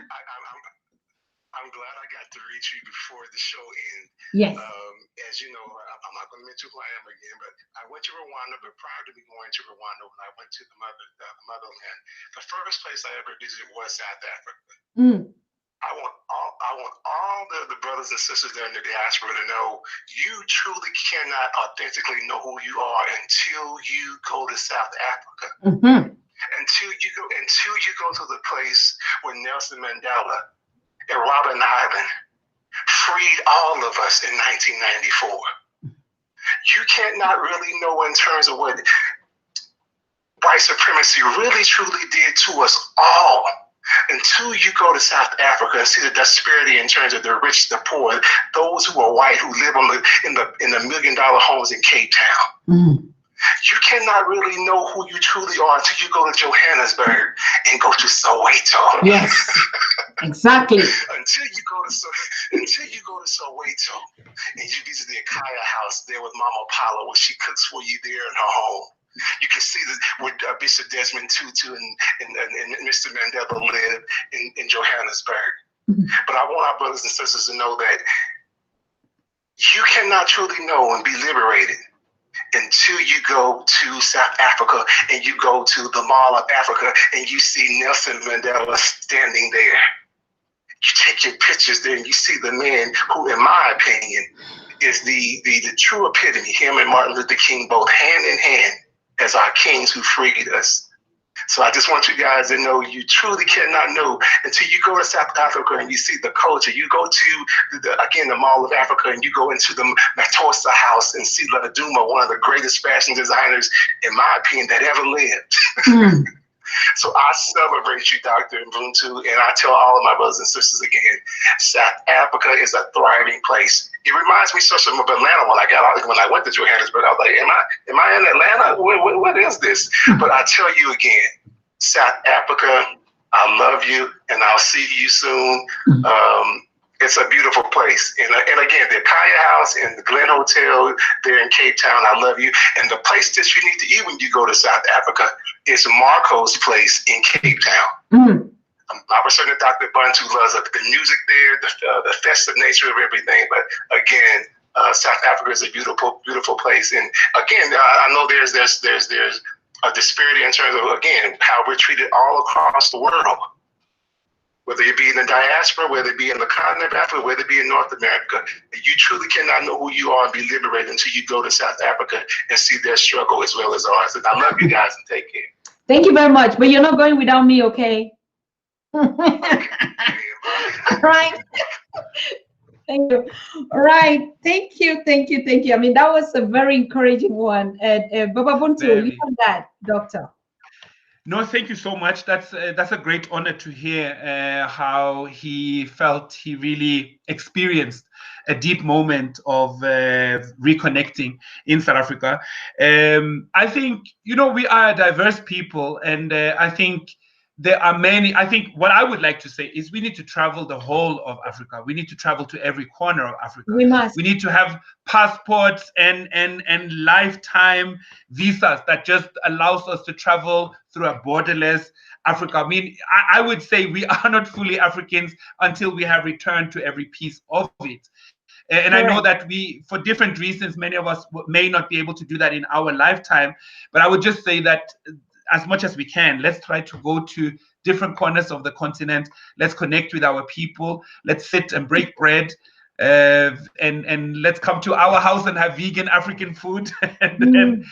C: I'm glad I got to reach you before the show ended.
A: Yes.
C: As you know, I'm not going to mention who I am again, but I went to Rwanda. But prior to me going to Rwanda, when I went to the motherland, the first place I ever visited was South Africa.
A: Mm.
C: I want all the brothers and sisters there in the diaspora to know you truly cannot authentically know who you are until you go to South Africa.
A: Mm-hmm.
C: Until you go to the place where Nelson Mandela and Robben Island freed all of us in 1994. You cannot really know in terms of what white supremacy really truly did to us all until you go to South Africa and see the disparity in terms of the rich, the poor, those who are white who live in the $1 million homes in Cape Town.
A: Mm.
C: You cannot really know who you truly are until you go to Johannesburg and go to Soweto.
A: Yes, exactly.
C: until you go to Soweto and you visit the Akaya house there with Mama Paula, where she cooks for you there in her home. You can see where Bishop Desmond Tutu and Mr. Mandela live in Johannesburg.
A: Mm-hmm.
C: But I want our brothers and sisters to know that you cannot truly know and be liberated until you go to South Africa and you go to the Mall of Africa and you see Nelson Mandela standing there. You take your pictures there and you see the man who, in my opinion, is the true epitome, him and Martin Luther King, both hand in hand as our kings who freed us. So I just want you guys to know you truly cannot know until you go to South Africa and you see the culture. You go to, the Mall of Africa, and you go into the Matosa house and see Laduma, one of the greatest fashion designers, in my opinion, that ever lived.
A: Mm.
C: So I celebrate you, Dr. Buntu, and I tell all of my brothers and sisters again, South Africa is a thriving place. It reminds me so much of Atlanta when I went to Johannesburg. I was like, am I in Atlanta? What is this? But I tell you again, South Africa, I love you, and I'll see you soon. It's a beautiful place. And again, the Kaya House and the Glen Hotel there in Cape Town, I love you. And the place that you need to eat when you go to South Africa is Marco's place in Cape Town.
A: Mm.
C: I was certain Dr. Buntu loves the music there, the festive nature of everything. But again, South Africa is a beautiful, beautiful place. And again, I know there's a disparity in terms of, again, how we're treated all across the world. Whether it be in the diaspora, whether it be in the continent of Africa, whether it be in North America, you truly cannot know who you are and be liberated until you go to South Africa and see their struggle as well as ours. And I love you guys and take care.
A: Thank you very much. But you're not going without me, okay?
C: Okay.
A: All right. Thank you. All right. Thank you. Thank you. Thank you. I mean, that was a very encouraging one. Baba Buntu, you on that, doctor.
B: No, thank you so much. That's a great honor to hear how he felt he really experienced a deep moment of reconnecting in South Africa. I think, we are a diverse people, and I think there are many. I think what I would like to say is we need to travel the whole of Africa. We need to travel to every corner of Africa.
A: We must.
B: We need to have passports and lifetime visas that just allows us to travel through a borderless Africa. I mean, I would say we are not fully Africans until we have returned to every piece of it. And I know that we, for different reasons, many of us may not be able to do that in our lifetime. But I would just say that as much as we can, let's try to go to different corners of the continent. Let's connect with our people. Let's sit and break bread. And let's come to our house and have vegan African food and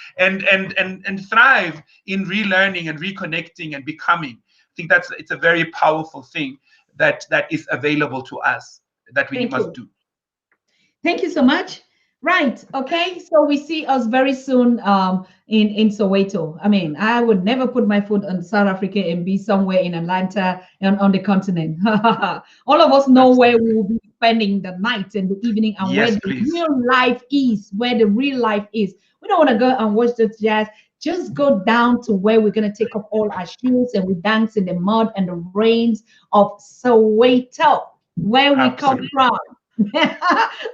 B: thrive in relearning and reconnecting and becoming. I think it's a very powerful thing that is available to us that we must do.
A: Thank you so much. Right. Okay. So we see us very soon in Soweto. I mean, I would never put my foot on South Africa and be somewhere in Atlanta and on the continent. All of us know where we will be spending the night and the evening and where the real life is, where the real life is. We don't want to go and watch the jazz. Just go down to where we're going to take off all our shoes and we dance in the mud and the rains of Soweto, where we come from.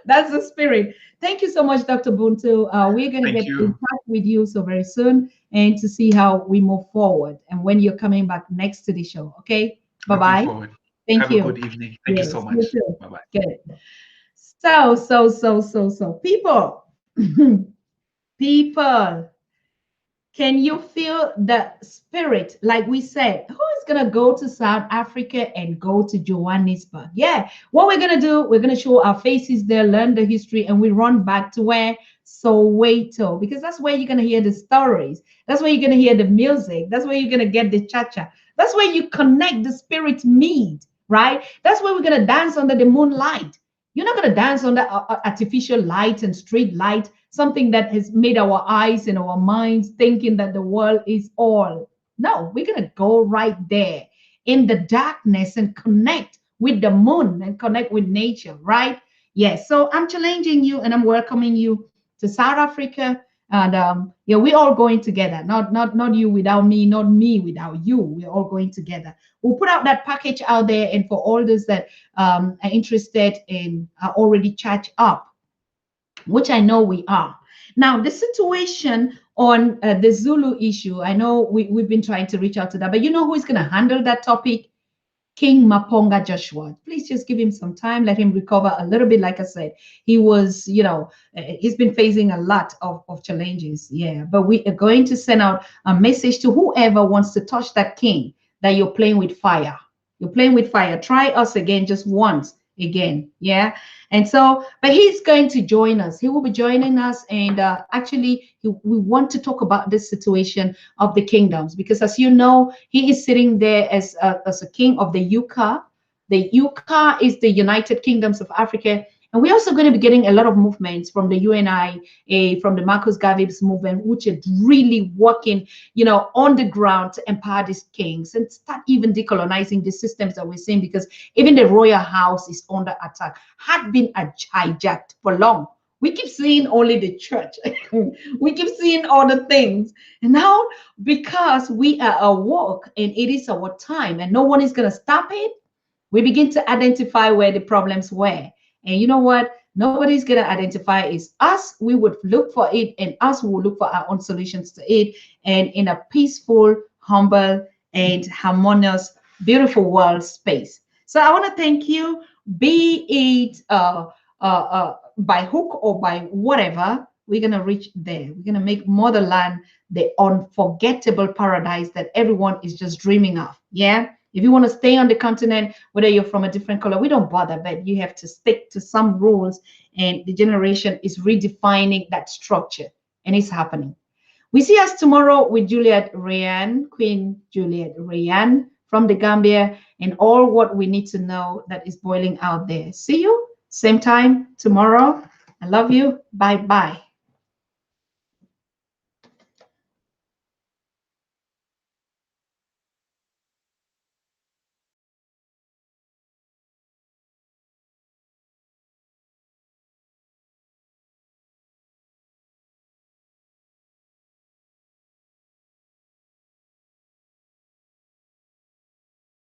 A: That's the spirit. Thank you so much, Dr. Buntu. We're going to get in touch with you so very soon and to see how we move forward and when you're coming back next to the show. Okay. Bye-bye. Thank you.
B: Have a good evening. Thank you so much. Bye-bye.
A: Good. So, people, people, can you feel the spirit? Like we said, who is going to go to South Africa and go to Johannesburg? Yeah. What we're going to do, we're going to show our faces there, learn the history, and we run back to where? Soweto, because that's where you're going to hear the stories. That's where you're going to hear the music. That's where you're going to get the cha-cha. That's where you connect, the spirit meet, right? That's where we're going to dance under the moonlight. You're not going to dance under artificial light and street light, something that has made our eyes and our minds thinking that the world is all. No, we're going to go right there in the darkness and connect with the moon and connect with nature, right? Yes. So I'm challenging you and I'm welcoming you to South Africa. And yeah, we're all going together. Not you without me, not me without you. We're all going together. We'll put out that package out there, and for all those that are interested in already charged up, which I know we are. Now, the situation on the Zulu issue, I know we've been trying to reach out to that, but you know who is going to handle that topic? King Maponga Joshua. Please just give him some time, let him recover a little bit. Like I said, he was, he's been facing a lot of challenges. Yeah, but we are going to send out a message to whoever wants to touch that king, that you're playing with fire. You're playing with fire. Try us again, just once again. Yeah. And so, but he's going to join us. He will be joining us. And actually, we want to talk about this situation of the kingdoms, because as you know, he is sitting there as a king of the UCA. The UCA is the United Kingdoms of Africa. And we're also going to be getting a lot of movements from the UNI, from the Marcus Garvey's movement, which is really working, on the ground to empower these kings and start even decolonizing the systems that we're seeing, because even the royal house is under attack, had been hijacked for long. We keep seeing only the church. We keep seeing all the things. And now, because we are awoke and it is our time and no one is going to stop it, we begin to identify where the problems were. And you know what? Nobody's going to identify is us. We would look for it, and us will look for our own solutions to it. And in a peaceful, humble, and harmonious, beautiful world space. So I want to thank you, be it by hook or by whatever, we're going to reach there. We're going to make motherland the unforgettable paradise that everyone is just dreaming of. Yeah. If you want to stay on the continent, whether you're from a different color, we don't bother, but you have to stick to some rules. And the generation is redefining that structure, and it's happening. We see us tomorrow with Juliet Rayan, Queen Juliet Rayan from the Gambia, and all what we need to know that is boiling out there. See you same time tomorrow. I love you. Bye-bye.